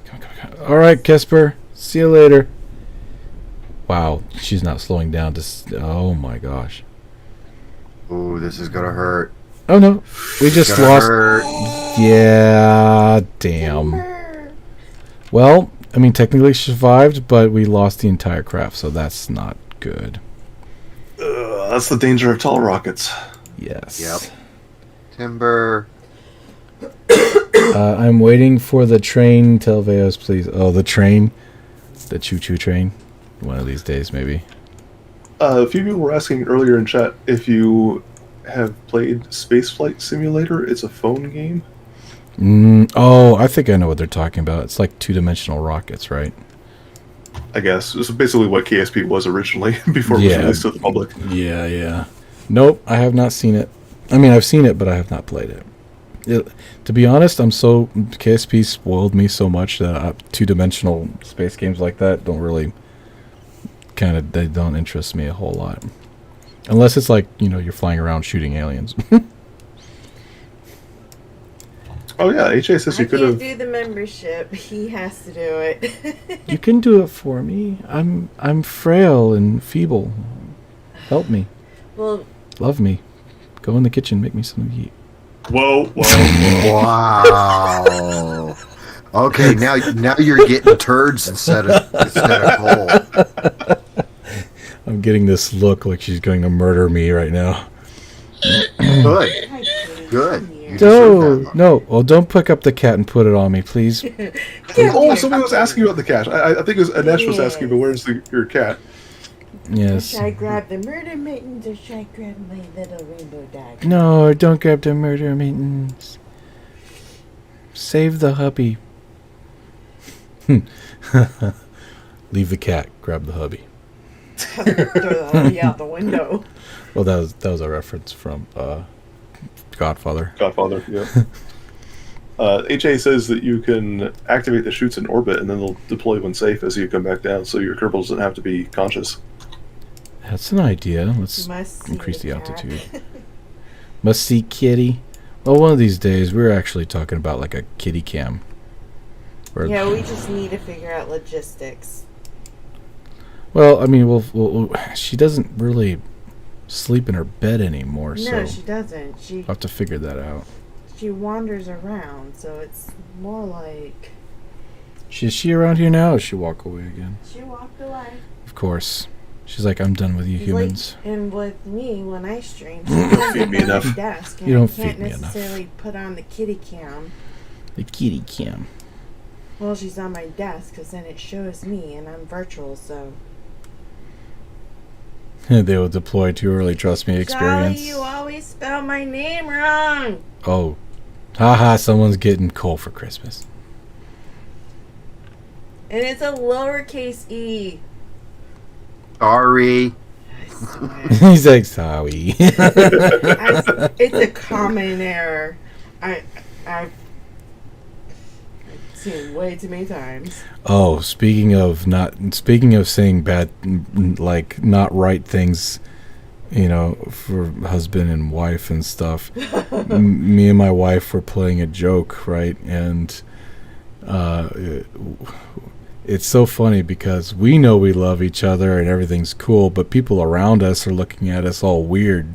time out. all right, Kesper. See you later. Wow, she's not slowing down. Oh, my gosh. Ooh, this is gonna hurt. Oh, no. We just Gonna lost. hurt. Yeah, damn. Well, I mean, technically she survived, but we lost the entire craft, so that's not good. That's the danger of tall rockets. Yes. Yep. Timber. I'm waiting for the train. Tell Veos, please. Oh, the train. The choo-choo train. One of these days, maybe. A few people were asking earlier in chat if you have played Spaceflight Simulator. It's a phone game. Oh, I think I know what they're talking about. It's like two-dimensional rockets, right? I guess it's basically what KSP was originally before it was released to the public. Yeah. Nope, I have not seen it. I mean, I've seen it, but I have not played it. To be honest, KSP spoiled me so much that two-dimensional space games like that don't really they don't interest me a whole lot. Unless it's like, you're flying around shooting aliens. Oh yeah, HA says you could have. I can't do the membership. He has to do it. You can do it for me. I'm frail and feeble. Help me. Well, Love me. Go in the kitchen, make me something to eat. Whoa. Wow. Okay, now you're getting turds instead of coal. I'm getting this look like she's going to murder me right now. Good. No. Oh, don't pick up the cat and put it on me, please. Oh, somebody was asking about the cat. I think it was Anesh was asking, but where's your cat? Yes. Should I grab the murder mittens or should I grab my little rainbow dog? No, don't grab the murder mittens. Save the hubby. Leave the cat. Grab the hubby. Throw the hubby out the window. Well, that was a reference from Godfather. Godfather, yeah. HA says that you can activate the chutes in orbit and then they'll deploy when safe as you come back down, so your Kerbal doesn't have to be conscious. That's an idea. Let's Must increase see the cat. altitude. Must see kitty. Well, one of these days we're actually talking about like a kitty cam. Yeah, we just need to figure out logistics. Well, I mean, she doesn't really sleep in her bed anymore, No, so she doesn't. I'll have to figure that out. She wanders around, so it's more like Is she around here now, or she walk away again? she walked away. Of course. She's like, I'm done with you humans. Like, and with me, when I stream, she don't doesn't feed me have enough. a desk, and You don't I can't feed me enough. necessarily put on the kitty cam. The kitty cam. Well, she's on my desk, because then it shows me, and I'm virtual, so. They will deploy too early, trust me, experience. Golly, you always spell my name wrong. Oh. Haha, someone's getting coal for Christmas. And it's a lowercase e. Sorry. I swear. He's like, sorry. It's a common error. I've seen it way too many times. Oh, speaking of saying bad, like not right things, for husband and wife and stuff. Me and my wife were playing a joke, right? And it's so funny because we know we love each other and everything's cool, but people around us are looking at us all weird,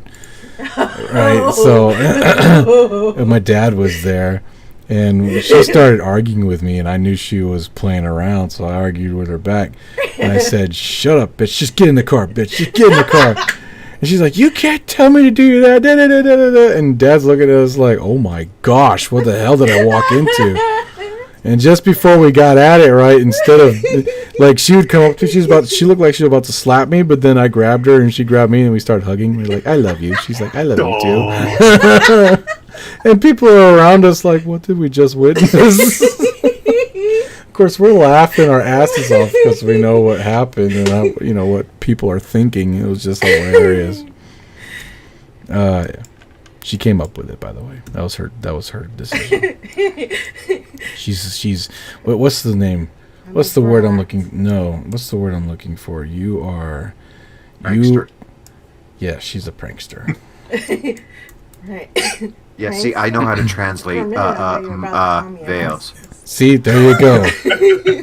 right? So and my dad was there. And she started arguing with me, and I knew she was playing around, so I argued with her back. And I said, shut up, bitch. Just get in the car, bitch. Just get in the car. And she's like, you can't tell me to do that. Da, da, da, da, da. And Dad's looking at us like, oh, my gosh, what the hell did I walk into? And just before we got at it, right, instead of, like, she would come up to, she looked like she was about to slap me, but then I grabbed her, and she grabbed me, and we started hugging. We're like, I love you. She's like, I love you, too. And people are around us like, what did we just witness? Of course, we're laughing our asses off because we know what happened and what people are thinking. It was just hilarious. Yeah. She came up with it, by the way. That was her decision. she's what's the name? What's the word I'm looking? No, what's the word I'm looking for? You are Prankster. Yeah, she's a prankster. Right. Yeah, see, I know how to translate veils. See, there you go.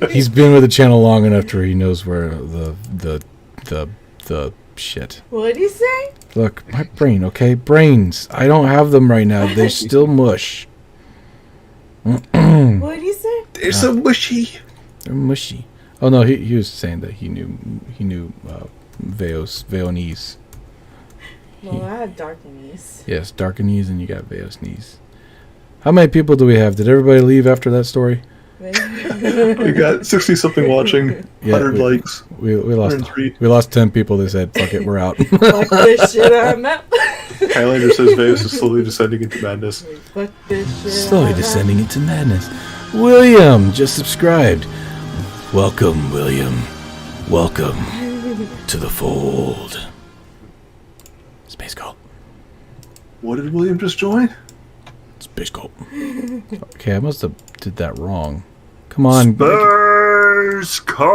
He's been with the channel long enough to where he knows where the shit. What did he say? Look, my brain, okay? Brains. I don't have them right now. They're still mush. What did he say? They're so mushy. They're mushy. Oh no, he was saying that he knew Veonese. Well, I had Darkanese. Yes, Darkanese, and you got Veonese. How many people do we have? Did everybody leave after that story? We got 60-something watching, 100 likes. We lost 10 people. They said, "Fuck it, we're out." Fuck this shit, I'm out. Highlander says Vegas is slowly descending into madness. Fuck this shit. Slowly descending into madness. William just subscribed. Welcome, William. Welcome to the fold. Space Cult. What did William just join? Space Cult. Okay, I must have did that wrong. Come on. Space Cult.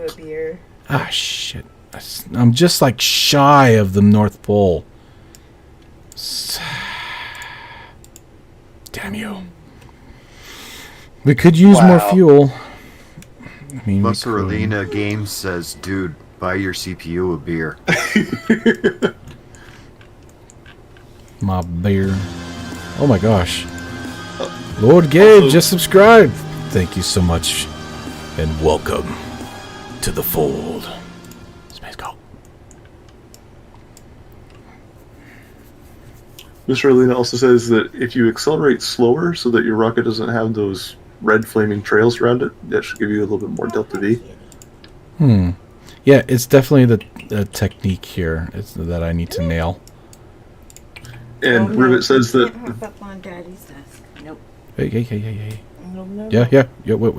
A beer. Ah, shit. I'm just like shy of the North Pole. Damn you. We could use more fuel. I mean, Mussolina Games says, dude, buy your CPU a beer. My beer. Oh my gosh. Lord Gabe just subscribed. Thank you so much. And welcome to the fold. Space Cult. Mr. Alina also says that if you accelerate slower so that your rocket doesn't have those red flaming trails around it, that should give you a little bit more delta V. Yeah, it's definitely the technique here. It's that I need to nail. And Rivet says that... Up on Daddy's desk. Nope. Hey. No. Yeah. Wait.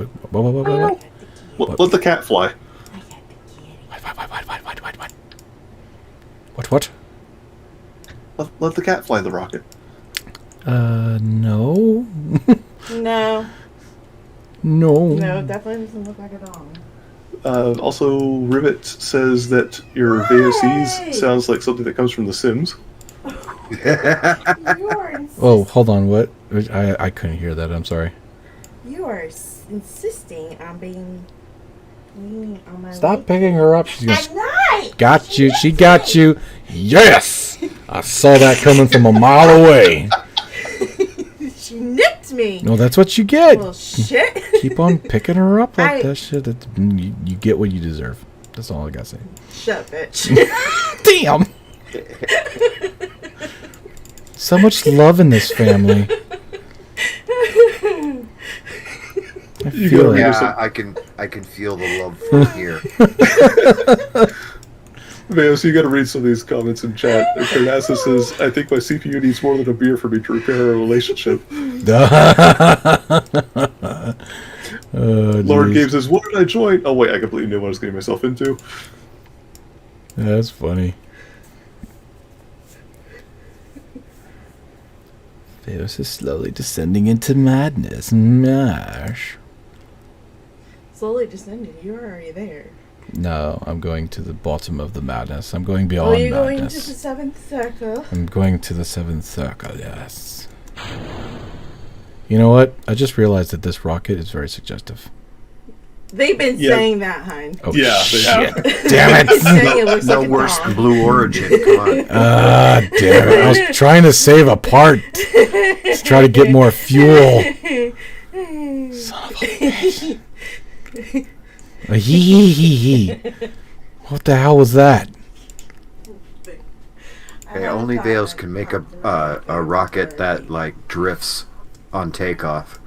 What? Let the cat fly. I got the kitty. What? Let the cat fly the rocket. No. No. No, definitely doesn't look like a dog. Also, Rivet says that your VOCs sounds like something that comes from The Sims. Oh, hold on. What? I couldn't hear that. I'm sorry. You are insisting on being on my Stop way. picking her up. She's gonna. I'm not. Got you. She got you. Yes. I saw that coming from a mile away. She nipped me. No, that's what you get. Well, shit. Keep on picking her up like that shit. You get what you deserve. That's all I gotta say. Shut up, bitch. Damn. So much love in this family. I feel it. Yeah, I can feel the love from here. Veos, you gotta read some of these comments in chat. Carnassa says, I think my CPU needs more than a beer for me to repair a relationship. Lord Gabe says, what did I join? Oh wait, I completely knew what I was getting myself into. That's funny. Theos is slowly descending into madness. Mash. Slowly descending. You're already there. No, I'm going to the bottom of the madness. I'm going beyond Oh, you're going to madness. the seventh circle. I'm going to the seventh circle, yes. You know what? I just realized that this rocket is very suggestive. They've been saying that, hon. Oh, Yeah, they shit. have. Damn They've been saying it. it looks No like a worse dog. than Blue Origin. Come on. Damn it. I was trying to save a part. Let's try to get more fuel. Son of a bitch. Hee. What the hell was that? Hey, only Veils can make a rocket that like drifts on takeoff.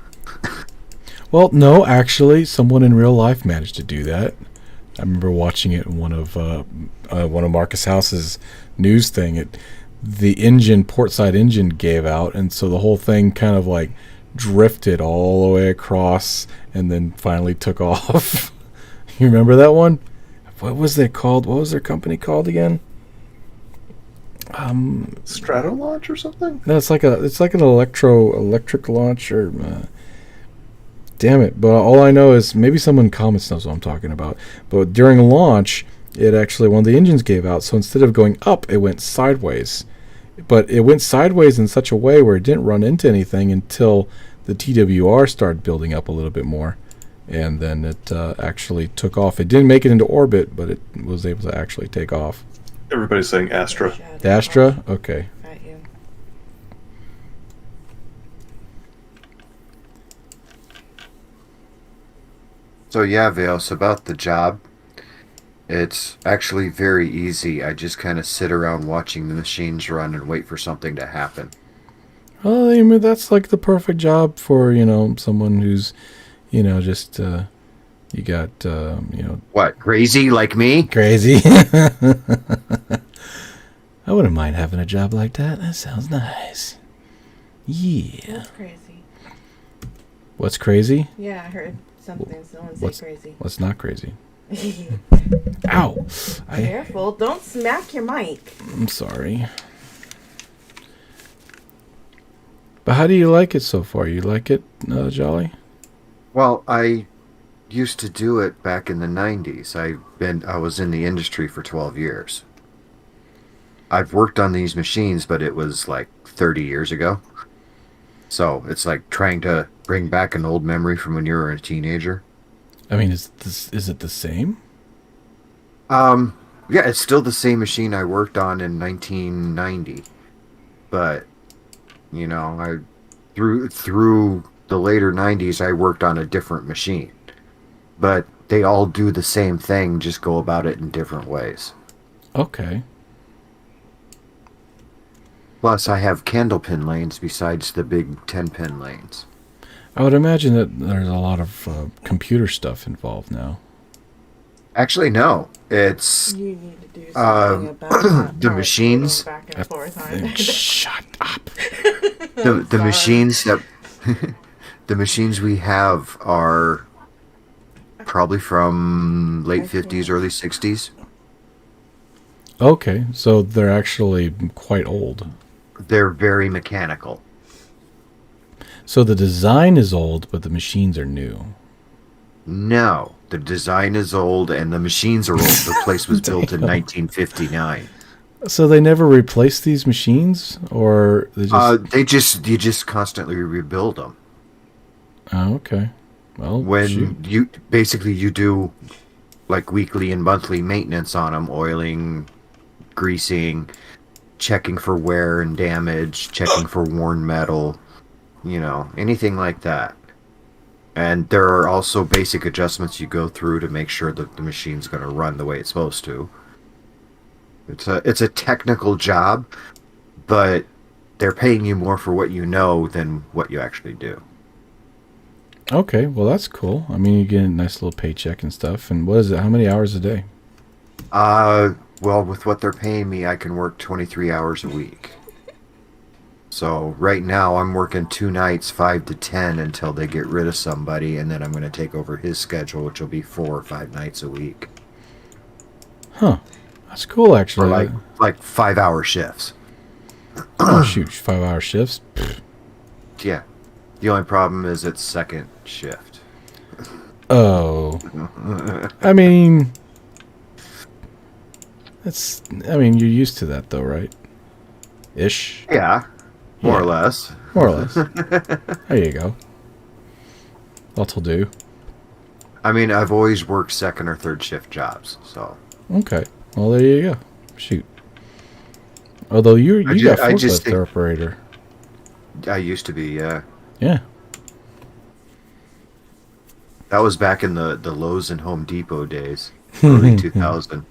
Well, no, actually, someone in real life managed to do that. I remember watching it in one of Marcus House's news thing. The portside engine gave out, and so the whole thing kind of like drifted all the way across, and then finally took off. You remember that one? What was they called? What was their company called again? Strato launch or something? No, it's like an electric launch or. Damn it! But all I know is maybe someone in comments knows what I'm talking about. But during launch, it actually one of the engines gave out. So instead of going up, it went sideways. But it went sideways in such a way where it didn't run into anything until the TWR started building up a little bit more, and then it actually took off. It didn't make it into orbit, but it was able to actually take off. Everybody's saying Astra. The Astra? Okay. At you. So yeah, Vales, about the job. It's actually very easy. I just kind of sit around watching the machines run and wait for something to happen. Well, I mean, that's like the perfect job for, someone who's, just, you got, What, crazy like me? crazy. I wouldn't mind having a job like that. That sounds nice. Yeah. That's crazy. What's crazy? Yeah, I heard something. Someone What's- say crazy. What's not crazy? Ow! Careful! Don't smack your mic. I'm sorry. But how do you like it so far? You like it, Jolly? Well, I used to do it back in the 90s. I was in the industry for 12 years. I've worked on these machines, but it was like 30 years ago. So it's like trying to bring back an old memory from when you were a teenager. I mean, is it the same? Yeah, it's still the same machine I worked on in 1990. But, I through the later 90s, I worked on a different machine. But they all do the same thing, just go about it in different ways. Okay. Plus, I have candlepin lanes besides the big 10-pin lanes. I would imagine that there's a lot of computer stuff involved now. Actually, no. It's You need to do something about that. the part machines- going back and forth on it. Shut up. the Sorry. machines that the machines we have are probably from late 50s, early 60s. Okay, so they're actually quite old. They're very mechanical. So the design is old, but the machines are new. No, the design is old and the machines are old. The place was built in 1959. So they never replaced these machines, or they just? You just constantly rebuild them. Oh, okay. Well, When shoot. you do like weekly and monthly maintenance on them, oiling, greasing, checking for wear and damage, checking for worn metal, anything like that. And there are also basic adjustments you go through to make sure that the machine's going to run the way it's supposed to. It's a technical job, but they're paying you more for what you know than what you actually do. Okay, well that's cool. I mean, you get a nice little paycheck and stuff. And what is it? How many hours a day? Well, with what they're paying me, I can work 23 hours a week. So right now I'm working 2 nights, 5 to 10, until they get rid of somebody, and then I'm going to take over his schedule, which will be 4 or 5 nights a week. Huh? That's cool, actually. For like 5-hour shifts. Oh shoot, 5-hour shifts. Pfft. Yeah. The only problem is it's second shift. Oh, I mean, you're used to that though, right? Ish. Yeah. More or Yeah. less. More or less. There you go. That'll do. I mean, I've always worked second or third shift jobs, so. Okay. Well, there you go. Shoot. Although you got I just forklift think- operator. I used to be, yeah. Yeah. That was back in the Lowe's and Home Depot days, early 2000.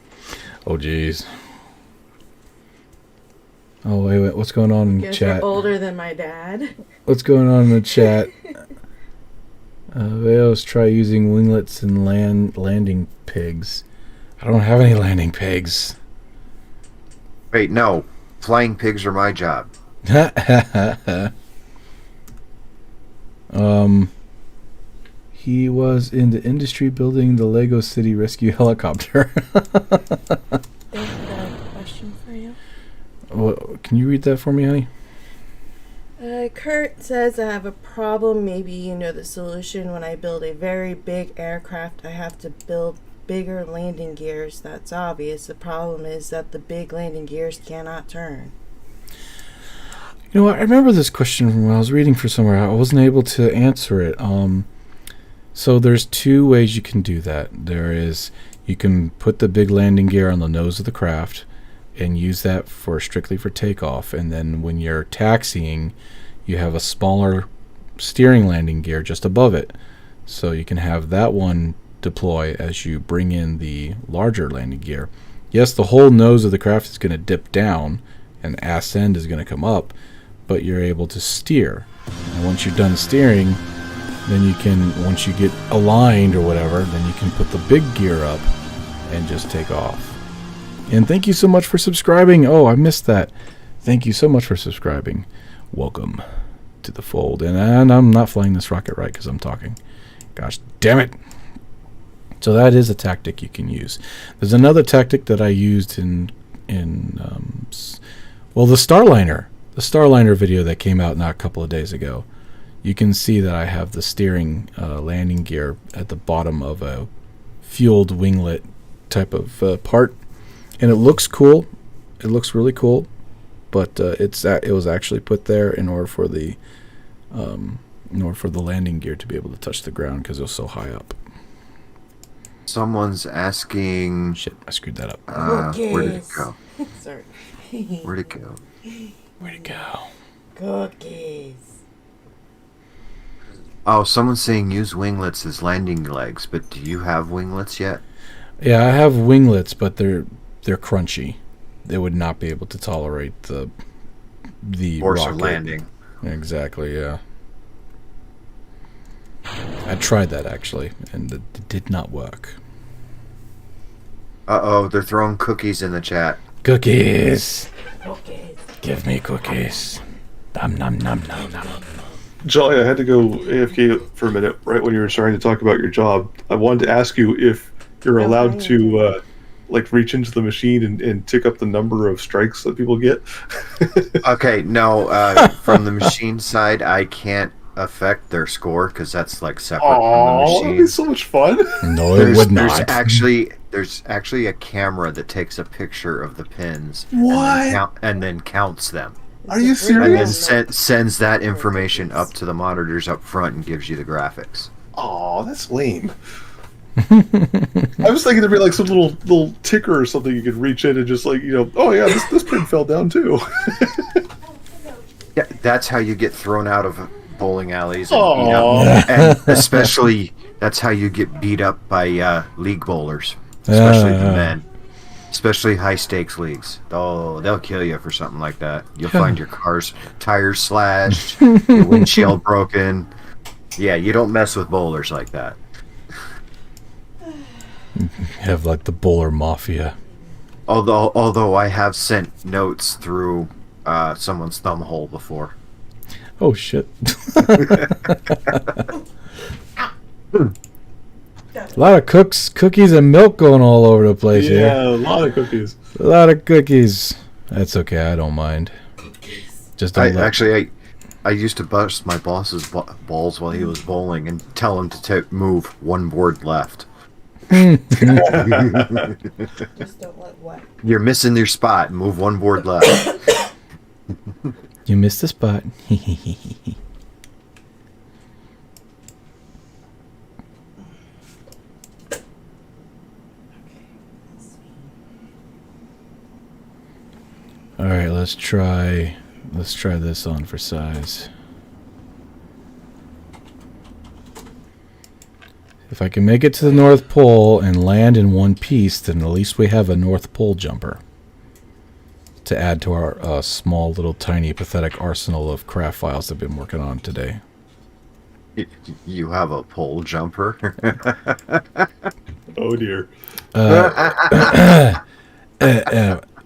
Oh jeez. Oh wait. What's going on in Guess chat? you're older than my dad. What's going on in the chat? Veos, try using winglets and landing pegs. I don't have any landing pegs. Wait, no. Flying pigs are my job. He was in the industry building the Lego City Rescue helicopter. They have a question for you. Can you read that for me, honey? Kurt says I have a problem. Maybe you know the solution. When I build a very big aircraft, I have to build bigger landing gears. That's obvious. The problem is that the big landing gears cannot turn. You know what? I remember this question from when I was reading for somewhere. I wasn't able to answer it. So there's two ways you can do that. There is, you can put the big landing gear on the nose of the craft and use that for strictly for takeoff, and then when you're taxiing, you have a smaller steering landing gear just above it, so you can have that one deploy as you bring in the larger landing gear. Yes, the whole nose of the craft is going to dip down and ass end is going to come up, but you're able to steer, and once you're done steering, then you can, once you get aligned or whatever, then you can put the big gear up and just take off. And thank you so much for subscribing. Oh, I missed that. Thank you so much for subscribing. Welcome to the fold. And I'm not flying this rocket right because I'm talking. Gosh damn it. So that is a tactic you can use. There's another tactic that I used in the Starliner. The Starliner video that came out now a couple of days ago. You can see that I have the steering landing gear at the bottom of a fueled winglet type of part. And it looks cool. It looks really cool, but it was actually put there in order for the landing gear to be able to touch the ground because it was so high up. Someone's asking. Shit, I screwed that up. Where did it go? Sorry. Where'd it go? Where'd it go? Cookies. Oh, someone's saying use winglets as landing legs, but do you have winglets yet? Yeah, I have winglets, but they're crunchy. They would not be able to tolerate the force rocket of landing. Exactly, yeah. I tried that actually, and it did not work. Uh-oh, they're throwing cookies in the chat. Cookies! Cookies. Give me cookies. Nom nom nom nom nom. Jolly, I had to go AFK for a minute right when you were starting to talk about your job. I wanted to ask you if you're allowed to reach into the machine and tick up the number of strikes that people get. Okay, no, from the machine side, I can't affect their score because that's like separate from the That'd machine. be so much fun. No, it would not. There's actually a camera that takes a picture of the pins. What? And then counts them. Are you And then serious? sends that information up to the monitors up front and gives you the graphics. Oh, that's lame. I was thinking there'd be like some little ticker or something you could reach in and just oh yeah, this pin fell down too. Yeah, that's how you get thrown out of bowling alleys and beat up. And especially that's how you get beat up by league bowlers, especially the men, especially high stakes leagues. Oh, they'll kill you for something like that. You'll find your car's tires slashed, your windshield broken. Yeah, you don't mess with bowlers like that. Have like the bowler mafia. Although I have sent notes through someone's thumb hole before. Oh shit. A lot of cookies and milk going all over the place here. Yeah, a lot of cookies. A lot of cookies. That's okay, I don't mind. Just don't I used to bust my boss's balls while he was bowling and tell him to move one board left. Just don't let what? You're missing your spot. Move one board left. You missed the spot. All right, let's try this on for size. If I can make it to the North Pole and land in one piece, then at least we have a North Pole jumper to add to our small, little, tiny, pathetic arsenal of craft files I've been working on today. You have a pole jumper? Oh dear.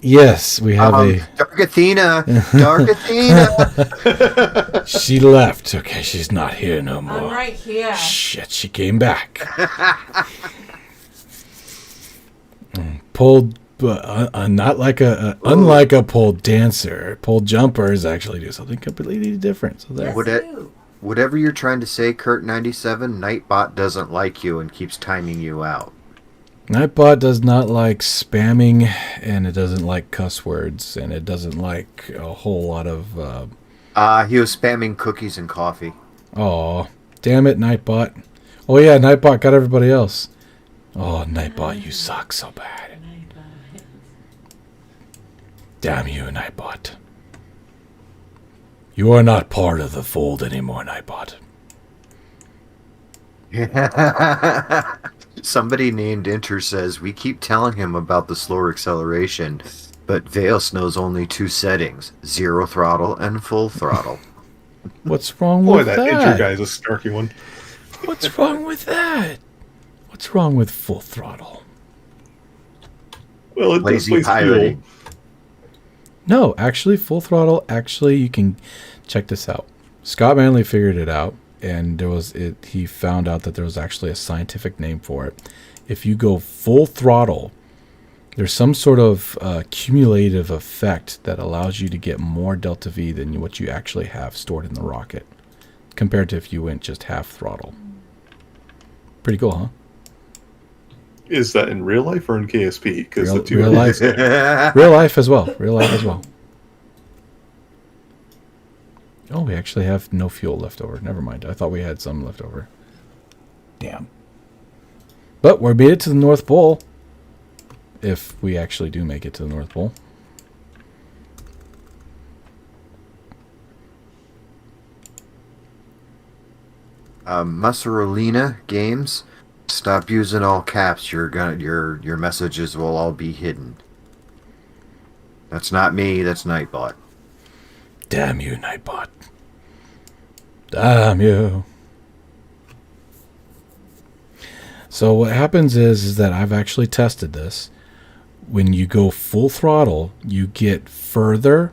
Yes, we have a... Dark Athena! Dark Athena! She left. Okay, she's not here no more. I'm right here. Shit, she came back. Pole but not like unlike a pole dancer. Pole jumpers actually do something completely different. So there. Whatever you're trying to say, Kurt97, Nightbot doesn't like you and keeps timing you out. Nightbot does not like spamming, and it doesn't like cuss words, and it doesn't like a whole lot of... He was spamming cookies and coffee. Oh, damn it, Nightbot. Oh yeah, Nightbot got everybody else. Oh, Nightbot, you suck so bad. Damn you, Nightbot. You are not part of the fold anymore, Nightbot. Somebody named Inter says, we keep telling him about the slower acceleration, but Veos knows only 2 settings, 0 throttle and full throttle. What's wrong Boy, with that that? Inter guy is a snarky one. What's wrong with that? What's wrong with full throttle? Well, it does Lazy waste pirating. fuel. No, actually, full throttle. Actually, you can check this out. Scott Manley figured it out, and he found out that there was actually a scientific name for it. If you go full throttle, there's some sort of cumulative effect that allows you to get more delta V than what you actually have stored in the rocket, compared to if you went just half throttle. Pretty cool, huh? Is that in real life or in KSP? Because the two Real life, real life as well. Real life as well. Oh, we actually have no fuel left over. Never mind. I thought we had some left over. Damn. But we made it to the North Pole. If we actually do make it to the North Pole. Musserolina Games, stop using all caps. Your messages will all be hidden. That's not me. That's Nightbot. Damn you, Nightbot. Damn you. So what happens is that I've actually tested this. When you go full throttle, you get further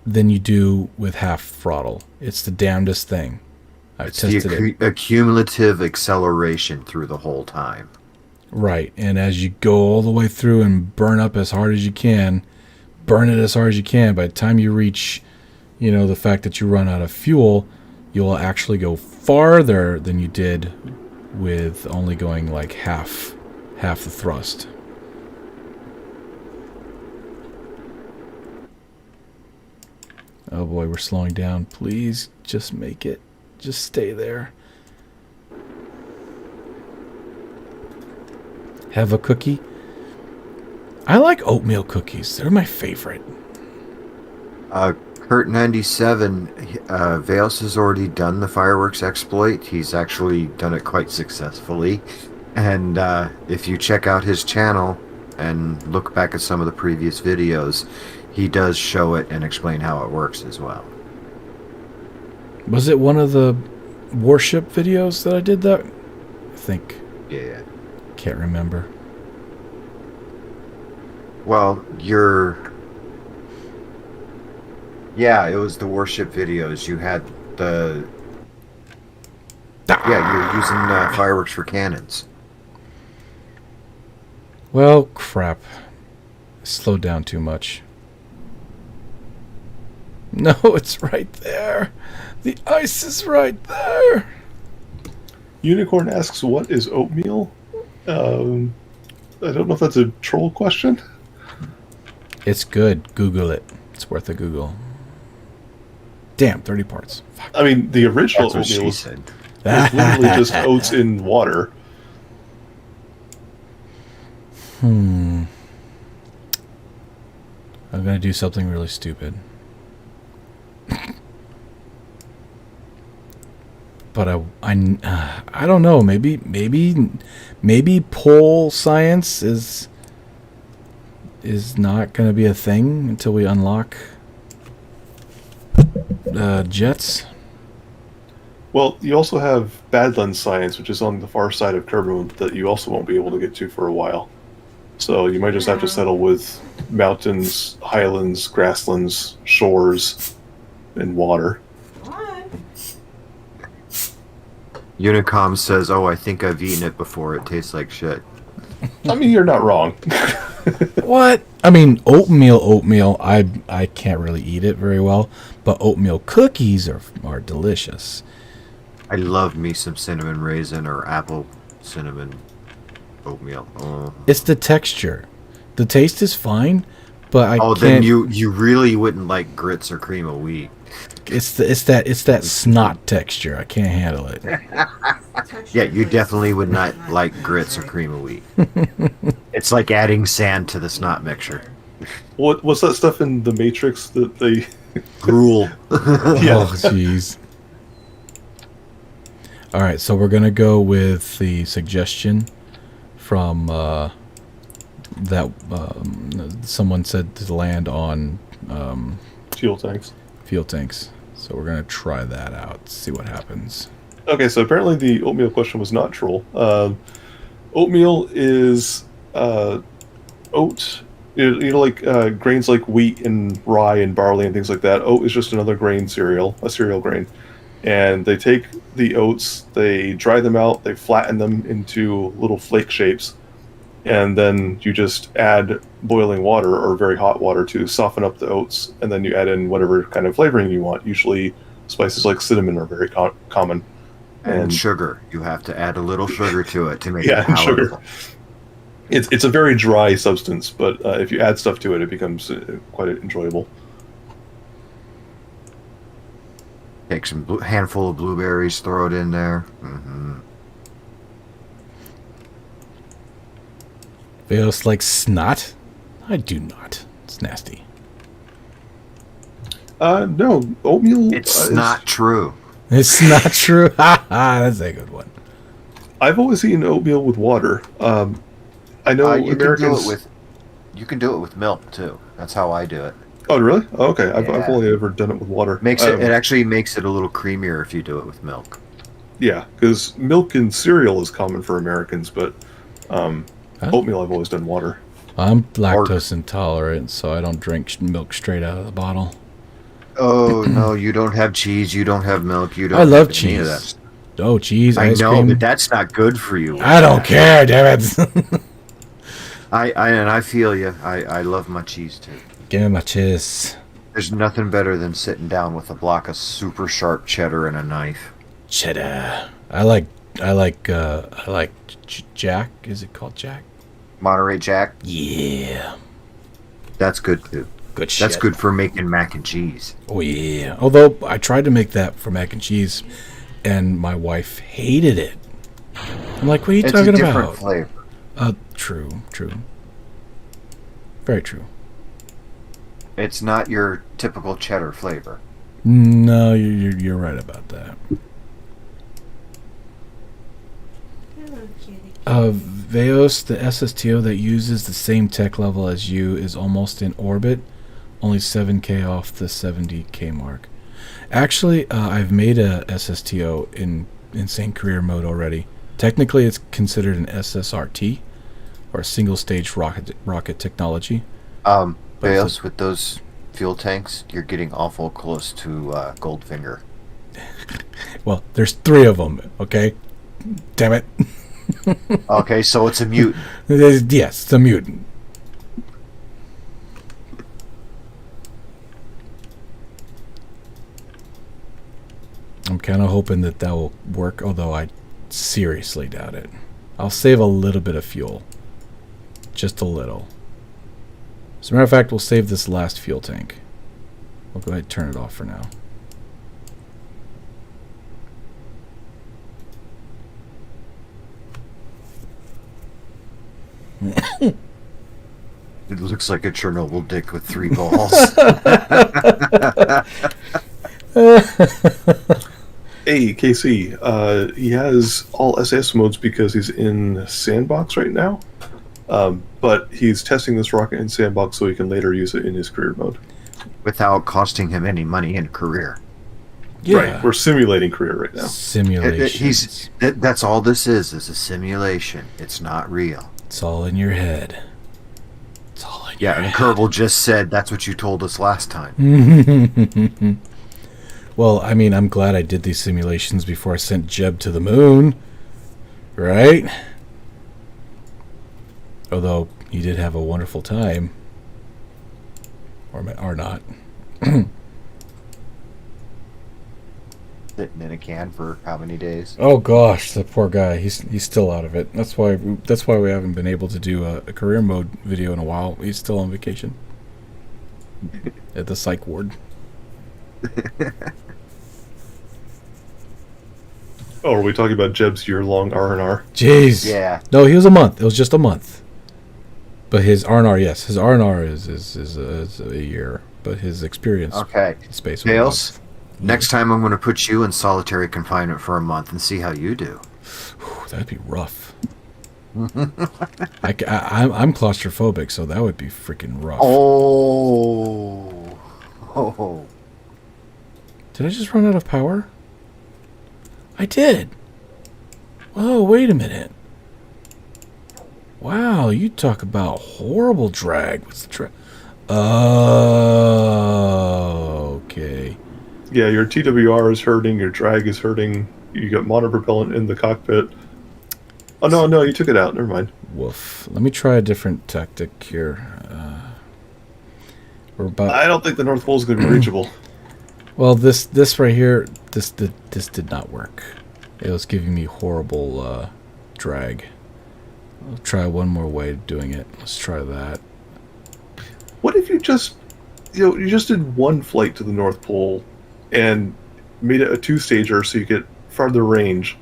than you do with half throttle. It's the damnedest thing. I've tested it. A cumulative acceleration through the whole time. Right, and as you go all the way through and burn up as hard as you can, burn it as hard as you can, by the time you reach, the fact that you run out of fuel, you'll actually go farther than you did with only going like half the thrust. Oh boy, we're slowing down. Please just make it. Just stay there. Have a cookie. I like oatmeal cookies. They're my favorite. Kurt97, Veos has already done the fireworks exploit. He's actually done it quite successfully. And if you check out his channel and look back at some of the previous videos, he does show it and explain how it works as well. Was it one of the warship videos that I did that? I think. Yeah. Can't remember. Well, yeah, it was the warship videos. You had you're using fireworks for cannons. Well, crap. I slowed down too much. No, it's right there. The ice is right there. Unicorn asks, what is oatmeal? I don't know if that's a troll question. It's good. Google it. It's worth a Google. Damn, 30 parts. Fuck. I mean, the original That's what oatmeal she was said. literally just oats in water. I'm gonna do something really stupid. But I don't know. Maybe pole science is not gonna be a thing until we unlock jets. Well, you also have Badlands science, which is on the far side of Kerbal, that you also won't be able to get to for a while. So you might just have to settle with mountains, highlands, grasslands, shores, and water. Unicom says, "Oh, I think I've eaten it before. It tastes like shit." I mean, you're not wrong. What? I mean, oatmeal. I can't really eat it very well, but oatmeal cookies are delicious. I love me some cinnamon raisin or apple cinnamon oatmeal. Oh, It's the texture. The taste is fine, but I can't. Then you really wouldn't like grits or cream of wheat. It's that snot texture. I can't handle it. Yeah, you definitely would not like grits or cream of wheat. It's like adding sand to the snot mixture. What's that stuff in the Matrix that they? Gruel. Oh, jeez. All right, so we're gonna go with the suggestion from that someone said to land on Fuel tanks. fuel tanks. So we're gonna try that out. See what happens. Okay, so apparently the oatmeal question was not troll. Oatmeal is oat. Like grains like wheat and rye and barley and things like that. Oat is just another grain cereal, a cereal grain. And they take the oats, they dry them out, they flatten them into little flake shapes, and then you just add boiling water or very hot water to soften up the oats, and then you add in whatever kind of flavoring you want. Usually spices like cinnamon are very common. And sugar. You have to add a little sugar to it to make it Yeah, and palatable. sugar. It's a very dry substance, but if you add stuff to it, it becomes quite enjoyable. Take some handful of blueberries, throw it in there. Mm-hmm. Veos like snot? I do not. It's nasty. No, oatmeal. It's not true. It's not true. Ha ha. That's a good one. I've always eaten oatmeal with water. I know Americans. You can do it with milk too. That's how I do it. Oh, really? Oh, okay. I've Yeah. only ever done it with water. It actually makes it a little creamier if you do it with milk. Yeah, because milk and cereal is common for Americans, but oatmeal I've always done water. I'm lactose intolerant, so I don't drink milk straight out of the bottle. Oh no, you don't have cheese, you don't have milk, you don't I love have any of cheese. that. Oh, cheese, I ice know, cream. but that's not good for you. I don't care, damn it. I feel you. I love my cheese too. Give me my cheese. There's nothing better than sitting down with a block of super sharp cheddar and a knife. Cheddar. I like Jack. Is it called Jack? Monterey Jack, Yeah. that's good too. Good shit. That's good for making mac and cheese. Oh yeah. Although I tried to make that for mac and cheese, and my wife hated it. I'm like, what are you It's talking a different about? flavor. True. Very true. It's not your typical cheddar flavor. No, you're right about that. Hello, kitty. Veos, the SSTO that uses the same tech level as you, is almost in orbit, only 7K off the 70K mark. Actually, I've made a SSTO in insane career mode already. Technically, it's considered an SSRT, or single stage rocket technology. Veos, with those fuel tanks, you're getting awful close to Goldfinger. Well, there's 3 of them. Okay, damn it. Okay, so it's a mutant. Yes, it's a mutant. I'm kind of hoping that will work, although I seriously doubt it. I'll save a little bit of fuel. Just a little. As a matter of fact, we'll save this last fuel tank. We'll go ahead and turn it off for now. It looks like a Chernobyl dick with 3 balls. Hey, KC, he has all SAS modes because he's in Sandbox right now, but he's testing this rocket in Sandbox so he can later use it in his career mode. Without costing him any money in career. Yeah. Right, we're simulating career right now. Simulations. That's all this is a simulation. It's not real. It's all in your head. It's all in Yeah, your and head. Kerbal just said that's what you told us last time. Well, I mean, I'm glad I did these simulations before I sent Jeb to the moon. Right? Although, he did have a wonderful time. Or not. Sitting in a can for how many days? Oh gosh, the poor guy. He's still out of it. That's why we haven't been able to do a career mode video in a while. He's still on vacation at the psych ward. Oh, are we talking about Jeb's year-long R&R? Jeez. Yeah. No, he was a month. It was just a month. But his R&R, yes, his R&R is a year. But his experience, Okay. space. Was Tails, next time I'm going to put you in solitary confinement for a month and see how you do. Whew, that'd be rough. I'm claustrophobic, so that would be freaking rough. Oh. Oh. Did I just run out of power? I did. Oh, wait a minute. Wow, you talk about horrible drag. What's the drag? Oh, okay. Yeah, your TWR is hurting, your drag is hurting, you got monopropellant in the cockpit. Oh, no, you took it out. Never mind. Woof. Let me try a different tactic here. We're about... I don't think the North Pole is going to be reachable. Well, this right here, this did not work. It was giving me horrible drag. I'll try one more way of doing it. Let's try that. What if you just, you just did one flight to the North Pole and made it a two-stager so you get farther range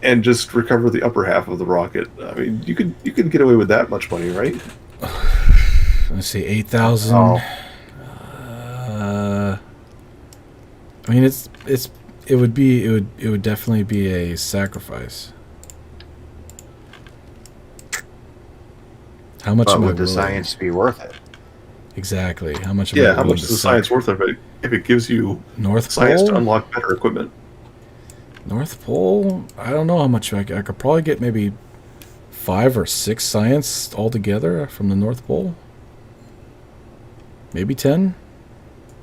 and just recover the upper half of the rocket? I mean, you could get away with that much money, right? Let's see, 8,000. Oh. I mean, it would definitely be a sacrifice. How much But am I would the willing? science be worth it? Exactly. How much? Am I Yeah, how willing much to is the science worth of it if it gives you North science to Pole? unlock better equipment? North Pole? I don't know how much I could probably get. Maybe 5 or 6 science altogether from the North Pole. Maybe 10.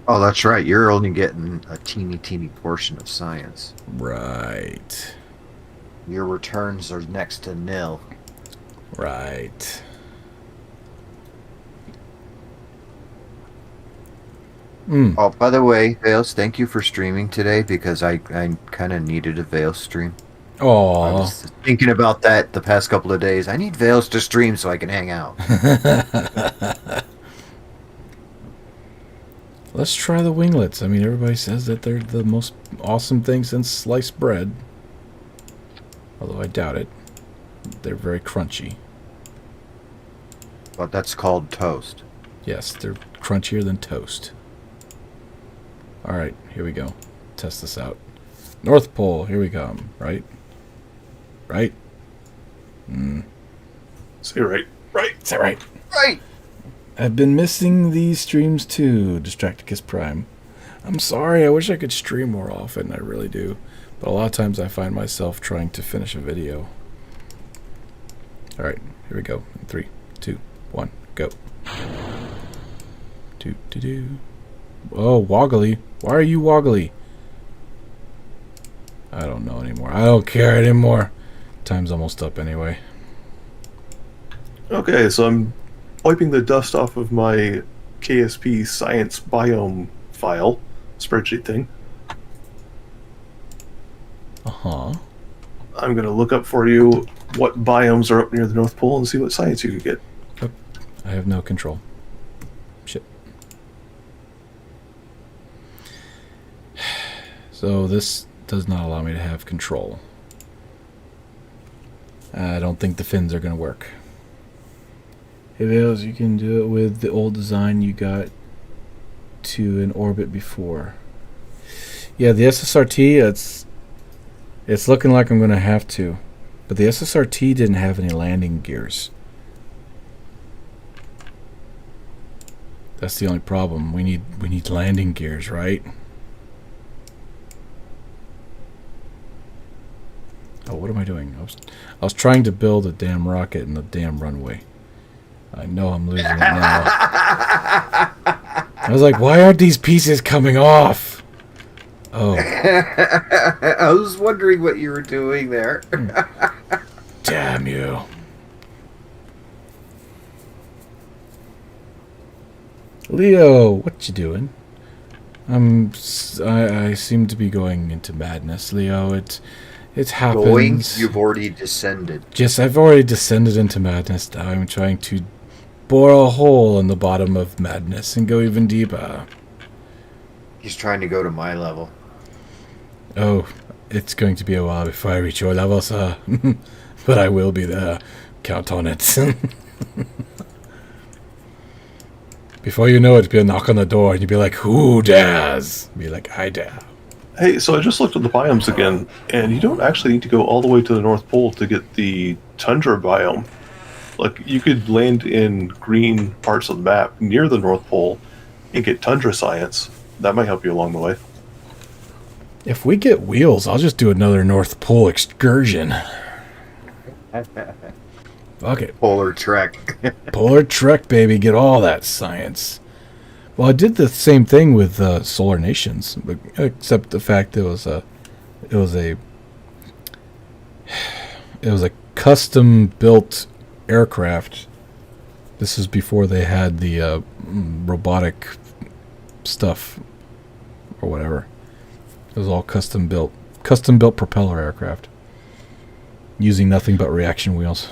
Oh, that's right. You're only getting a teeny portion of science. Right. Your returns are next to nil. Right. Oh, by the way, Vales, thank you for streaming today because I kind of needed a Vales stream. I Oh. was thinking about that the past couple of days. I need Vales to stream so I can hang out. Let's try the winglets. I mean, everybody says that they're the most awesome thing since sliced bread. Although I doubt it. They're very crunchy. But that's called toast. Yes, they're crunchier than toast. Alright, here we go. Test this out. North Pole, here we come. Right? Right? Say right. Is that right? Right! I've been missing these streams too, Distracticus Prime. I'm sorry, I wish I could stream more often, I really do. But a lot of times I find myself trying to finish a video. Alright, here we go. 3, 2, 1, go. Do. Oh, woggly. Why are you woggly? I don't know anymore. I don't care anymore. Time's almost up anyway. Okay, so I'm wiping the dust off of my KSP science biome file, spreadsheet thing. Uh-huh. I'm going to look up for you what biomes are up near the North Pole and see what science you could get. Oh, I have no control. Shit. So this does not allow me to have control. I don't think the fins are going to work. Hey Vales, you can do it with the old design you got to an orbit before. Yeah, the SSRT, it's looking like I'm going to have to. But the SSRT didn't have any landing gears. That's the only problem. We need landing gears, right? Oh, what am I doing? I was trying to build a damn rocket in the damn runway. I know I'm losing it now. I was like, why aren't these pieces coming off? Oh. I was wondering what you were doing there. Damn you. Leo, what you doing? I seem to be going into madness, Leo. It happens. Going? You've already descended. Yes, I've already descended into madness. Now I'm trying to bore a hole in the bottom of madness and go even deeper. He's trying to go to my level. Oh, it's going to be a while before I reach your level, sir. But I will be there. Count on it. Before you know it, be a knock on the door, and you'd be like, "Who dares?" Be like, "I dare." Hey, so I just looked at the biomes again, and you don't actually need to go all the way to the North Pole to get the tundra biome. Like, you could land in green parts of the map near the North Pole and get tundra science. That might help you along the way. If we get wheels, I'll just do another North Pole excursion. Fuck it. Polar Trek. Polar Trek, baby. Get all that science. Well, I did the same thing with Solar Nations, but except the fact it was a custom built aircraft. This is before they had the robotic stuff or whatever. It was all custom built propeller aircraft using nothing but reaction wheels.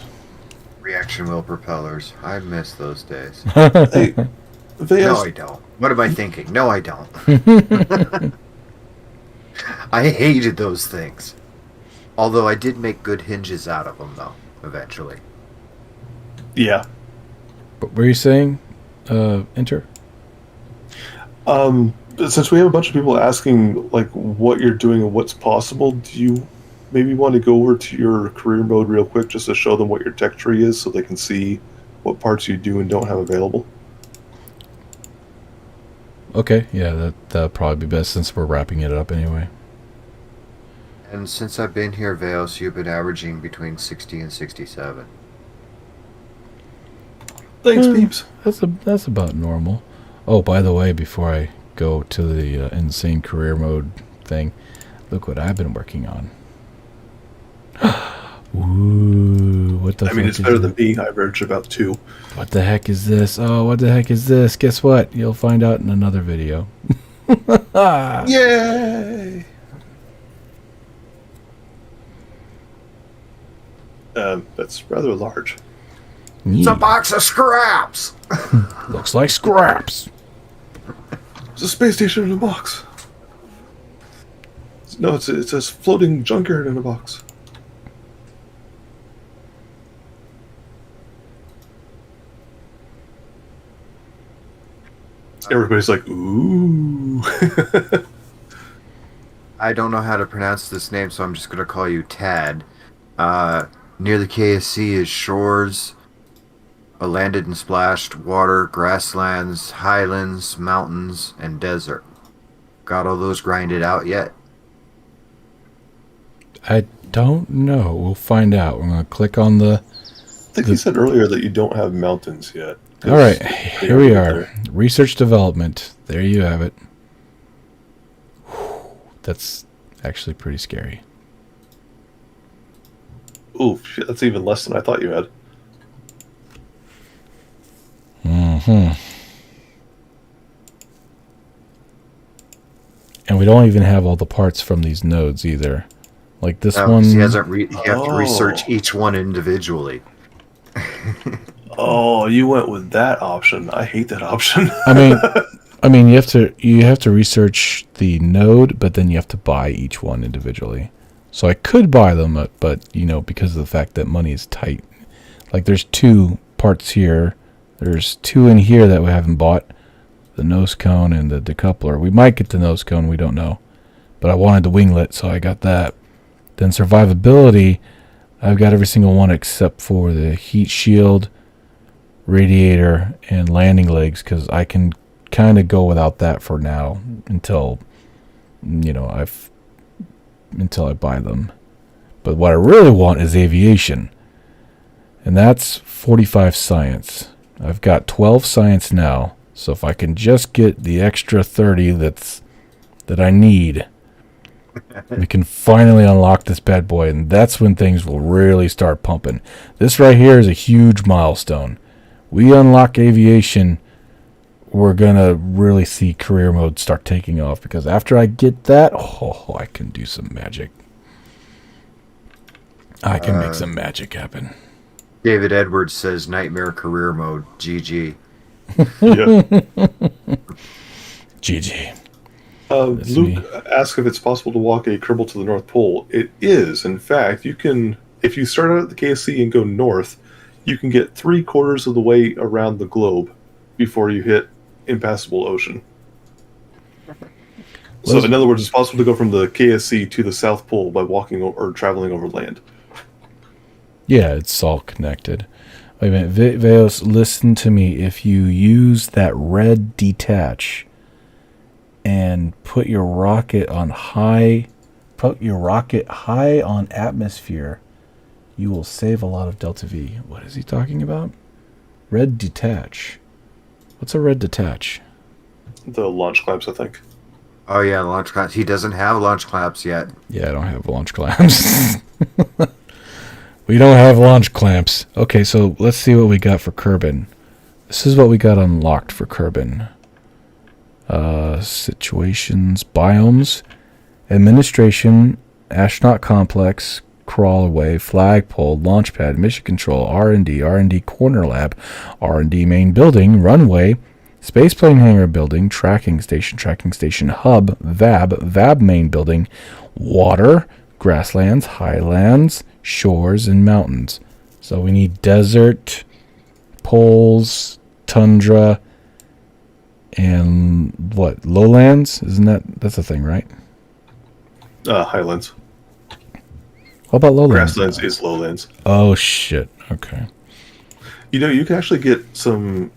Reaction wheel propellers. I miss those days. Hey, No, I don't. What am I thinking? No, I don't. I hated those things. Although I did make good hinges out of them, though, eventually. yeah. What were you saying? Enter? Since we have a bunch of people asking, like, what you're doing and what's possible, do you maybe want to go over to your career mode real quick just to show them what your tech tree is so they can see what parts you do and don't have available? Okay, yeah, that'd probably be best since we're wrapping it up anyway. And since I've been here, Vales, you've been averaging between 60 and 67. Thanks, peeps. That's about normal. Oh, by the way, before I go to the insane career mode thing, look what I've been working on. Ooh, what the? I mean, it's better than me. I average about 2. What the heck is this? Oh, what the heck is this? Guess what? You'll find out in another video. Yay! That's rather large. It's a box of scraps! Looks like scraps. It's a space station in a box. No, it's a floating junkyard in a box. Everybody's like, ooh. I don't know how to pronounce this name, so I'm just going to call you Tad. Near the KSC is shores, a landed and splashed, water, grasslands, highlands, mountains, and desert. Got all those grinded out yet? I don't know. We'll find out. We're going to click on the... I think you said earlier that you don't have mountains yet. All right, here we are. Research development. There you have it. Whew, that's actually pretty scary. Ooh, shit, that's even less than I thought you had. Mm-hmm. And we don't even have all the parts from these nodes either. Like this one... He hasn't you have to research each one individually. Oh, you went with that option. I hate that option. I mean, you have to research the node, but then you have to buy each one individually. So I could buy them, but because of the fact that money is tight. Like there's 2 parts here. There's 2 in here that we haven't bought. The nose cone and the decoupler. We might get the nose cone, we don't know. But I wanted the winglet, so I got that. Then survivability, I've got every single one except for the heat shield, radiator, and landing legs, because I can kind of go without that for now until I buy them. But what I really want is aviation, and that's 45 science. I've got 12 science now, so if I can just get the extra 30 that I need, we can finally unlock this bad boy, and that's when things will really start pumping. This right here is a huge milestone. We unlock aviation, we're gonna really see career mode start taking off, because after I get that, I can do some magic. I can make some magic happen. David Edwards says Nightmare Career Mode. GG. Yeah. GG. Luke asked if it's possible to walk a Kerbal to the North Pole. It is. In fact, you can, if you start out at the KSC and go north, you can get 3/4 of the way around the globe before you hit impassable ocean. So, in other words, it's possible to go from the KSC to the South Pole by walking or traveling over land. Yeah, it's all connected. Wait a minute, Veos, listen to me. If you use that red detach and put your rocket high on atmosphere, you will save a lot of delta V. What is he talking about? Red detach. What's a red detach? The launch clamps, I think. Oh yeah, launch clamps. He doesn't have launch clamps yet. Yeah, I don't have launch clamps. We don't have launch clamps. Okay, so let's see what we got for Kerbin. This is what we got unlocked for Kerbin. Situations, biomes, administration, astronaut complex, crawl away, flagpole, launchpad, mission control, R&D corner lab, R&D main building, runway, spaceplane hangar building, tracking station hub, VAB main building, water, grasslands, highlands, shores, and mountains. So we need desert, poles, tundra, and what? Lowlands? That's a thing, right? Highlands. What about lowlands? Grasslands is lowlands. Oh shit. Okay. You know, you can actually get some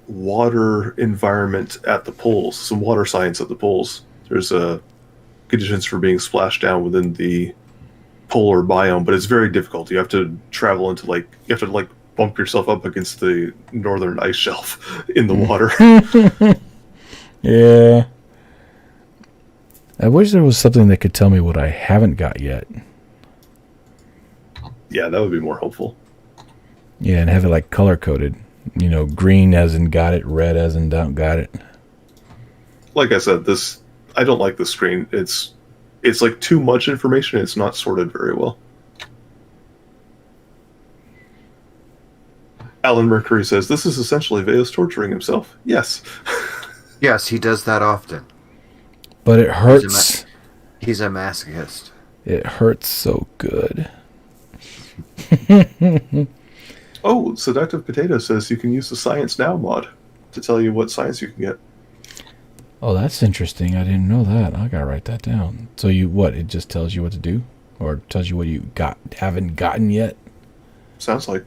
water environment at the poles, some water science at the poles. There's conditions for being splashed down within the polar biome, but it's very difficult. You have to travel into bump yourself up against the northern ice shelf in the water. Yeah. I wish there was something that could tell me what I haven't got yet. Yeah, that would be more helpful. Yeah, and have it like color coded. You know, green as in got it, red as in don't got it. Like I said, I don't like this screen. It's like too much information. It's not sorted very well. Alan Mercury says, this is essentially Veos torturing himself. Yes. Yes, he does that often. But it hurts. He's a masochist. It hurts so good. Oh, Seductive Potato says you can use the Science Now mod to tell you what science you can get. Oh, that's interesting. I didn't know that. I gotta write that down. So it just tells you what to do? Or tells you what you haven't gotten yet? Sounds like.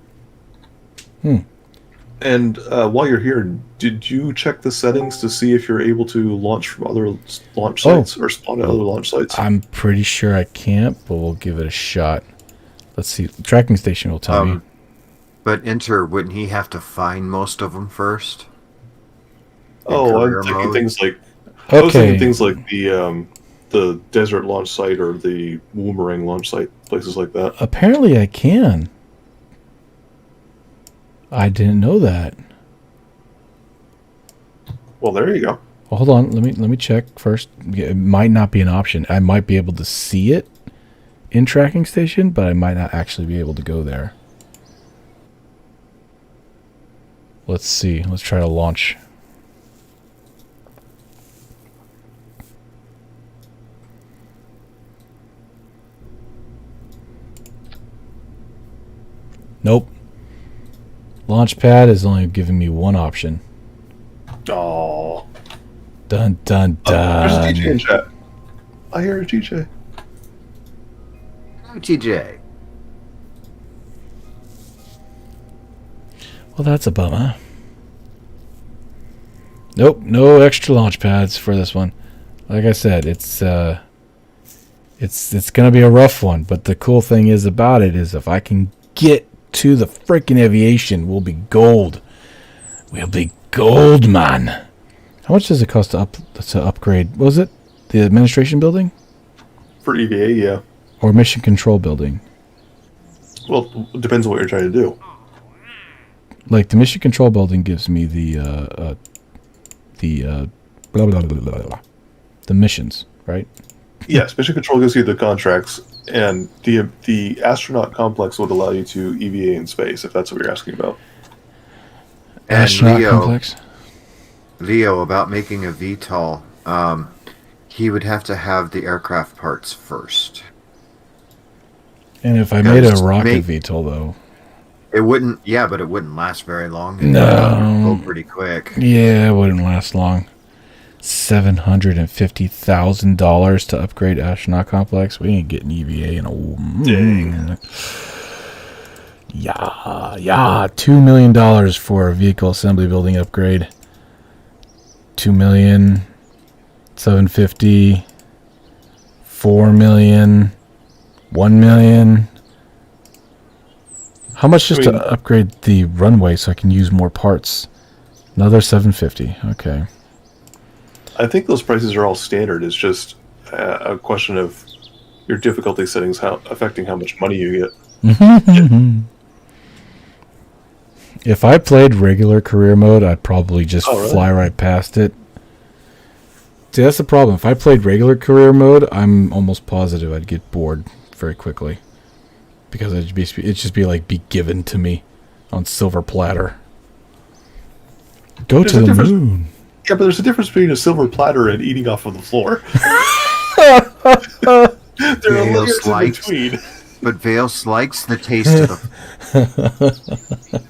And while you're here, did you check the settings to see if you're able to launch from other launch sites or spawn at other launch sites? I'm pretty sure I can't, but we'll give it a shot. Let's see. The tracking station will tell me. But wouldn't he have to find most of them first? Oh, I'm thinking things like... I was thinking things like the desert launch site or the Woomerang launch site, places like that. Apparently I can. I didn't know that. Well, there you go. Well, hold on. Let me check first. It might not be an option. I might be able to see it in tracking station, but I might not actually be able to go there. Let's see. Let's try to launch. Nope. Launchpad is only giving me one option. Oh. Dun dun dun. There's a TJ in chat. I hear a TJ. Oh, TJ. Well, that's a bummer. Nope, no extra launch pads for this one. Like I said, it's gonna be a rough one. But the cool thing is about it is if I can get to the freaking aviation, we'll be gold. We'll be gold, man. How much does it cost to upgrade? What was it the administration building? For EVA, yeah. Or mission control building? Well, it depends on what you're trying to do. Like the mission control building gives me the blah, blah, blah, blah, blah, the missions, right? Yes, mission control gives you the contracts, and the astronaut complex would allow you to EVA in space, if that's what you're asking about. And Astronaut complex. Leo, about making a VTOL, he would have to have the aircraft parts first. And if I made a rocket VTOL, though, it wouldn't. Yeah, but it wouldn't last very long. No, go pretty quick. Yeah, it wouldn't last long. $750,000 to upgrade astronaut complex. We ain't getting EVA in a. Yeah. $2 million for a vehicle assembly building upgrade. $2 million. $750,000. $4 million. $1 million. How much just to upgrade the runway so I can use more parts? Another $750,000. Okay. I think those prices are all standard. It's just a question of your difficulty settings affecting how much money you get. If I played regular career mode, I'd probably just fly right past it. See, that's the problem. If I played regular career mode, I'm almost positive I'd get bored very quickly. Because it'd just be like be given to me on silver platter. Go to the moon. Yeah, but there's a difference between a silver platter and eating off of the floor. There are layers in between. But Vales likes the taste of the...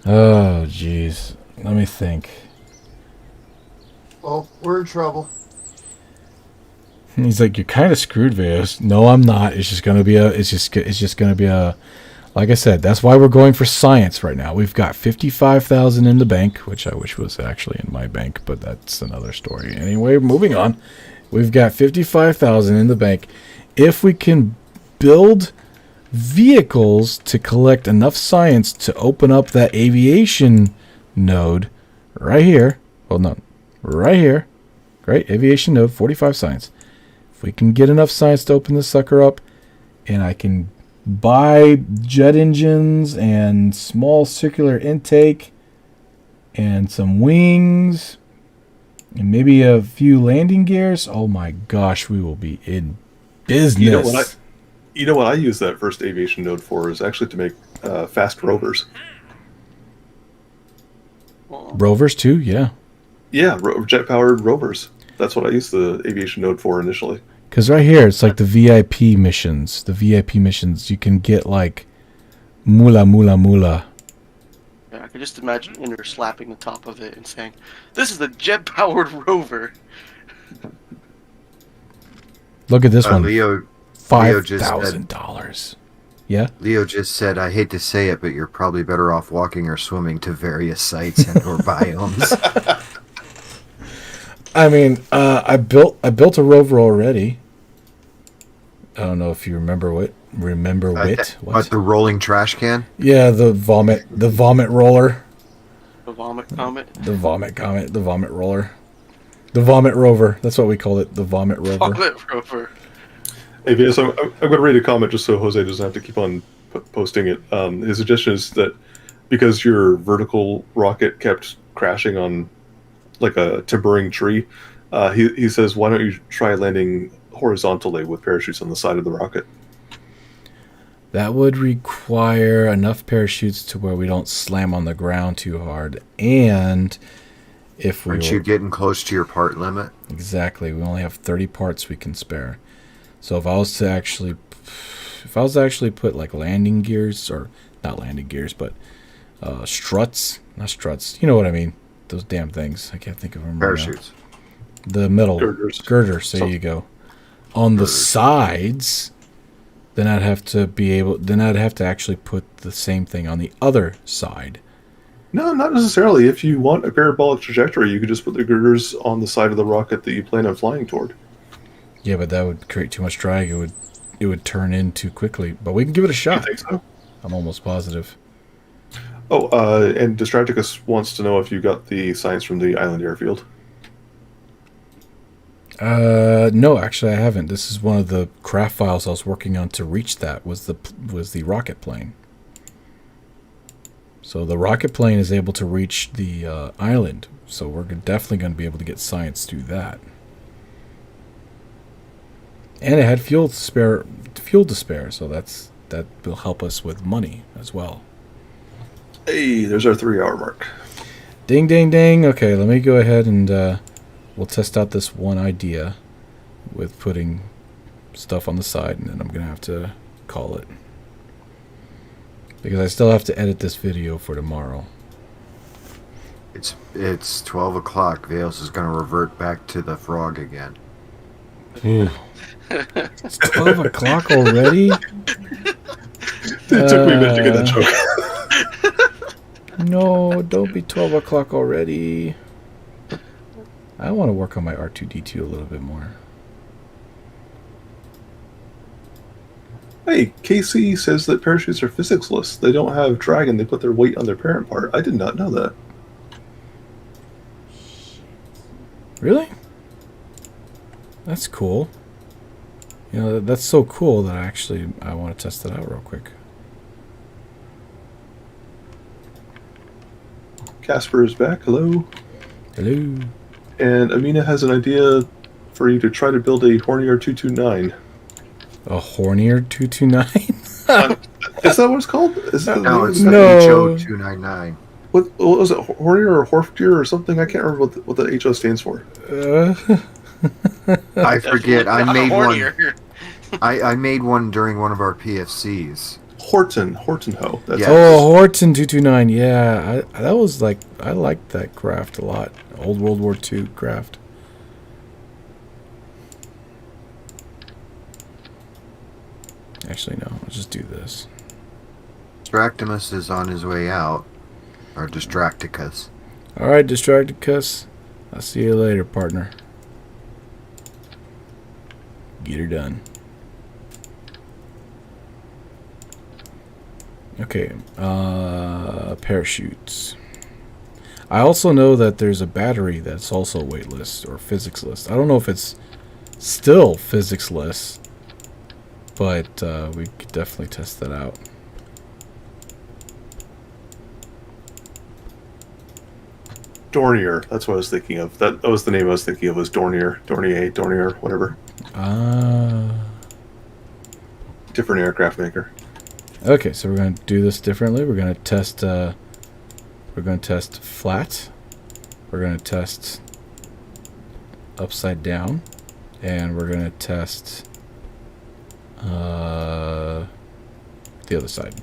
Oh, jeez. Let me think. Oh, we're in trouble. He's like, you're kind of screwed, Veos. No, I'm not. It's just gonna be a. It's just gonna be a. Like I said, that's why we're going for science right now. We've got 55,000 in the bank, which I wish was actually in my bank, but that's another story. Anyway, moving on. We've got 55,000 in the bank. If we can build vehicles to collect enough science to open up that aviation node right here. Well, no, right here. Great, aviation node, 45 science. If we can get enough science to open this sucker up, and I can buy jet engines and small circular intake and some wings and maybe a few landing gears, oh my gosh, we will be in business. You know what I use that first aviation node for is actually to make fast rovers. Rovers too, yeah. Yeah, jet-powered rovers. That's what I used the aviation node for initially. Because right here, it's like the VIP missions. The VIP missions, you can get like mula. Yeah, I can just imagine Inner slapping the top of it and saying, "This is the jet-powered rover." Look at this one. Leo $5,000. Yeah? Leo just said, I hate to say it, but you're probably better off walking or swimming to various sites and or biomes. I mean, I built a rover already. I don't know if you remember what. What, the rolling trash can? Yeah, the vomit roller. The vomit comet. The vomit comet. The vomit roller. The vomit rover. That's what we call it. The vomit rover. Vomit rover. Hey, so I'm going to read a comment just so Jose doesn't have to keep on posting it. His suggestion is that because your vertical rocket kept crashing on like a timbering tree, he says, why don't you try landing horizontally with parachutes on the side of the rocket? That would require enough parachutes to where we don't slam on the ground too hard. And if we Aren't you getting close to your part limit? Exactly. We only have 30 parts we can spare. So if I was to actually put like landing gears, or not landing gears, but struts, not struts. You know what I mean? Those damn things. I can't think of them. Parachutes. Right now. The middle girders. There So, you go. On the sides, then I'd have to actually put the same thing on the other side. No, not necessarily. If you want a parabolic trajectory, you could just put the girders on the side of the rocket that you plan on flying toward. Yeah, but that would create too much drag. It would turn in too quickly. But we can give it a shot. You think so? I'm almost positive. Oh, and Distracticus wants to know if you got the science from the island airfield. No, actually I haven't. This is one of the craft files I was working on to reach that, was the rocket plane. So the rocket plane is able to reach the island, so we're definitely going to be able to get science through that. And it had fuel to spare, so that will help us with money as well. Hey, there's our 3-hour mark. Ding, ding, ding. Okay, let me go ahead and we'll test out this one idea with putting stuff on the side, and then I'm going to have to call it. Because I still have to edit this video for tomorrow. It's 12 o'clock. Vales is going to revert back to the frog again. It's 12 o'clock already? It took me a minute to get that joke. No, don't be 12 o'clock already. I want to work on my R2-D2 a little bit more. Hey, KC says that parachutes are physicsless. They don't have drag and they put their weight on their parent part. I did not know that. Really? That's cool. You know, that's so cool that I want to test it out real quick. Casper is back. Hello. Hello. And Amina has an idea for you to try to build a Hornier 229. A Hornier 229? Is that what it's called? Is that No, it's No. the HO 299. what was it? Hornier or Horftier or something? I can't remember what the HO stands for. I forget. I Not made one. hornier. I made one during one of our PFCs. Horton Ho. That's Yeah. Oh, Horton 229. Yeah, I liked that craft a lot. Old World War II craft. Actually, no. Let's just do this. Distractimus is on his way out. Or Distracticus. All right, Distracticus. I'll see you later, partner. Get her done. Okay, parachutes. I also know that there's a battery that's also weightless or physicsless. I don't know if it's still physicsless, but we could definitely test that out. Dornier. That's what I was thinking of. That was the name I was thinking of. Was Dornier, whatever. Different aircraft maker. Okay, so we're going to do this differently. We're going to test. We're going to test flat. We're going to test upside down, and we're going to test the other side.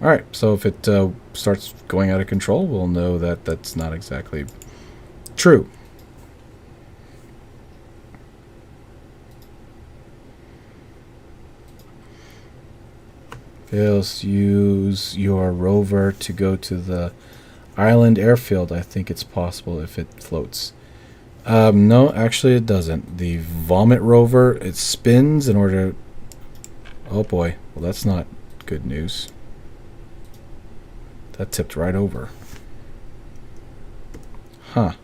All right. So if it starts going out of control, we'll know that that's not exactly true. Fails, use your rover to go to the island airfield. I think it's possible if it floats. No, actually it doesn't. The vomit rover, it spins in order... Oh boy, well that's not good news. That tipped right over. Huh.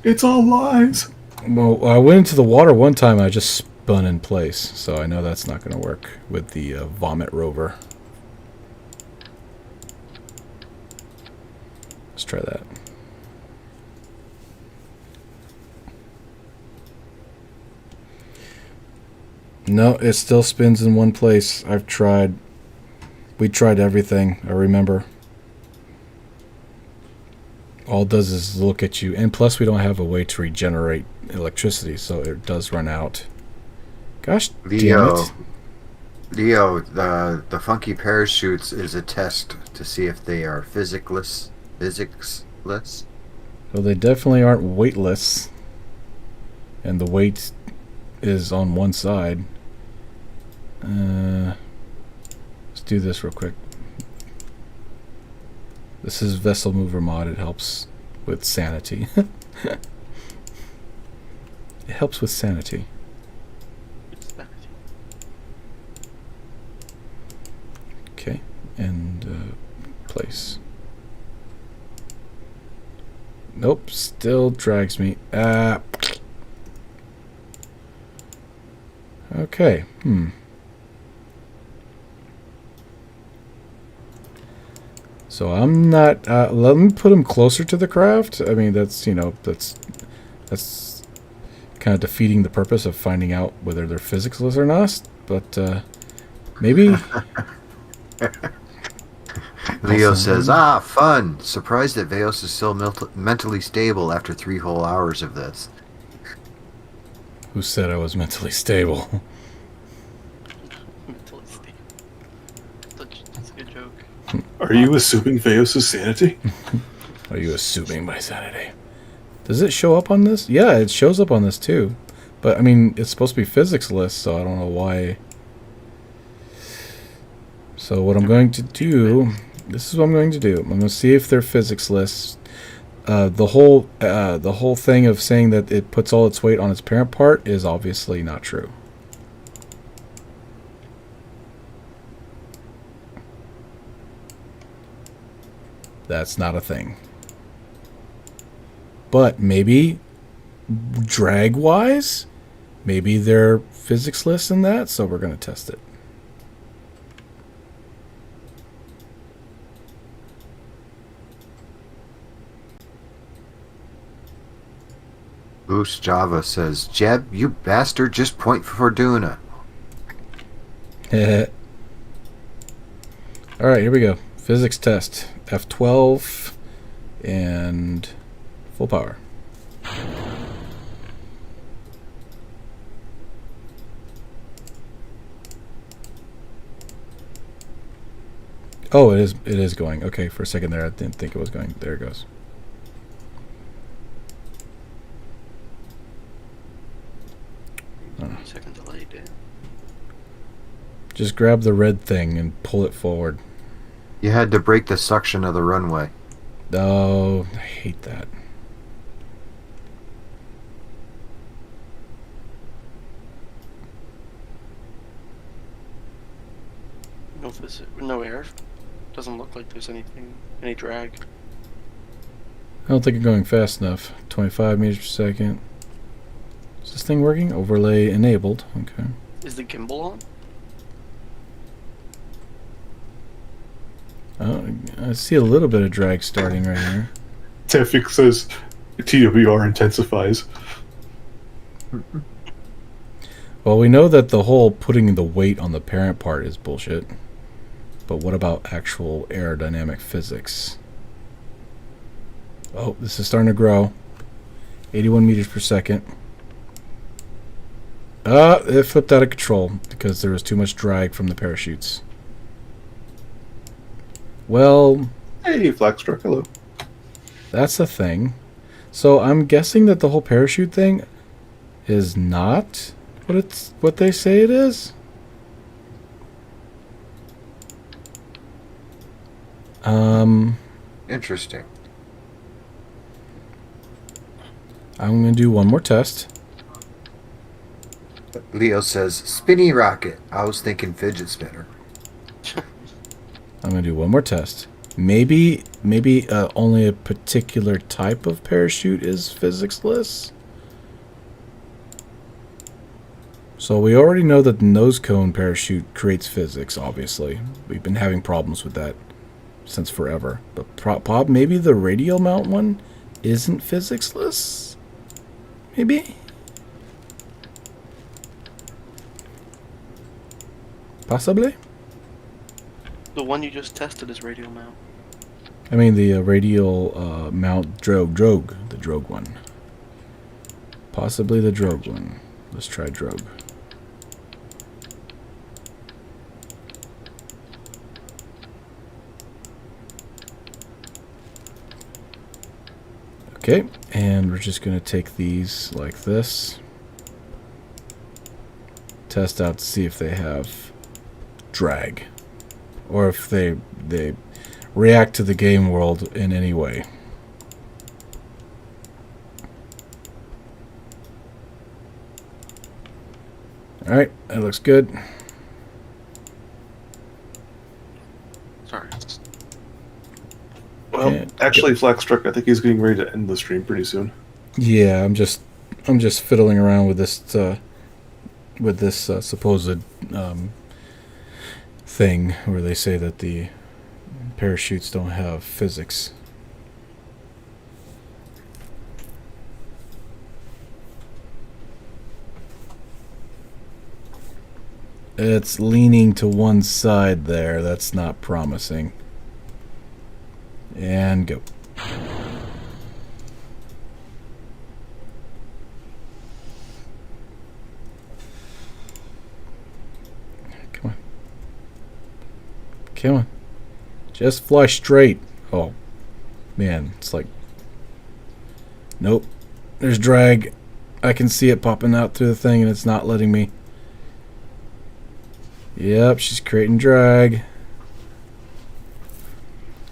It's all lies. Well, I went into the water one time and I just spun in place, so I know that's not going to work with the vomit rover. Let's try that. No, it still spins in one place. I've tried. We tried everything, I remember. All it does is look at you, and plus we don't have a way to regenerate electricity, so it does run out. Gosh damn it. Leo, the funky parachutes is a test to see if they are physicless. Well, they definitely aren't weightless, and the weight is on one side. Let's do this real quick. This is Vessel Mover mod. It helps with sanity. It helps with sanity. Okay, and place. Nope, still drags me. Okay. So I'm not. Let me put him closer to the craft. I mean, that's that's kind of defeating the purpose of finding out whether they're physicalist or not. But maybe. Leo says, fun. Surprised that Veos is still mentally stable after 3 whole hours of this. Who said I was mentally stable? Mentally stable. That's a good joke. Are you assuming Veos' sanity? Are you assuming my sanity? Does it show up on this? Yeah, it shows up on this too. But, I mean, it's supposed to be physicalist, so I don't know why. So what I'm going to do... This is what I'm going to do. I'm going to see if they're physicalist. The whole thing of saying that it puts all its weight on its parent part is obviously not true. That's not a thing. But maybe drag-wise, maybe they're physicalist in that, so we're going to test it. Boost Java says, Jeb, you bastard, just point for Fortuna. Alright, here we go. Physics test. F12 and full power. Oh, it is going. Okay, for a second there I didn't think it was going. There it goes. Second delay, damn. Just grab the red thing and pull it forward. You had to break the suction of the runway. Oh, I hate that. No air. Doesn't look like there's any drag. I don't think I'm going fast enough. 25 meters per second. Is this thing working? Overlay enabled. Okay. Is the gimbal on? I see a little bit of drag starting right here. Tefik says TWR intensifies. Well, we know that the whole putting the weight on the parent part is bullshit. But what about actual aerodynamic physics? Oh, this is starting to grow. 81 meters per second. It flipped out of control because there was too much drag from the parachutes. Well... Hey, Flaxstruck, hello. That's a thing. So I'm guessing that the whole parachute thing is not what they say it is. Interesting. I'm going to do one more test. Leo says, spinny rocket. I was thinking fidget spinner. I'm going to do one more test. Maybe only a particular type of parachute is physicsless. So we already know that the nose cone parachute creates physics, obviously. We've been having problems with that since forever. But maybe the radial mount one isn't physicsless? Maybe? Possibly? The one you just tested is radial mount. I mean the radial mount drogue, the drogue one. Possibly the drogue one. Let's try drogue. Okay, and we're just going to take these like this. Test out to see if they have drag. Or if they react to the game world in any way. Alright, that looks good. Sorry. Well, And Actually, Flaxtruck, I think he's getting ready to end the stream pretty soon. Yeah, I'm just fiddling around with this supposed thing where they say that the parachutes don't have physics. It's leaning to one side there. That's not promising. And go. Come on. Come on. Just fly straight. Oh, man. It's like... Nope. There's drag. I can see it popping out through the thing, and it's not letting me. Yep, she's creating drag.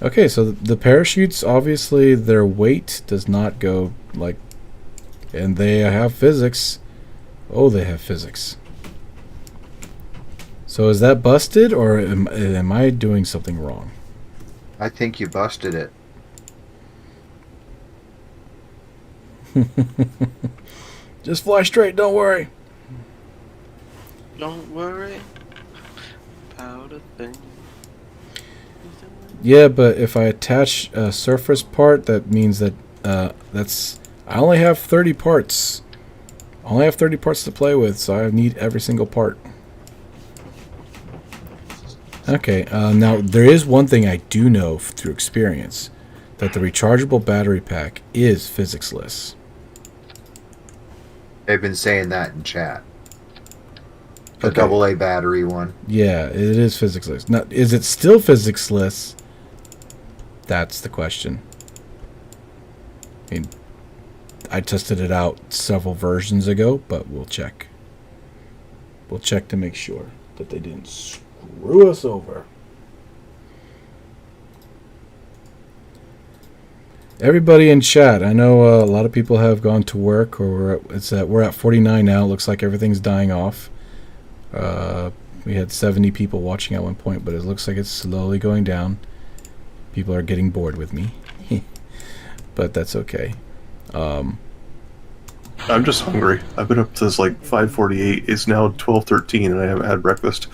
Okay, so the parachutes, obviously, their weight does not go like... And they have physics. Oh, they have physics. So is that busted, or am I doing something wrong? I think you busted it. Just fly straight, don't worry. Don't worry about a thing. Yeah, but if I attach a surface part, that means that that's... I only have 30 parts. I only have 30 parts to play with, so I need every single part. Okay, now there is one thing I do know through experience, that the rechargeable battery pack is physicsless. They've been saying that in chat. The Okay. AA battery one. Yeah, it is physicsless. Now, is it still physicsless? That's the question. I mean, I tested it out several versions ago, but we'll check. We'll check to make sure that they didn't screw us over. Everybody in chat, I know a lot of people have gone to work, or we're at 49 now. It looks like everything's dying off. We had 70 people watching at one point, but it looks like it's slowly going down. People are getting bored with me, but that's okay. I'm just hungry. I've been up since like 5:48. It's now 12:13, and I haven't had breakfast.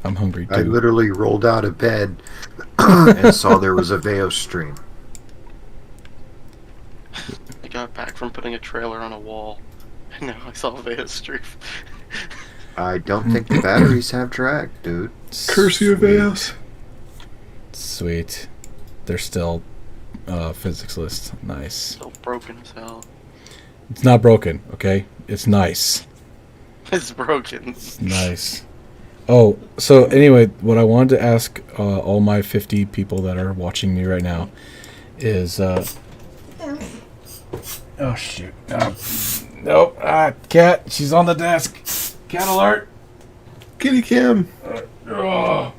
I'm hungry too. I literally rolled out of bed and saw there was a Veo stream. I got back from putting a trailer on a wall, and now I saw Vea's stream. I don't think the batteries have drag, dude. Curse you, Veos. Sweet. They're still physicsless. Nice. Still broken as hell. It's not broken, okay? It's nice. It's broken. Nice. Oh, so anyway, what I wanted to ask all my 50 people that are watching me right now is... oh, shoot. Nope. Cat. She's on the desk. Cat alert. Kitty Cam. Oh,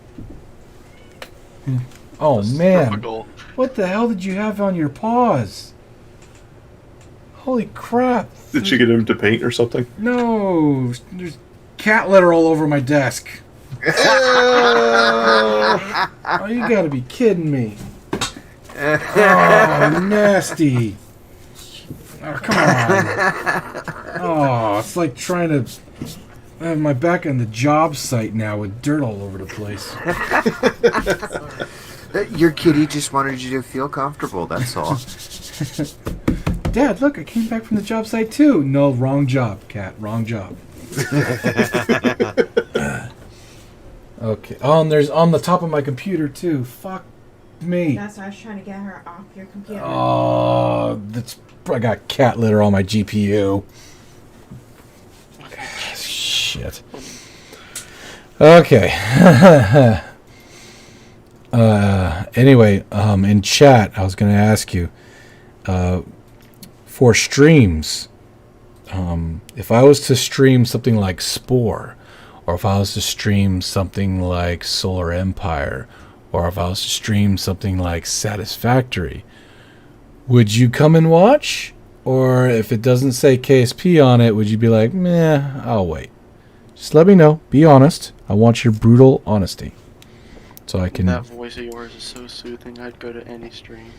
man. Typical. What the hell did you have on your paws? Holy crap. Did you get him to paint or something? No. There's cat litter all over my desk. Oh, you gotta be kidding me. Oh, nasty. Oh, come on. Oh, it's like trying to have my back on the job site now with dirt all over the place. Your kitty just wanted you to feel comfortable, that's all. Dad, look, I came back from the job site too. No, wrong job, Cat. Wrong job. Okay. Oh, and there's on the top of my computer too. Fuck me. That's why I was trying to get her off your computer. Oh, I got cat litter on my GPU. Shit. Okay. Anyway, in chat, I was going to ask you, for streams, if I was to stream something like Spore, or if I was to stream something like Solar Empire, or if I was to stream something like Satisfactory, would you come and watch? Or if it doesn't say KSP on it, would you be like, meh, I'll wait? Just let me know. Be honest. I want your brutal honesty. so I can. That voice of yours is so soothing. I'd go to any stream.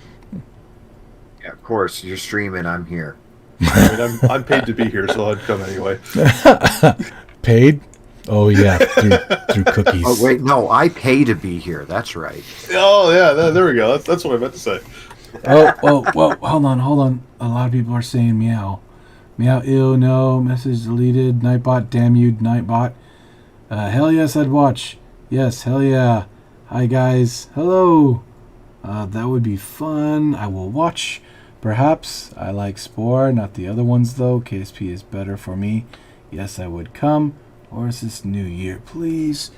Yeah, of course. You're streaming. I'm here. I mean, I'm paid to be here, so I'd come anyway. Paid? Oh yeah, through cookies. Oh wait, no, I pay to be here. That's right. Oh yeah, there we go. That's what I meant to say. Oh, hold on. A lot of people are saying meow. Meow, ew, no, message deleted, Nightbot, damn you, Nightbot. Hell yes, I'd watch. Yes, hell yeah. Hi guys, hello. That would be fun. I will watch. Perhaps. I like Spore, not the other ones though. KSP is better for me. Yes, I would come. Or is this New Year, please?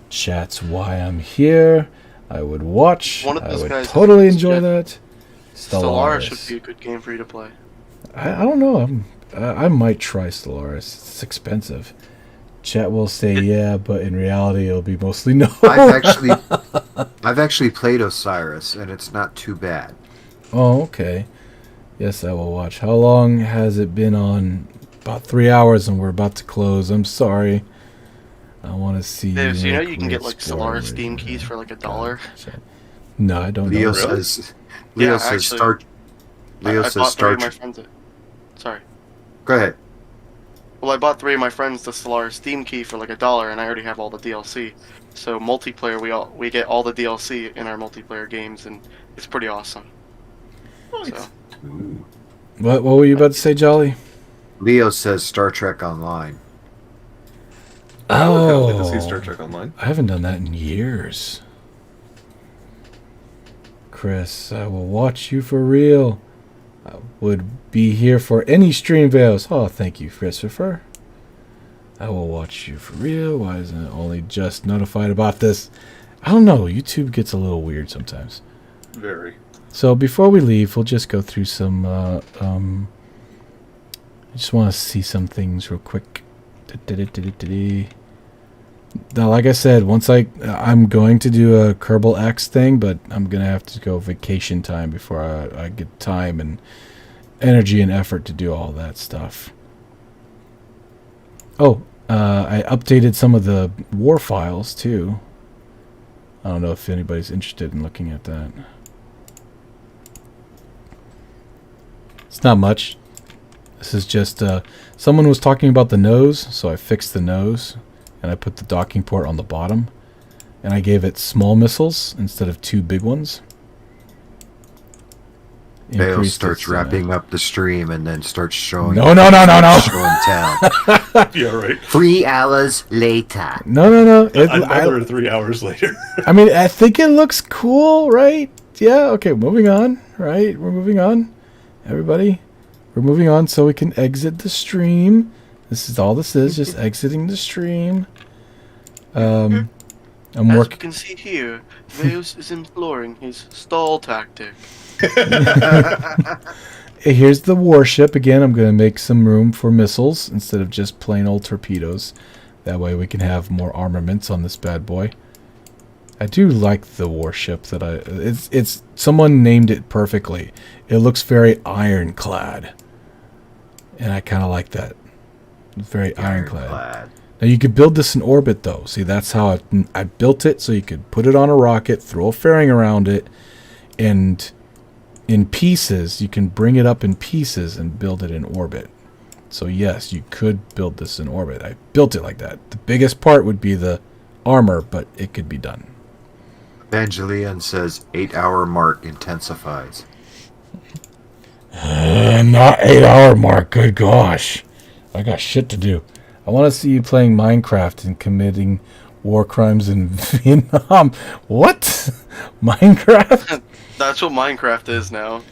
Chat's why I'm here. I would watch. One of I those would guys totally is enjoy Jeff. that. Stellaris would be a good game for you to play. I don't know. I might try Stellaris. It's expensive. Chat will say yeah, but in reality, it'll be mostly no. I've actually played Osiris, and it's not too bad. Oh, okay. Yes, I will watch. How long has it been on? About 3 hours, and we're about to close. I'm sorry. I want to see. Dave, so you know you can get like Solaris Steam keys for like $1? No, I don't Leo know. says. Yeah, Leo says actually, start. Leo I says bought 3 of start. my friends. Sorry. Go ahead. Well, I bought 3 of my friends the Solaris Steam key for like $1, and I already have all the DLC. So multiplayer, we get all the DLC in our multiplayer games, and it's pretty awesome. So. What were you about to say, Jolly? Leo says Star Trek Online. I would kind of like to see Star Trek Online. I haven't done that in years. Chris, I will watch you for real. I would be here for any stream veils. Oh, thank you, Christopher. I will watch you for real. Why isn't it only just notified about this? I don't know. YouTube gets a little weird sometimes. Very. So before we leave, we'll just go through some. I just want to see some things real quick. Now, like I said, I'm going to do a Kerbal X thing, but I'm gonna have to go vacation time before I get time and energy and effort to do all that stuff. Oh, I updated some of the war files too. I don't know if anybody's interested in looking at that. It's not much. This is just someone was talking about the nose, so I fixed the nose and I put the docking port on the bottom, and I gave it small missiles instead of 2 big ones. Bale starts wrapping up the stream and then starts showing. No. Showing town. Yeah, right. 3 hours later. No. Another 3 hours later. I mean, I think it looks cool, right? Yeah. Okay. Moving on. Right. We're moving on. Everybody, we're moving on so we can exit the stream. This is all this is, just exiting the stream. I'm As you working. can see here, Veus is employing his stall tactic. Here's the warship again. I'm going to make some room for missiles instead of just plain old torpedoes. That way we can have more armaments on this bad boy. I do like the warship that it's someone named it perfectly. It looks very ironclad, and I kind of like that. It's very ironclad. Now you could build this in orbit though. See, that's how I built it, so you could put it on a rocket, throw a fairing around it, and in pieces you can bring it up in pieces and build it in orbit. So yes, you could build this in orbit. I built it like that. The biggest part would be the armor, but it could be done. Evangelion says 8-hour mark intensifies. Not 8-hour mark. Good gosh, I got shit to do. I want to see you playing Minecraft and committing war crimes in Vietnam. What? Minecraft? That's what Minecraft is now.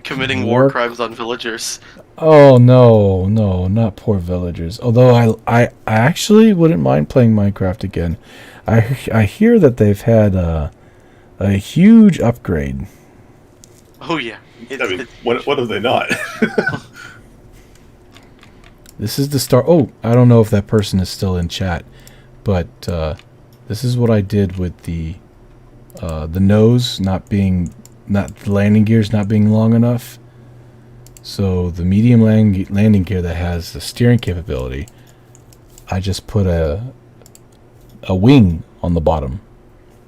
Committing war crimes on villagers. Oh no, not poor villagers. Although I actually wouldn't mind playing Minecraft again. I hear that they've had a huge upgrade. Oh yeah. I mean, what have they not? This is the start. Oh, I don't know if that person is still in chat, but this is what I did with the nose the landing gears not being long enough. So the medium landing gear that has the steering capability, I just put a wing on the bottom,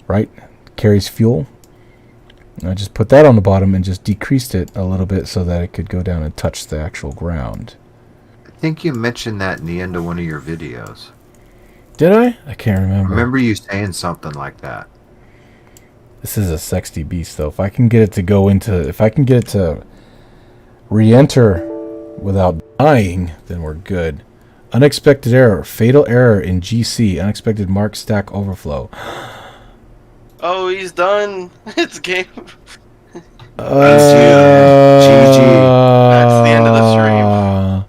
right? Carries fuel. I just put that on the bottom and just decreased it a little bit so that it could go down and touch the actual ground. I think you mentioned that in the end of one of your videos. Did I? I can't remember. Remember you saying something like that. This is a sexy beast, though. If I can get it to re-enter without dying, then we're good. Unexpected error. Fatal error in GC. Unexpected mark stack overflow. Oh, he's done. It's game. GG. That's the end of the stream.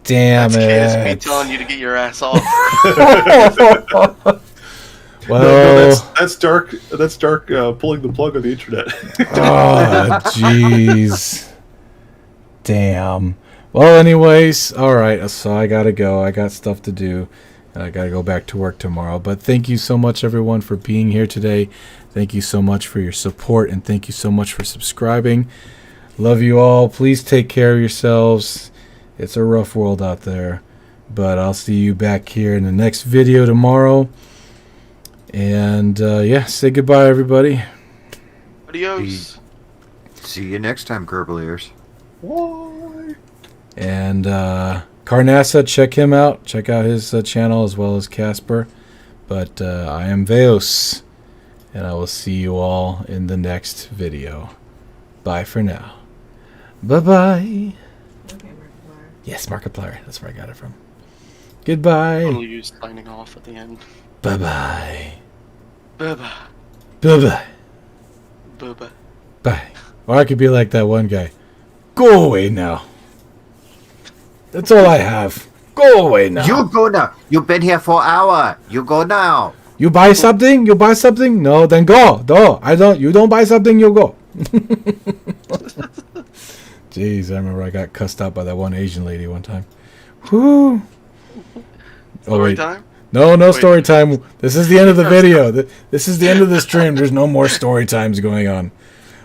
Damn That's KSP it. telling you to get your ass off. Well, that's dark. That's dark. Pulling the plug on the internet. oh, jeez. Damn. Well, anyways, all right. So I gotta go. I got stuff to do. I gotta go back to work tomorrow. But thank you so much, everyone, for being here today. Thank you so much for your support, and thank you so much for subscribing. Love you all. Please take care of yourselves. It's a rough world out there, but I'll see you back here in the next video tomorrow. And yeah, say goodbye, everybody. Adios. See you next time, Kerbal ears. Why? And Carnassa, check him out. Check out his channel as well as Casper. But I am Veos, and I will see you all in the next video. Bye for now. Bye-bye. Okay, Markiplier. Yes, Markiplier. That's where I got it from. Goodbye. I'll use signing off at the end. Bye-bye. Bye-bye. Bye-bye. Bye-bye. Bye. Or I could be like that one guy. Go away now. That's all I have. Go away now. You go now. You've been here for an hour. You go now. You buy something? You buy something? No, then go. No, I don't. You don't buy something, you go. Jeez, I remember I got cussed out by that one Asian lady one time. Whoo. Story time? No story time. This is the end of the video. This is the end of the stream. There's no more story times going on.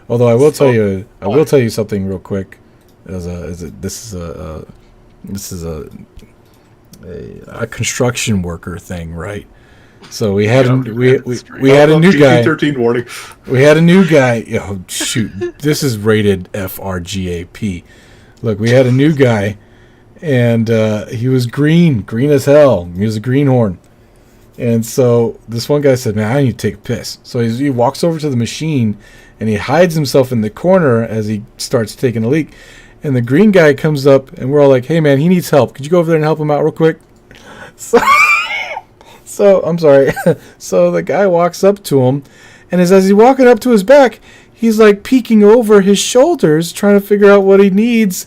Although I will tell you something real quick. This is a construction worker thing, right? So we had we had a new guy. 13 warning. We had a new guy. Oh shoot! This is rated FRGAP. Look, we had a new guy, and he was green as hell. He was a greenhorn, and so this one guy said, "Man, I need to take a piss." So he walks over to the machine, and he hides himself in the corner as he starts taking a leak. And the green guy comes up, and we're all like, "Hey, man, he needs help. Could you go over there and help him out real quick?" So I'm sorry. So the guy walks up to him, and as he's walking up to his back, he's like peeking over his shoulders, trying to figure out what he needs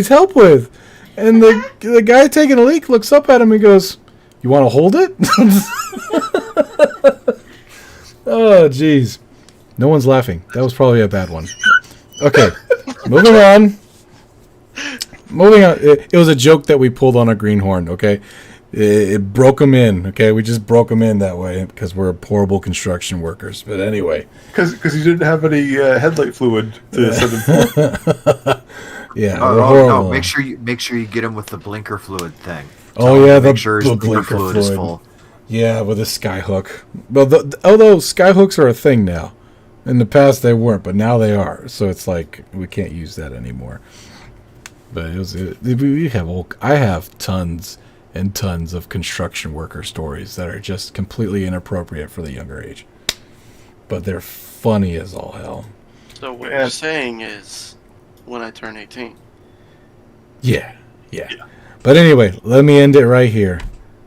help with. And the guy taking a leak looks up at him and goes, "You want to hold it?" Oh, jeez. No one's laughing. That was probably a bad one. Okay, moving on. It was a joke that we pulled on a greenhorn, okay? It broke him in, okay? We just broke him in that way because we're horrible construction workers. But anyway. Because you didn't have any headlight fluid to send him for. Yeah, Oh, we're no! horrible. Make sure you get him with the blinker fluid thing. Oh yeah, make sure his the blinker blinker fluid is full. Yeah, with a skyhook. Well, although skyhooks are a thing now. In the past they weren't, but now they are. So it's like we can't use that anymore. But I have tons and tons of construction worker stories that are just completely inappropriate for the younger age. But they're funny as all hell. So what you're saying is, when I turn 18. Yeah. But anyway, let me end it right here.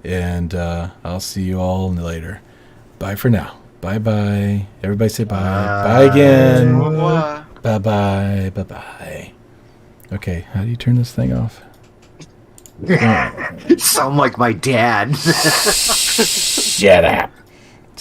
And I'll see you all later. Bye for now. Bye-bye. Everybody say bye. Bye again. Bye. Bye-bye. Bye-bye. Okay, how do you turn this thing off? Sound like my dad. Shut up.